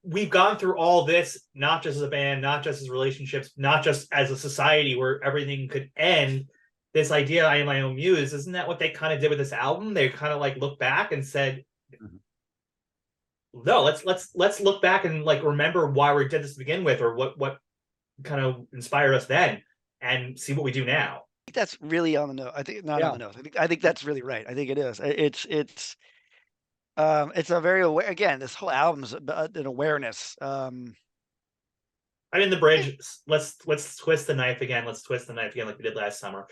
We've gone through all this, not just as a band, not just as relationships, not just as a society where everything could end. This idea, I Am My Own Muse, isn't that what they kind of did with this album? They kind of like looked back and said, no, let's look back and like remember why we did this to begin with, or what kind of inspired us then, and see what we do now. I think that's really on the nose. I think not on the nose. I think that's really right. I think it is. It's a very aware. Again, this whole album's an awareness. I mean, the bridge. Let's twist the knife again. Let's twist the knife again, like we did last summer.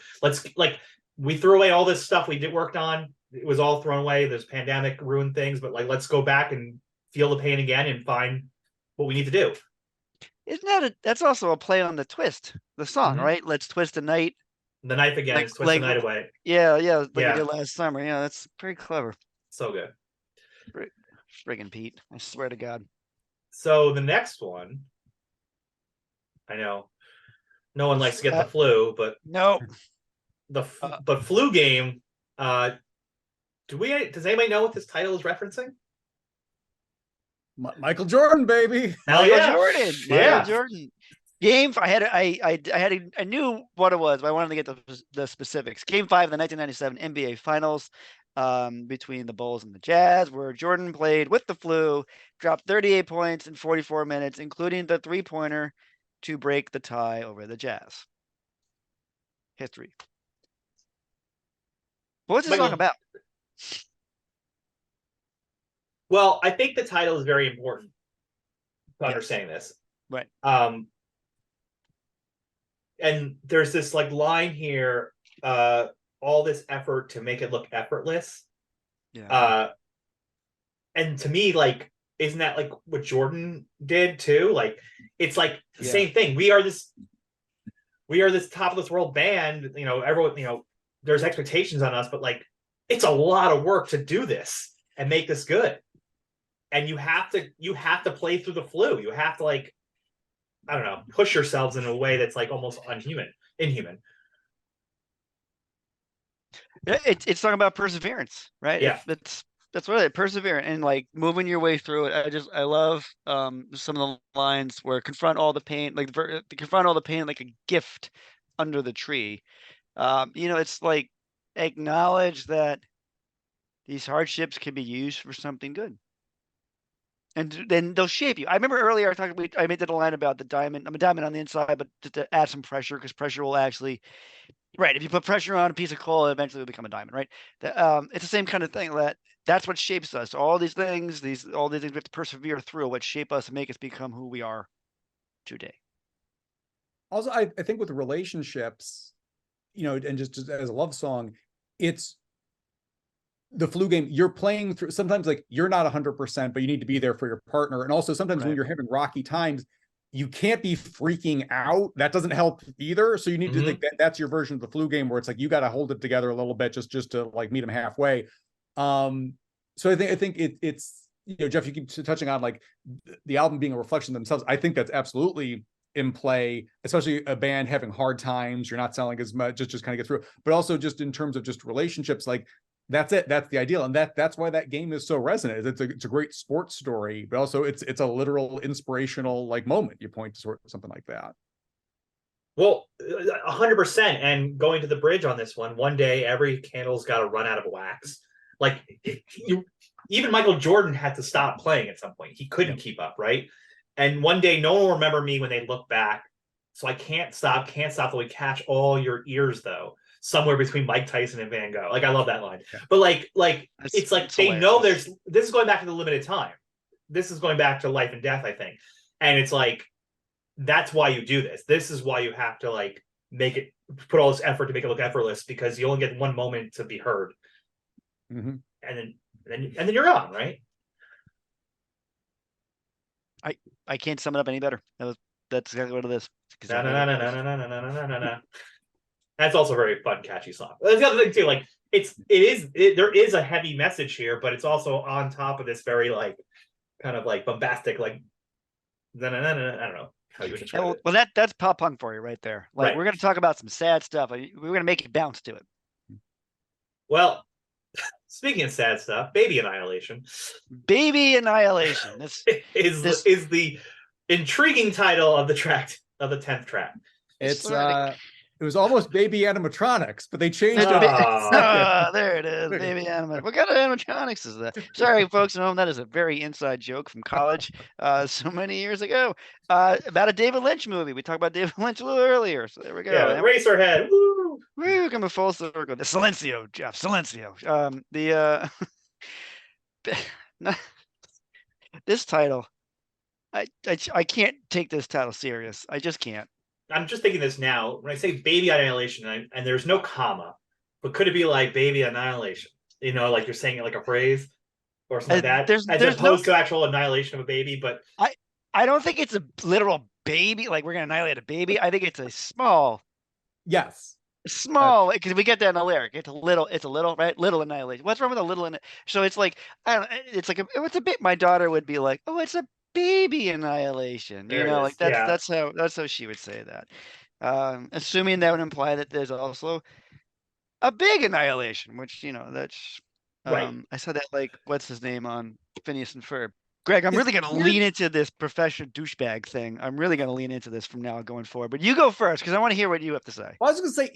We threw away all this stuff we worked on. It was all thrown away. There's pandemic ruined things, but like let's go back and feel the pain again and find what we need to do. Isn't that's also a play on the twist, the song, right? Let's twist the night. The knife again is twist the night away. Yeah, like we did last summer. Yeah, that's very clever. So good. Friggin' Pete, I swear to God. So the next one, I know no one likes to get the flu, but no, but flu game. Does anybody know what this title is referencing? Michael Jordan, baby. Jordan. Michael Jordan. Game. I knew what it was, but I wanted to get the specifics. Game 5 of the 1997 NBA Finals, between the Bulls and the Jazz, where Jordan played with the flu, dropped 38 points in 44 minutes, including the 3-pointer to break the tie over the Jazz. History. What's this song about? Well, I think the title is very important to understanding this. Right. And there's this like line here, all this effort to make it look effortless. Yeah. And to me, like, isn't that like what Jordan did too? Like, it's like the same thing. We are this top of this world band, everyone, there's expectations on us, but like, it's a lot of work to do this and make this good. And you have to play through the flu. You have to like, I don't know, push yourselves in a way that's like almost inhuman. It's talking about perseverance, right? Yeah. That's really perseverance and like moving your way through it. I love some of the lines where confront all the pain, like a gift under the tree. It's like acknowledge that these hardships can be used for something good. And then they'll shape you. I remember earlier I made the line about the diamond. I'm a diamond on the inside, but just to add some pressure, because pressure will actually, right? If you put pressure on a piece of coal, it eventually will become a diamond, right? It's the same kind of thing. That's what shapes us. All these things we have to persevere through, what shape us and make us become who we are today. Also, I think with relationships, and just as a love song, it's the flu game. You're playing through, sometimes like you're not 100%, but you need to be there for your partner. And also sometimes when you're having rocky times, you can't be freaking out. That doesn't help either. So you need to think that that's your version of the flu game, where it's like you got to hold it together a little bit just to like meet them halfway. So I think it's, you know, Jeff, you keep touching on like the album being a reflection of themselves. I think that's absolutely in play, especially a band having hard times. You're not selling as much, just kind of get through. But also just in terms of just relationships, like that's it. That's the ideal, and that's why that game is so resonant. It's a great sports story, but also it's a literal inspirational like moment. You point to sort of something like that. Well, 100%. And going to the bridge on this one day every candle's got to run out of wax. Like even Michael Jordan had to stop playing at some point. He couldn't keep up, right? And one day, no one will remember me when they look back. So I can't stop till we catch all your ears, though. Somewhere between Mike Tyson and Van Gogh. Like, I love that line. Yeah. But it's like they know this is going back to the limited time. This is going back to life and death, I think. And it's like, that's why you do this. This is why you have to like make it, put all this effort to make it look effortless, because you only get one moment to be heard. And then you're on, right? I can't sum it up any better. That's exactly what it is. That's also a very fun, catchy song. That's the other thing too. Like there is a heavy message here, but it's also on top of this very like kind of like bombastic, like I don't know how you would describe it. Well, that's pop punk for you right there. Like we're gonna talk about some sad stuff. We're gonna make you bounce to it. Well, speaking of sad stuff, Baby Annihilation. Baby Annihilation. This is the intriguing title of the track, of the 10th track. It's it was almost Baby Animatronics, but they changed it. There it is, Baby Animatronics. What kind of animatronics is that? Sorry, folks at home, that is a very inside joke from college so many years ago about a David Lynch movie. We talked about David Lynch a little earlier, so there we go. Yeah, Eraserhead. Woo! Woo, coming full circle. The Silencio, Jeff. Silencio. This title, I can't take this title serious. I just can't. I'm just thinking this now. When I say Baby Annihilation, and there's no comma, but could it be like Baby Annihilation? You know, like you're saying it like a phrase or something like that, as opposed to actual annihilation of a baby. But I don't think it's a literal baby. Like we're gonna annihilate a baby. I think it's a small. Yes. Small, because we get that in the lyric. It's a little, right? Little annihilation. What's wrong with a little? So it's like, I don't. It's like it's a bit. My daughter would be like, "Oh, it's a baby annihilation." You know, like that's how she would say that. Assuming that would imply that there's also a big annihilation, which that's. Right. I said that like, what's his name on Phineas and Ferb? Greg, I'm really going to lean into this professional douchebag thing. I'm really going to lean into this from now going forward. But you go first, because I want to hear what you have to say. Well, I was going to say,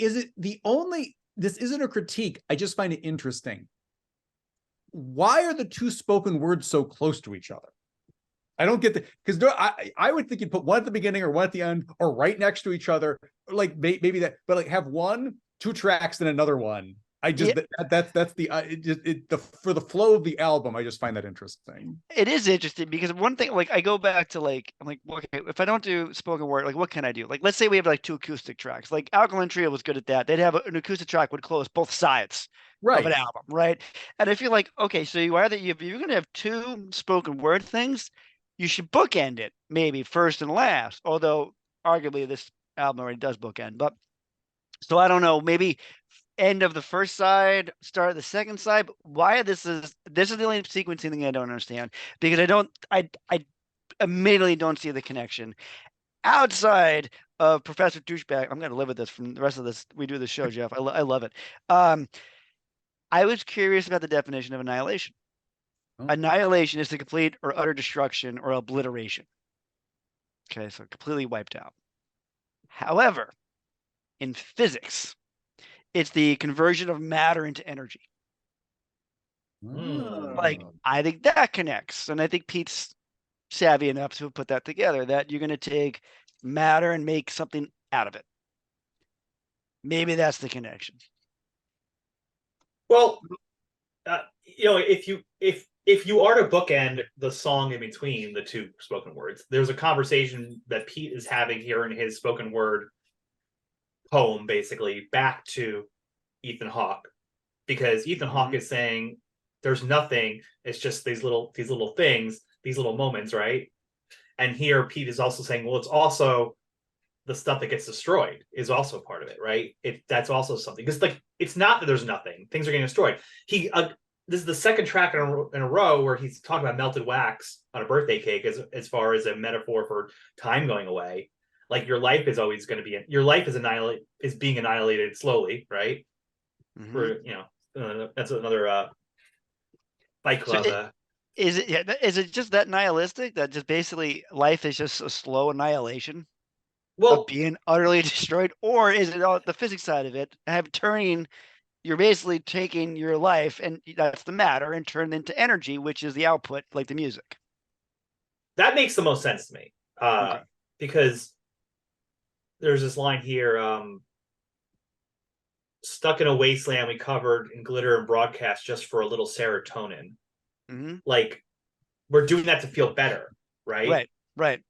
this isn't a critique. I just find it interesting. Why are the two spoken words so close to each other? I don't get because I would think you'd put one at the beginning or one at the end or right next to each other. Like maybe that, but like have two tracks and another one. I just that's for the flow of the album. I just find that interesting. It is interesting because one thing, like I go back to like I'm like, okay, if I don't do spoken word, like what can I do? Like let's say we have like two acoustic tracks. Like Alkaline Trio was good at that. They'd have an acoustic track would close both sides of an album, right? And I feel like okay, so if you're gonna have two spoken word things, you should bookend it maybe first and last. Although arguably this album already does bookend, but so I don't know, maybe end of the first side, start of the second side. But why this is the only sequencing thing I don't understand, because I immediately don't see the connection outside of Professor Douchebag. I'm gonna live with this from the rest of this. We do the show, Jeff. I love it. I was curious about the definition of annihilation. Annihilation is the complete or utter destruction or obliteration. Okay, so completely wiped out. However, in physics, it's the conversion of matter into energy. Like, I think that connects. And I think Pete's savvy enough to put that together, that you're going to take matter and make something out of it. Maybe that's the connection. Well, if you are to bookend the song in between the two spoken words, there's a conversation that Pete is having here in his spoken word poem, basically back to Ethan Hawke, because Ethan Hawke is saying there's nothing, it's just these little things, these little moments, right? And here Pete is also saying, well, it's also the stuff that gets destroyed is also part of it, right? That's also something, because like it's not that there's nothing; things are getting destroyed. This is the second track in a row where he's talking about melted wax on a birthday cake as far as a metaphor for time going away. Like your life is always going to be your life is being annihilated slowly, right? Mhm. For that's another Fight So Club. is it just that nihilistic that just basically life is just a slow annihilation of well, being utterly destroyed, or is it all the physics side of it you're basically taking your life, and that's the matter, and turned into energy, which is the output, like the music. that makes the most sense to me, Okay. because there's this line here. Stuck in a wasteland we covered in glitter and broadcast just for a little serotonin. Mm-hmm. Like we're doing that to feel better, right? Right.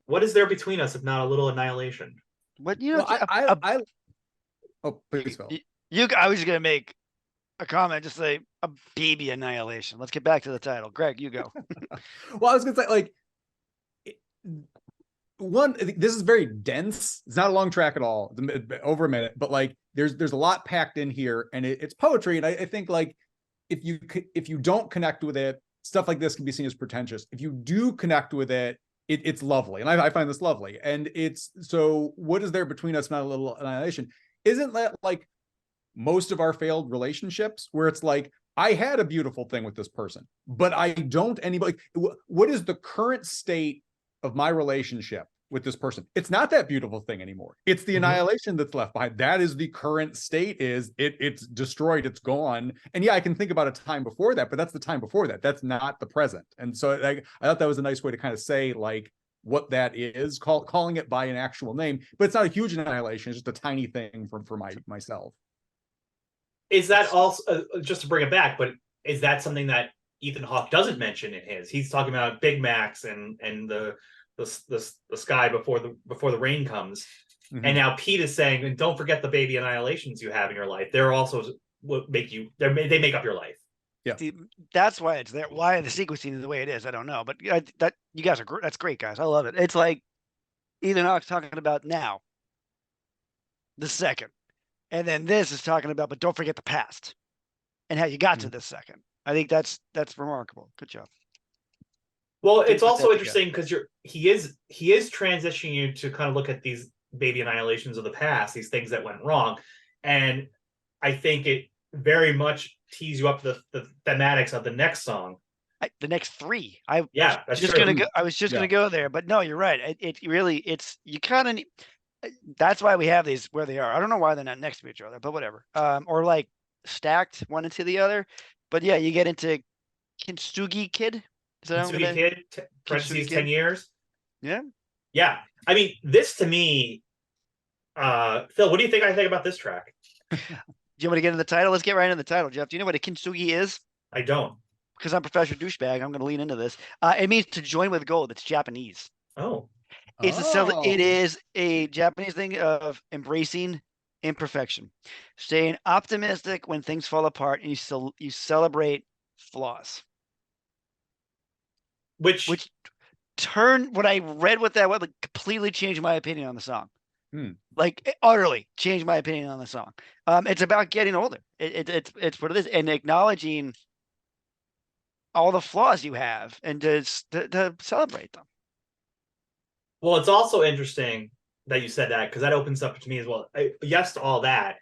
What is there between us if not a little annihilation? But Well, oh, please, Phil. I was just gonna make a comment, just say a baby annihilation. Let's get back to the title. Greg, you go. Well, I was gonna say, like, this is very dense. It's not a long track at all, over a minute, but like there's a lot packed in here, and it's poetry. And I think like if you don't connect with it, stuff like this can be seen as pretentious. If you do connect with it, it's lovely, and I find this lovely. And it's so, what is there between us? Not a little annihilation. Isn't that like most of our failed relationships, where it's like, I had a beautiful thing with this person, but I don't anybody. What is the current state of my relationship with this person? It's not that beautiful thing anymore. It's the annihilation that's left behind. That is the current state. It's destroyed. It's gone. And yeah, I can think about a time before that, but that's the time before that. That's not the present. And so I thought that was a nice way to kind of say like what that is, calling it by an actual name. But it's not a huge annihilation. It's just a tiny thing for myself. Is that also just to bring it back? But is that something that Ethan Hawke doesn't mention in his? He's talking about Big Macs and the sky before the rain comes. Mm-hmm. And now Pete is saying, and don't forget the baby annihilations you have in your life. They're also what make you. They make up your life. Yeah, that's why it's there. Why the sequencing is the way it is, I don't know. But that you guys are that's great, guys. I love it. It's like Ethan Hawke's talking about now, the second, and then this is talking about, but don't forget the past and how you got to this second. I think that's remarkable. Good job. Well, it's also interesting because he is transitioning you to kind of look at these baby annihilations of the past, these things that went wrong, and I think it very much tees you up the thematics of the next song. The next three. I was just gonna go there, but no, you're right. It really, you kind of. That's why we have these where they are. I don't know why they're not next to each other, but whatever. Or like stacked one into the other. But yeah, you get into Kintsugi Kid. Kintsugi Kid, parentheses 10 years. Yeah. Yeah. I mean, this to me, Phil, what do you think I think about this track? Do you want to get into the title? Let's get right into the title, Jeff. Do you know what a kintsugi is? I don't. Because I'm Professor Douchebag, I'm going to lean into this. It means to join with gold. It's Japanese. Oh. It is a Japanese thing of embracing imperfection, staying optimistic when things fall apart, and you celebrate flaws. Which when I read what that was, like, completely changed my opinion on the song. Like, it utterly changed my opinion on the song. It's about getting older. It's what it is, and acknowledging all the flaws you have, and to celebrate them. Well, it's also interesting that you said that, because that opens up to me as well. Yes to all that,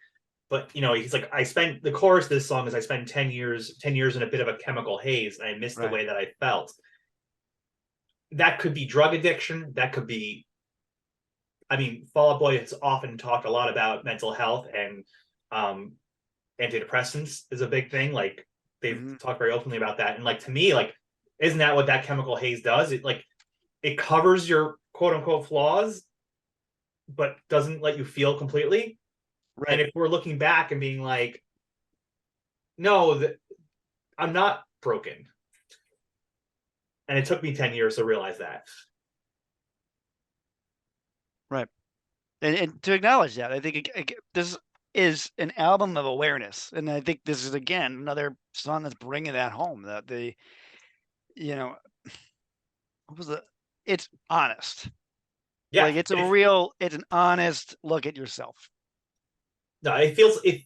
but he's like, the chorus of this song is, I spent 10 years in a bit of a chemical haze, and I missed the way that I felt. That could be drug addiction. That could be, Fall Out Boy has often talked a lot about mental health, and antidepressants is a big thing. Like, they've talked very openly about that. And like, to me, like, isn't that what that chemical haze does? It covers your quote unquote flaws, but doesn't let you feel completely. Right. And if we're looking back and being like, no, I'm not broken. And it took me 10 years to realize that. Right. And to acknowledge that, I think this is an album of awareness. And I think this is, again, another song that's bringing that home. That what was it's honest. Yeah, Like it's an honest look at yourself. no, it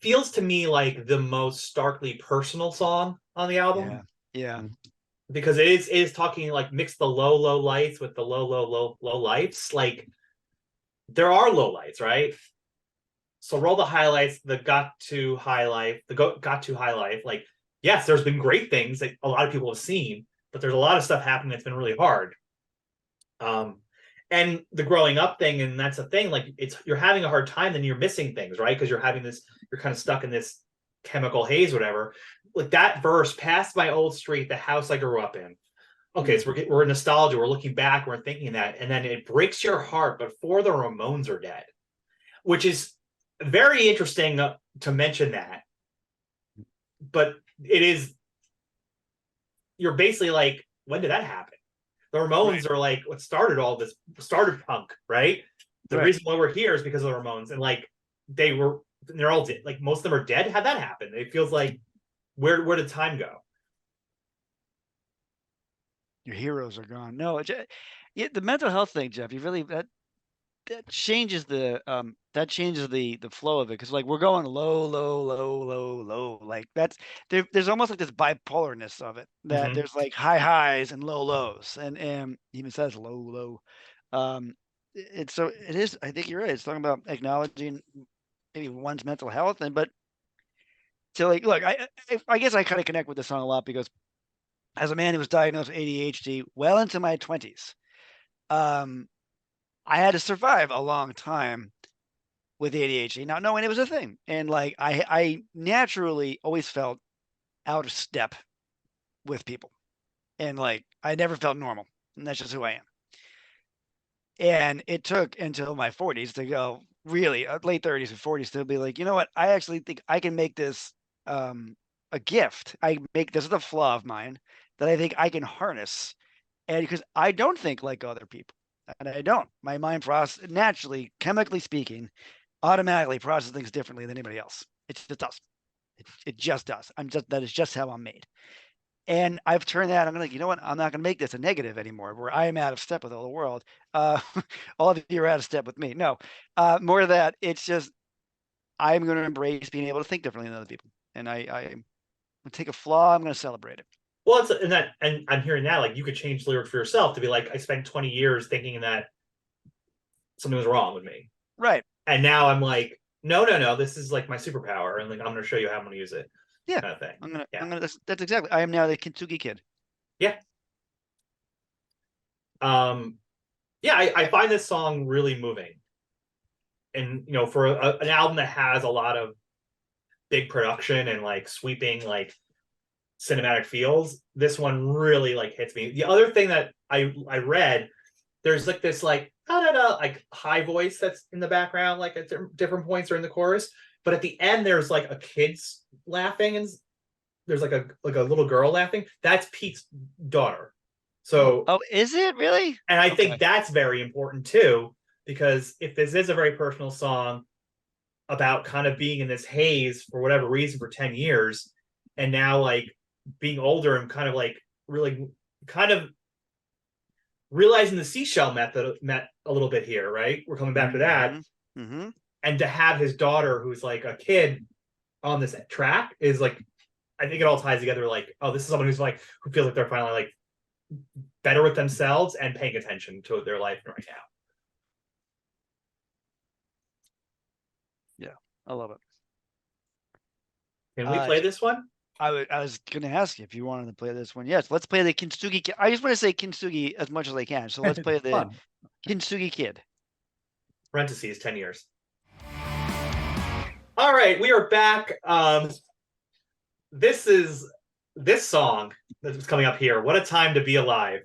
feels to me like the most starkly personal song on the album. Yeah. Because it is talking like mix the low lights with the low lights. Like there are low lights, right? So roll the highlights, the got to high life, got to high life. Like, yes, there's been great things that a lot of people have seen, but there's a lot of stuff happening that's been really hard. And the growing up thing, and that's the thing, like you're having a hard time, then you're missing things, right? Because you're kind of stuck in this chemical haze, whatever. Like that verse, past my old street, the house I grew up in. Okay, so we're in nostalgia, we're looking back, we're thinking that, and then it breaks your heart, but before the Ramones are dead, which is very interesting to mention that. But you're basically like, when did that happen? The Ramones are like what started all this, started punk, right? The reason why we're here is because of the Ramones, and like they're all dead. Like most of them are dead. How'd that happen? It feels like where did time go? Your heroes are gone. No, the mental health thing, Jeff. You really that changes the flow of it, because like we're going low, like there's almost like this bipolarness of it, that there's like high highs and low lows, and even says low. It is, I think you're right, it's talking about acknowledging maybe one's mental health, but so like, look, I guess I kind of connect with this song a lot, because as a man who was diagnosed with ADHD well into my 20s, I had to survive a long time with ADHD, not knowing it was a thing. And like I naturally always felt out of step with people. And like I never felt normal. And that's just who I am. And it took until my 40s to go, really, late 30s and 40s, to be like, you know what? I actually think I can make this a gift. This is a flaw of mine that I think I can harness. And because I don't think like other people. And I don't. My mind process naturally, chemically speaking, automatically processes things differently than anybody else. It just does. It just does. That is just how I'm made. And I've turned that. I'm like, you know what? I'm not going to make this a negative anymore, where I am out of step with all the world. All of you are out of step with me. No, more of that. It's just I'm going to embrace being able to think differently than other people, and I'm take a flaw. I'm going to celebrate it. Well, and I'm hearing now, like you could change lyrics for yourself to be like, I spent 20 years thinking that something was wrong with me. Right. And now I'm like, no, this is like my superpower, and like I'm going to show you how I'm going to use it. Yeah. Kind of thing. I'm gonna. That's exactly. I am now the Kintsugi Kid. Yeah. I find this song really moving, and for an album that has a lot of big production and like sweeping like cinematic feels, this one really like hits me. The other thing that I read, there's like this like like high voice that's in the background, like at different points during the chorus, but at the end there's like a kid's laughing, and there's like a little girl laughing. That's Pete's daughter. So is it really? And I think that's very important too, because if this is a very personal song about kind of being in this haze for whatever reason for 10 years, and now like being older and kind of like really kind of realizing the seashell method met a little bit here, right? We're coming back to that. And to have his daughter, who's like a kid, on this track is like, I think it all ties together. Like, oh, this is someone who's like, who feels like they're finally like better with themselves and paying attention to their life right now. Yeah, I love it. Can we play this one? I was going to ask you if you wanted to play this one. Yes, let's play the Kintsugi Kid. I just want to say Kintsugi as much as I can. So let's play the Kintsugi Kid. Parentheses, 10 years. All right, we are back. This song that's coming up here. What a time to be alive.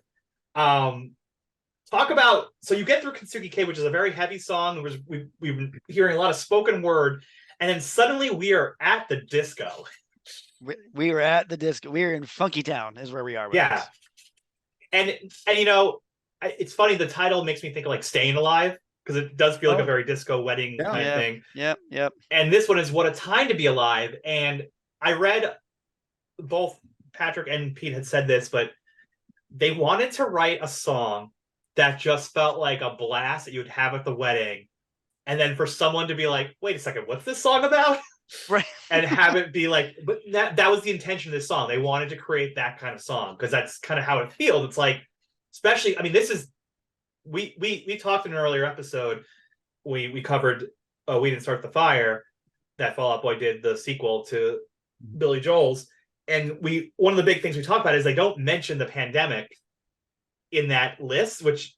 Talk about, so you get through Kintsugi Kid, which is a very heavy song. We've been hearing a lot of spoken word, and then suddenly we are at the disco. We were at the disco. We were in Funky Town is where we are. Yeah. And it's funny, the title makes me think of like Staying Alive, because it does feel like a very disco wedding kind of thing. Yep. And this one is What a Time to Be Alive. And I read, both Patrick and Pete had said this, but they wanted to write a song that just felt like a blast that you would have at the wedding. And then for someone to be like, wait a second, what's this song about? Right. And have it be like, but that was the intention of this song. They wanted to create that kind of song because that's kind of how it feels. It's like, especially, I mean, this is we talked in an earlier episode. We covered We Didn't Start the Fire, that Fall Out Boy did the sequel to Billy Joel's. And one of the big things we talk about is they don't mention the pandemic in that list, which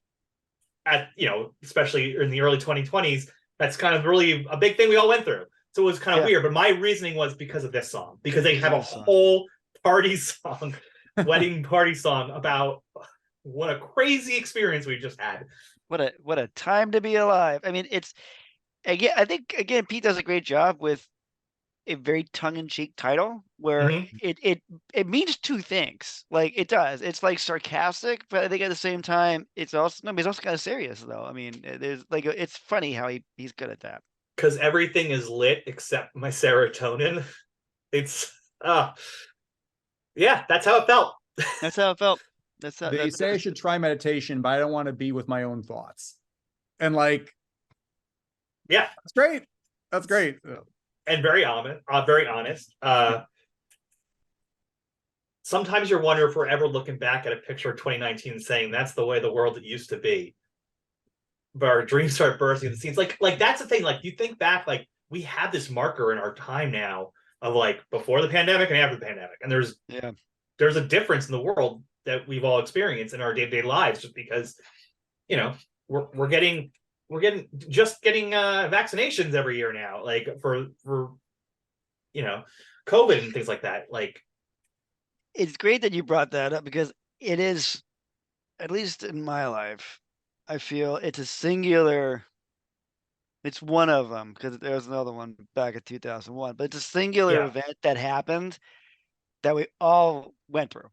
especially in the early 2020s, that's kind of really a big thing we all went through. So it was kind of weird. But my reasoning was because of this song, because they have a whole party song, wedding party song about what a crazy experience we just had. What a time to be alive. I mean, it's again, I think again, Pete does a great job with a very tongue-in-cheek title where it means two things. Like it does. It's like sarcastic, but I think at the same time, it's also kind of serious though. I mean, there's like it's funny how he's good at that. Because everything is lit except my serotonin. It's yeah, that's how it felt. That's how it felt. They say I should try meditation, but I don't want to be with my own thoughts. And like, yeah, that's great. That's great. And very honest. Sometimes you wonder if we're ever looking back at a picture of 2019 and saying that's the way the world used to be. But our dreams start bursting at the seams. Like that's the thing. Like you think back, like we have this marker in our time now of like before the pandemic and after the pandemic, and there's a difference in the world that we've all experienced in our day-to-day lives, just because we're getting vaccinations every year now, like for COVID and things like that. Like it's great that you brought that up because it is, at least in my life, I feel it's a singular. It's one of them because there's another one back in 2001, but it's a singular event that happened that we all went through,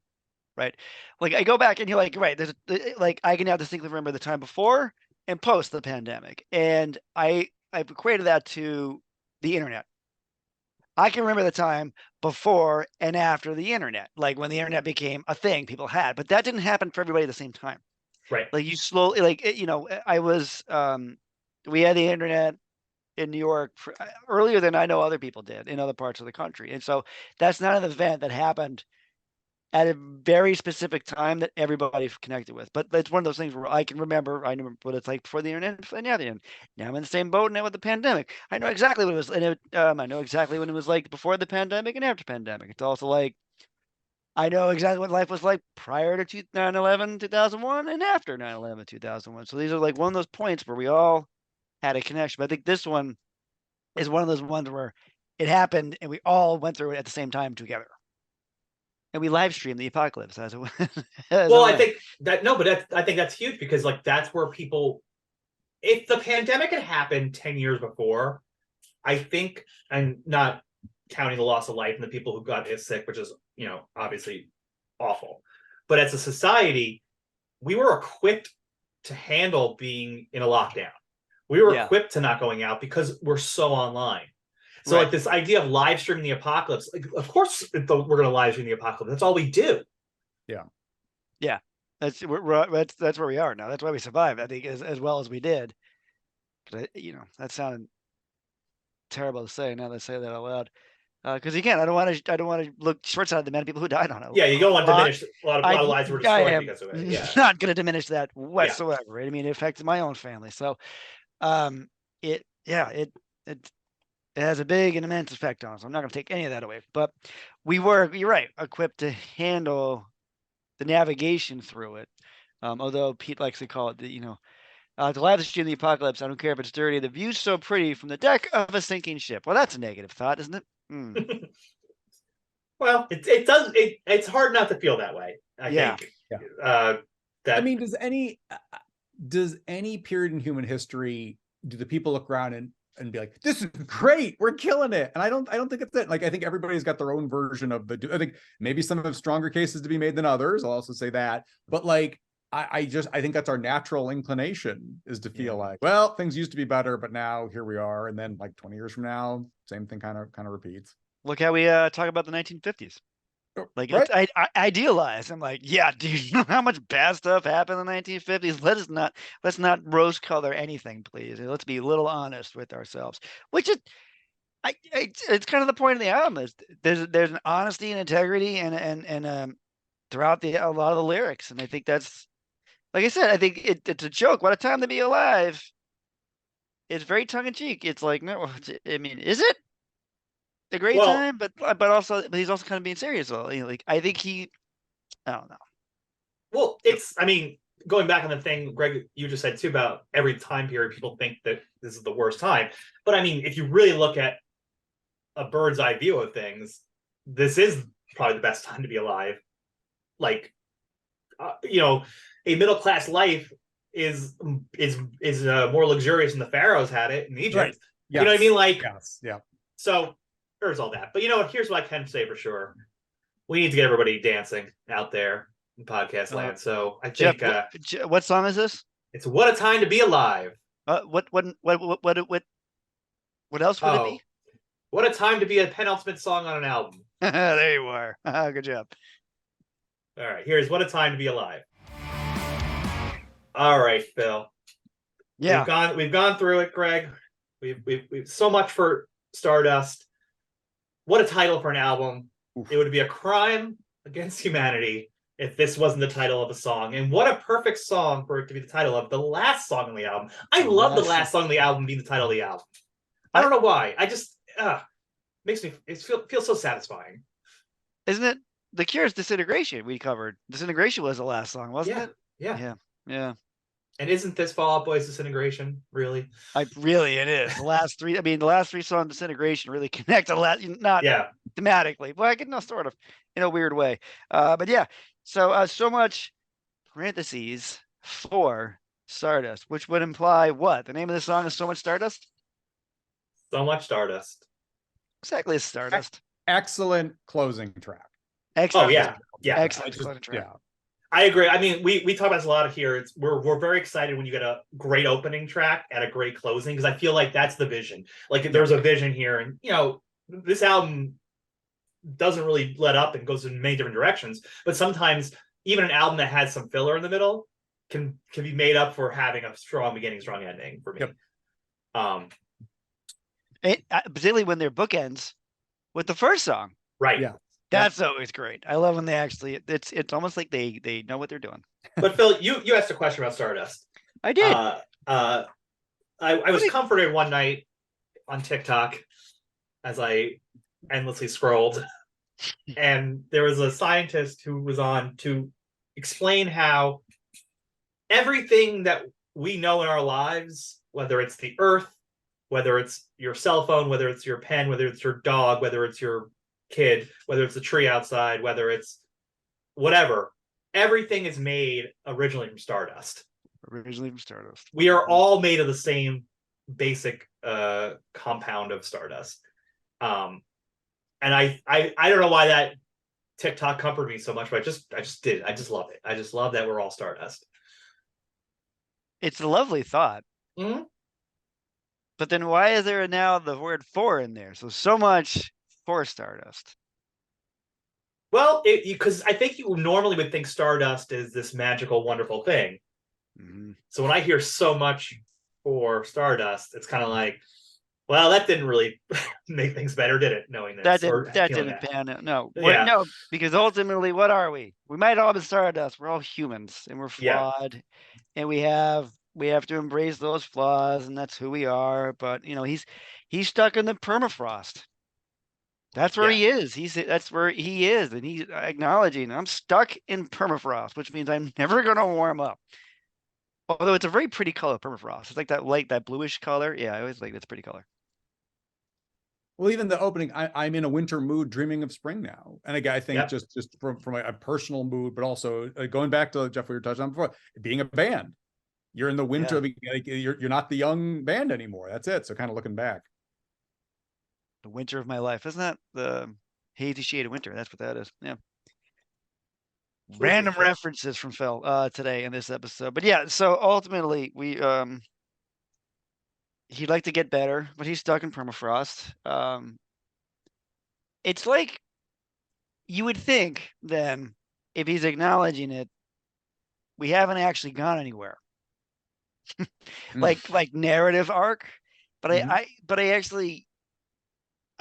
right? Like I go back and you're like, right, there's like I can now distinctly remember the time before and post the pandemic, and I equated that to the internet. I can remember the time before and after the internet, like when the internet became a thing people had, but that didn't happen for everybody at the same time. Right. Like you slowly, like, I was, we had the internet in New York earlier than I know other people did in other parts of the country. And so that's not an event that happened at a very specific time that everybody connected with. But it's one of those things where I remember what it's like before the internet and after the internet. Now I'm in the same boat now with the pandemic. I know exactly what it was. And I know exactly what it was like before the pandemic and after the pandemic. It's also like, I know exactly what life was like prior to 9/11, 2001 and after 9/11, 2001. So these are like one of those points where we all had a connection. But I think this one is one of those ones where it happened and we all went through it at the same time together. And we live streamed the apocalypse as it well, I think that's huge because like that's where people, if the pandemic had happened 10 years before, I think, and not counting the loss of life and the people who got sick, which is, obviously awful. But as a society, we were equipped to handle being in a lockdown. We were equipped to not going out because we're so online. So like this idea of live streaming the apocalypse, like, of course we're going to live stream the apocalypse. That's all we do. Yeah. Yeah. That's where we are now. That's why we survived, I think, as well as we did. That sounded terrible to say now that I say that out loud. Because again, I don't want to look short-sighted the many people who died on it. Yeah, you don't want to diminish a lot of lives were destroyed because of it. Yeah, not going to diminish that whatsoever. Right? I mean, it affected my own family, so it has a big and immense effect on us. I'm not going to take any of that away. But you're right, equipped to handle the navigation through it. Although Pete likes to call it the live stream the apocalypse. I don't care if it's dirty. The view's so pretty from the deck of a sinking ship. Well, that's a negative thought, isn't it? Well, it's hard not to feel that way. I think. Yeah. I mean, does any period in human history do the people look around and be like, this is great, we're killing it? And I don't think it's it. Like, I think everybody's got their own version of I think maybe some have stronger cases to be made than others. I'll also say that. But like, I think that's our natural inclination, is to feel like, well, things used to be better, but now here we are. And then like 20 years from now, same thing kind of repeats. Look how we talk about the 1950s. Like Right. I idealize. I'm like, yeah, do you know how much bad stuff happened in the 1950s? Let's not rose color anything, please. Let's be a little honest with ourselves. Which is it's kind of the point of the album is there's an honesty and integrity and throughout a lot of the lyrics. And I think that's, like I said, I think it's a joke. What a time to be alive. It's very tongue in cheek. It's like, no, I mean, is it a great Well, time? But he's also kind of being serious. Though. Like I think I don't know. well, it's. I mean, going back on the thing, Greg, you just said too about every time period, people think that this is the worst time. But I mean, if you really look at a bird's eye view of things, this is probably the best time to be alive. Like, a middle class life is more luxurious than the pharaohs had it in Egypt. Right. You know what I mean? Like, yes. Yeah. so there's all that. But you know what? Here's what I can say for sure: we need to get everybody dancing out there in podcast land. So I Jeff, think what song is this? it's "What a Time to Be Alive." What else would it be? What a time to be a penultimate song on an album. There you are. Good job. All right, here's "What a Time to Be Alive." All right, Phil. Yeah. We've gone through it, Greg. We've so much for Stardust. What a title for an album. Oof. It would be a crime against humanity if this wasn't the title of a song. And what a perfect song for it to be the title of the last song on the album. I love the last song on the album being the title of the album. I don't know why. I just makes me feel so satisfying. Isn't it? The Cure's Disintegration we covered. Disintegration was the last song, wasn't it? Yeah. And isn't this Fall Out Boy's Disintegration, really? It is. The last three songs Disintegration really connect a lot, not thematically, but I can sort of in a weird way. But yeah, so much parentheses for Stardust, which would imply what? The name of the song is So Much Stardust? So Much Stardust. Exactly, it's Stardust. Excellent closing track. Excellent. Oh yeah. Excellent closing track. Yeah. I agree. I mean, we talk about this a lot here. We're very excited when you get a great opening track and a great closing, because I feel like that's the vision. Like there's a vision here, and this album doesn't really let up and goes in many different directions. But sometimes even an album that has some filler in the middle can be made up for having a strong beginning, strong ending for me. Yep. Particularly when they're bookends with the first song. Right. Yeah. That's always great. I love when they actually it's almost like they know what they're doing. But Phil, you asked a question about Stardust. I did. I was comforted one night on TikTok as I endlessly scrolled, and there was a scientist who was on to explain how everything that we know in our lives, whether it's the earth, whether it's your cell phone, whether it's your pen, whether it's your dog, whether it's your kid, whether it's a tree outside, whether it's whatever, everything is made originally from Stardust. We are all made of the same basic compound of Stardust. And I don't know why that TikTok comforted me so much, but I just did. I just love it. I just love that we're all Stardust. It's a lovely thought. Mm-hmm. But then why is there now the word "for" in there? So much for Stardust. Well, because I think you normally would think Stardust is this magical, wonderful thing. Mm-hmm. So when I hear so much for Stardust, it's kind of like, well, that didn't really make things better, did it? Knowing this, that didn't pan out. No, no, because ultimately, what are we? We might all be Stardust. We're all humans, and we're flawed, and we have to embrace those flaws, and that's who we are. But he's stuck in the permafrost. That's where he is. That's where he is, and he's acknowledging I'm stuck in permafrost, which means I'm never going to warm up. Although it's a very pretty color, permafrost. It's like that bluish color. Yeah, I always think that's a pretty color. Well, even the opening, I'm in a winter mood, dreaming of spring now. And again, I think just from a personal mood, but also going back to Jeff, we were touching on before, being a band. You're in the winter, you're not the young band anymore. That's it. So kind of looking back. The winter of my life. Isn't that the hazy shade of winter? That's what that is. Yeah. Random references from Phil today in this episode. But yeah, so ultimately he'd like to get better, but he's stuck in permafrost. It's like you would think then, if he's acknowledging it, we haven't actually gone anywhere. like narrative arc. But I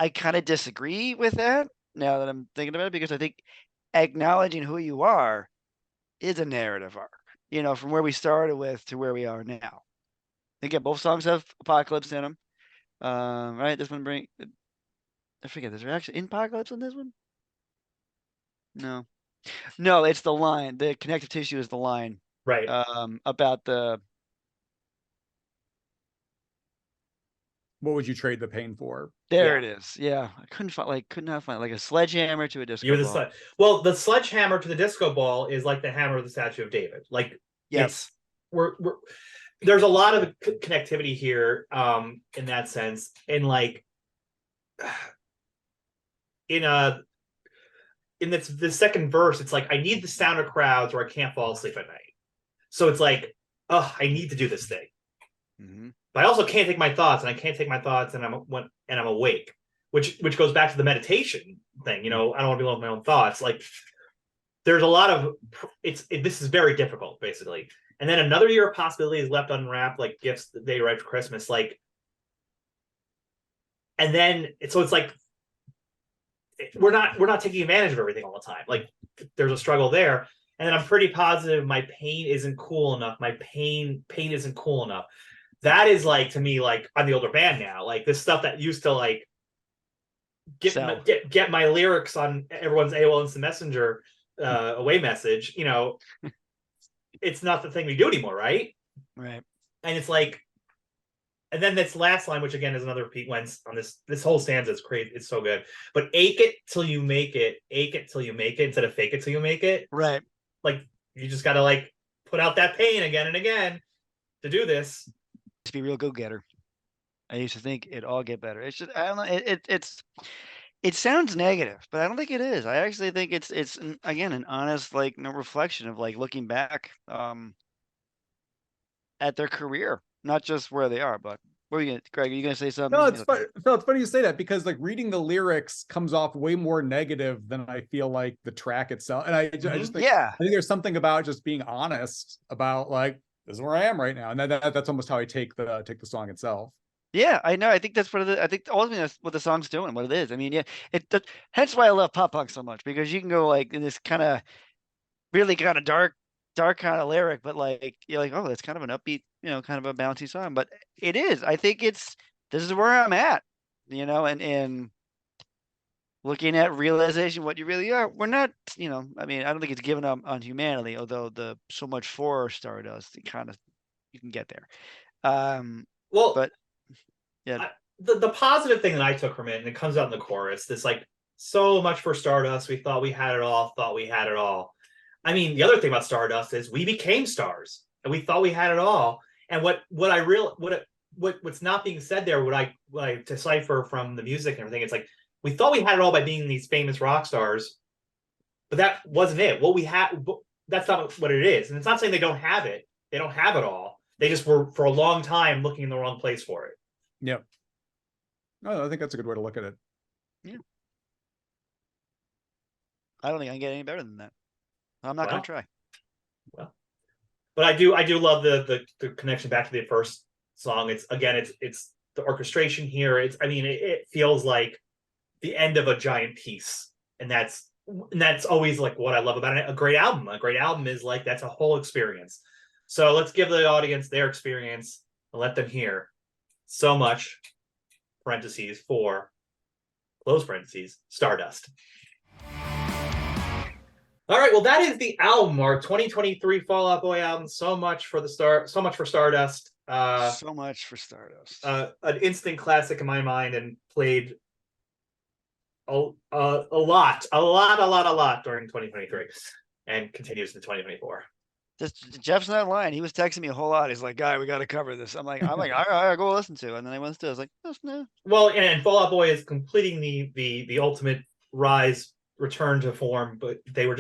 kind of disagree with that now that I'm thinking about it, because I think acknowledging who you are is a narrative arc, from where we started with to where we are now. Again, both songs have apocalypse in them. Right? This one I forget, is there actually apocalypse on this one? No, it's the line. The connective tissue is the line. Right. About the. What would you trade the pain for? There it is. Yeah, I could not find like a sledgehammer to a disco You're the ball. well, the sledgehammer to the disco ball is like the hammer of the Statue of David. Like it's we're there's a lot of connectivity here in that sense, and like in the second verse, it's like I need the sound of crowds or I can't fall asleep at night. So it's like, oh, I need to do this thing. Mm-hmm. But I also can't take my thoughts, and I can't take my thoughts, and I'm awake, which goes back to the meditation thing. I don't want to be alone with my own thoughts. Like there's a lot of this is very difficult, basically. And then another year of possibilities left unwrapped, like gifts that they write for Christmas, like. And then so it's like we're not taking advantage of everything all the time. Like there's a struggle there. And then I'm pretty positive my pain isn't cool enough. My pain isn't cool enough. That is like, to me, like I'm the older band now. Like this stuff that used to like get my lyrics on everyone's AOL Instant Messenger away message. It's not the thing we do anymore, right? Right. And it's like, and then this last line, which again is another Pete Wentz on this whole stanza is crazy. It's so good. But ache it till you make it, ache it till you make it, instead of fake it till you make it. Right. Like you just gotta like put out that pain again and again to do this. To be a real go-getter. I used to think it'd all get better. It's just, I don't know. It sounds negative, but I don't think it is. I actually think it's again an honest reflection of looking back at their career, not just where they are. But what are you, Greg? Are you gonna say something? No, it's funny. Phil, it's funny you say that, because reading the lyrics comes off way more negative than I feel like the track itself. And I just think, I think there's something about just being honest about this is where I am right now, and that's almost how I take the song itself. Yeah, I know. I think that's I think ultimately that's what the song's doing, what it is. I mean, hence why I love pop punk so much, because you can go in this kind of really kind of dark kind of lyric, but you're like, oh, it's kind of an upbeat, kind of a bouncy song. But it is. I think this is where I'm at, and looking at realization, what you really are. We're not, I mean, I don't think it's given up on humanity, although so much for Stardust, you can get there. But yeah, the positive thing that I took from it, and it comes out in the chorus, this so much for Stardust. We thought we had it all. I mean, the other thing about Stardust is we became stars, and we thought we had it all. And what's not being said there, what I decipher from the music and everything, it's like we thought we had it all by being these famous rock stars, but that wasn't it. What we had, that's not what it is. And it's not saying they don't have it. They don't have it all. They just were for a long time looking in the wrong place for it. Yep. No, I think that's a good way to look at it. Yeah. I don't think I can get any better than that. I'm not going to try. Well, but I do love the connection back to the first song. It's the orchestration here. It feels like the end of a giant piece, and that's always what I love about it. A great album is that's a whole experience. So let's give the audience their experience and let them hear so much parentheses for close parentheses Stardust. All right, well, that is the album, our 2023 Fall Out Boy album. So much for Stardust. So much for Stardust. An instant classic in my mind, and played a lot during 2023, and continues in 2024. Jeff's not lying. He was texting me a whole lot. He's like, "Guy, we got to cover this." I'm like, I gotta go listen to it. And then I went to. I was like, no. Well, and Fall Out Boy is completing the ultimate rise. Return to form, but they were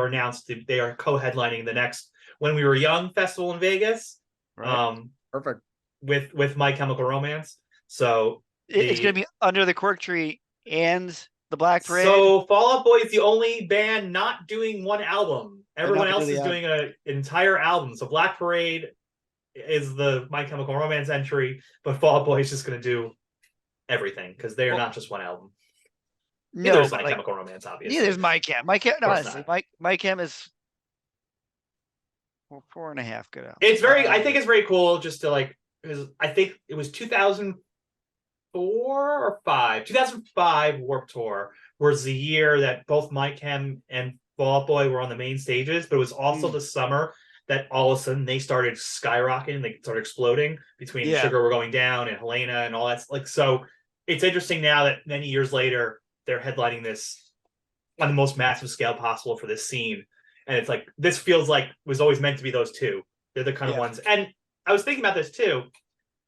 announced they are co-headlining the next When We Were Young festival in Vegas. Right. Perfect. With My Chemical Romance. So it's going to be under the cork tree and the Black Parade. So Fall Out Boy is the only band not doing one album. Everyone else is doing an entire album. So Black Parade is the My Chemical Romance entry, but Fall Out Boy is just going to do everything because they are not just one album. Neither is My Chemical Romance, obviously. Neither is My Chem. My Chem, honestly, My Chem is 4.5 good albums. It's very, I think it's very cool just to like, because I think it was 2004 or 5, 2005 Warped Tour was the year that both My Chem and Fall Out Boy were on the main stages, but it was also the summer that all of a sudden they started skyrocketing, they started exploding between Sugar We're Going Down and Helena and all that. Like, so it's interesting now that many years later they're headlining this on the most massive scale possible for this scene. And it's like, this feels like it was always meant to be those two. They're the kind of ones. And I was thinking about this too.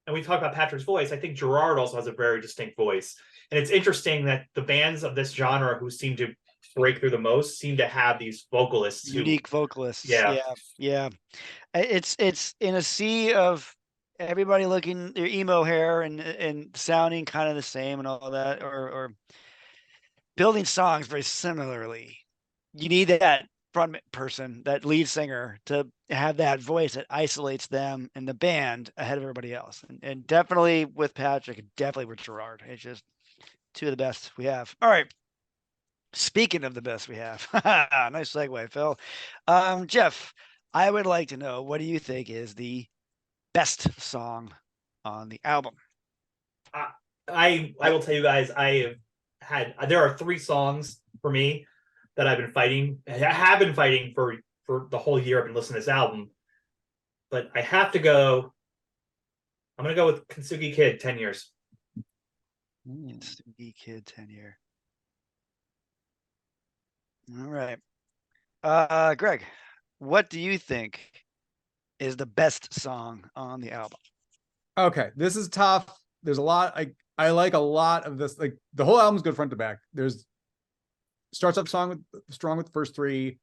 And we talked about Patrick's voice. I think Gerard also has a very distinct voice. And it's interesting that the bands of this genre who seem to break through the most seem to have these vocalists. Unique vocalists. Yeah. It's in a sea of everybody looking their emo hair and sounding kind of the same and all that, or building songs very similarly. You need that front person, that lead singer, to have that voice that isolates them and the band ahead of everybody else. And definitely with Patrick, definitely with Gerard. It's just two of the best we have. All right. Speaking of the best we have, nice segue, Phil. Jeff, I would like to know, what do you think is the best song on the album? I will tell you guys, there are 3 songs for me that I've been fighting. I have been fighting for the whole year I've been listening to this album. But I have to go. I'm going to go with Kintsugi Kid, 10 Years. Kintsugi Kid, 10 Year. All right. Greg, what do you think is the best song on the album? Okay, this is tough. There's a lot. I like a lot of this. Like, the whole album's good front to back. Starts up strong with the first 3.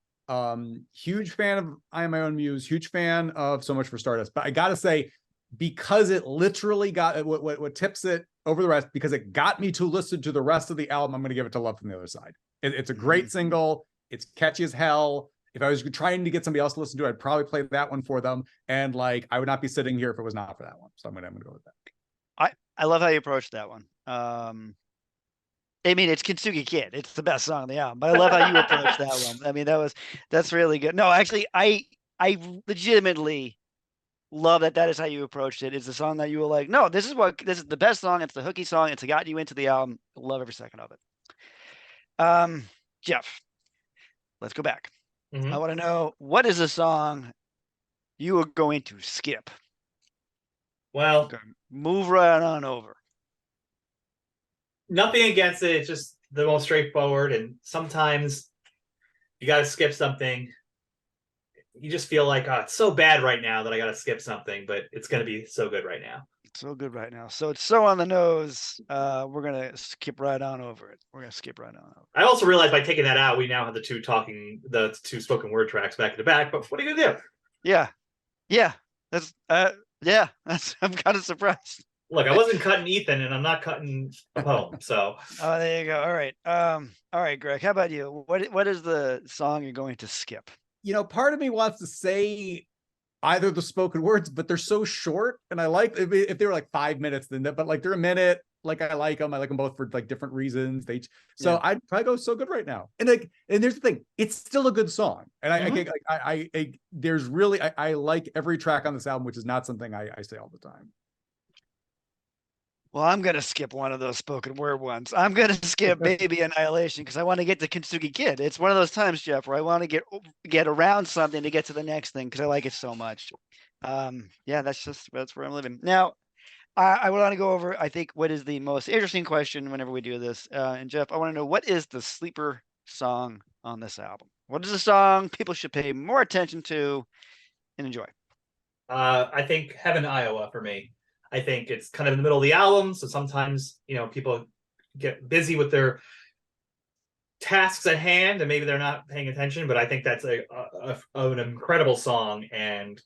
Huge fan of I Am My Own Muse. Huge fan of So Much for Stardust. But I gotta say, because it literally got what tips it over the rest, because it got me to listen to the rest of the album, I'm gonna give it to Love from the Other Side. It's a great single. It's catchy as hell. If I was trying to get somebody else to listen to it, I'd probably play that one for them. And like, I would not be sitting here if it was not for that one. So I'm gonna go with that. I love how you approached that one. I mean, it's Kintsugi Kid. It's the best song on the album, but I love how you approached that one. I mean, that's really good. No, actually, I legitimately love that is how you approached it. It's a song that you were like, no, this is the best song. It's the hooky song. It's got you into the album. I love every second of it. Jeff, let's go back. I want to know, what is a song you are going to skip? Well, move right on over. Nothing against it. It's just the most straightforward. And sometimes you got to skip something. You just feel like, oh, it's so bad right now that I got to skip something, but it's going to be so good right now. So good right now. So it's so on the nose. We're going to skip right on over it. I also realized by taking that out, we now have the two spoken word tracks back to back, but what are you going to do? Yeah. I'm kind of surprised. Look, I wasn't cutting Ethan, and I'm not cutting a poem. So, there you go. All right, Greg. How about you? What is the song you're going to skip? Part of me wants to say either the spoken words, but they're so short, and I like if they were like 5 minutes, but like they're a minute. Like I like them both for like different reasons. I'd probably go So Good Right Now. And there's the thing, it's still a good song, and I there's really I like every track on this album, which is not something I say all the time. Well, I'm going to skip one of those spoken word ones. I'm going to skip Baby Annihilation because I want to get to Kintsugi Kid. It's one of those times, Jeff, where I want to get around something to get to the next thing because I like it so much. That's where I'm living. Now, I want to go over, I think, what is the most interesting question whenever we do this. And Jeff, I want to know, what is the sleeper song on this album? What is the song people should pay more attention to and enjoy? I think Heaven, Iowa for me. I think it's kind of in the middle of the album, so sometimes people get busy with their tasks at hand, and maybe they're not paying attention. But I think that's an incredible song, and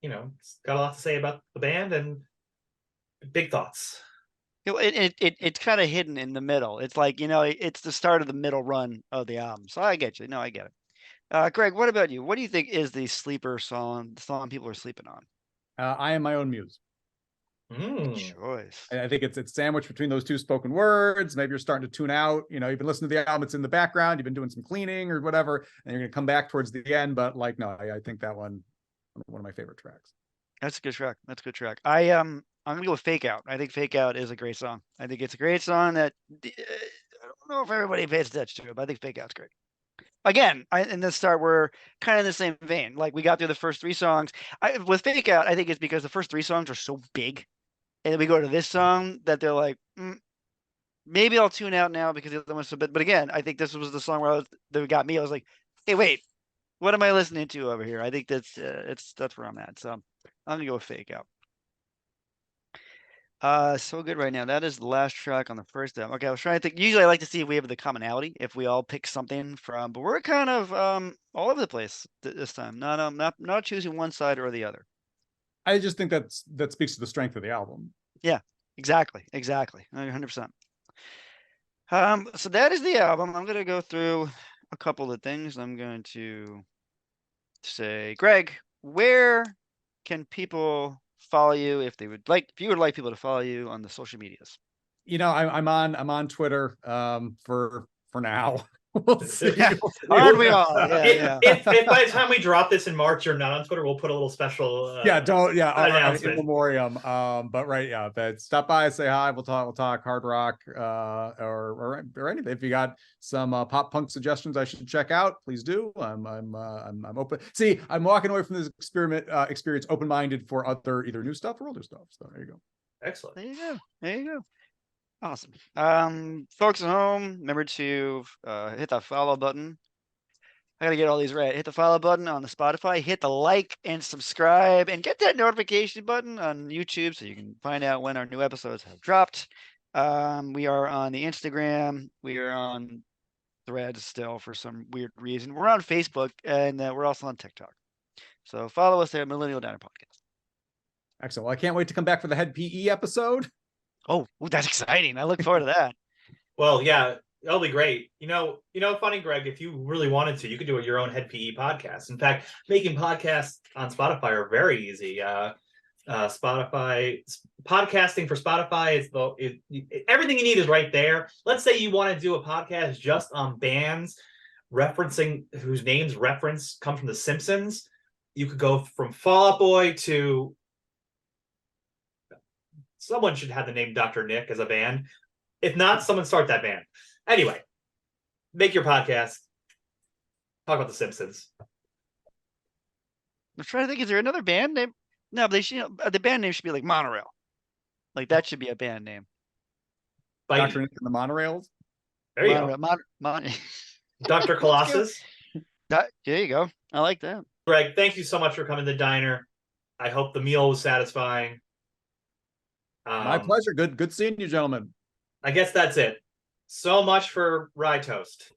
it's got a lot to say about the band and big thoughts. It's kind of hidden in the middle. It's like, it's the start of the middle run of the album. So I get you. No, I get it. Greg, what about you? What do you think is the sleeper song, the song people are sleeping on? I Am My Own Muse. Good choice. I think it's sandwiched between those two spoken words. Maybe you're starting to tune out. You've been listening to the album, it's in the background, you've been doing some cleaning or whatever, and you're gonna come back towards the end. But like, no, I think that one of my favorite tracks. That's a good track. That's a good track. I'm gonna go with Fake Out. I think Fake Out is a great song. I think it's a great song that I don't know if everybody pays attention to it, but I think Fake Out's great. Again, in the start, we're kind of in the same vein. Like we got through the first three songs. With Fake Out, I think it's because the first three songs are so big, and then we go to this song that they're like, maybe I'll tune out now because the other one's so big. But again, I think this was the song that got me. I was like, hey, wait, what am I listening to over here? I think that's where I'm at. So I'm gonna go with Fake Out. So good right now. That is the last track on the first album. Okay, I was trying to think. Usually I like to see if we have the commonality, if we all pick something from, but we're kind of all over the place this time. Not choosing one side or the other. I just think that speaks to the strength of the album. Yeah, exactly. 100%. So that is the album. I'm gonna go through a couple of things. I'm going to say, Greg, where can people follow you if you would like people to follow you on the social medias? I'm on Twitter for now. We'll see. Aren't we all? Yeah. If by the time we drop this in March you're not on Twitter, we'll put a little special in memoriam. But stop by, say hi, we'll talk hard rock or anything. If you got some pop punk suggestions I should check out, please do. I'm open. See, I'm walking away from this experience open-minded for other either new stuff or older stuff. So there you go. Excellent. There you go. Awesome. Folks at home, remember to hit that follow button. I gotta get all these right. Hit the follow button on the Spotify, hit the like and subscribe, and get that notification button on YouTube so you can find out when our new episodes have dropped. We are on the Instagram. We are on Threads still for some weird reason. We're on Facebook, and we're also on TikTok. So follow us there at Millennial Diner Podcast. Excellent. Well, I can't wait to come back for the Head PE episode. Oh, that's exciting. I look forward to that. Well, yeah, that'll be great. Funny, Greg, if you really wanted to, you could do your own Head PE podcast. In fact, making podcasts on Spotify are very easy. Spotify podcasting for Spotify is everything you need is right there. Let's say you want to do a podcast just on bands referencing whose names come from The Simpsons. You could go from Fall Out Boy to someone should have the name Dr. Nick as a band. If not, someone start that band. Anyway, make your podcast. Talk about The Simpsons. I'm trying to think, is there another band name? No, but they should, the band name should be like Monorail. Like that should be a band name. Dr. Nick and the Monorails. There you go. Dr. Colossus. There you go. I like that. Greg, thank you so much for coming to the diner. I hope the meal was satisfying. My pleasure. Good seeing you, gentlemen. I guess that's it. So much for Rye Toast.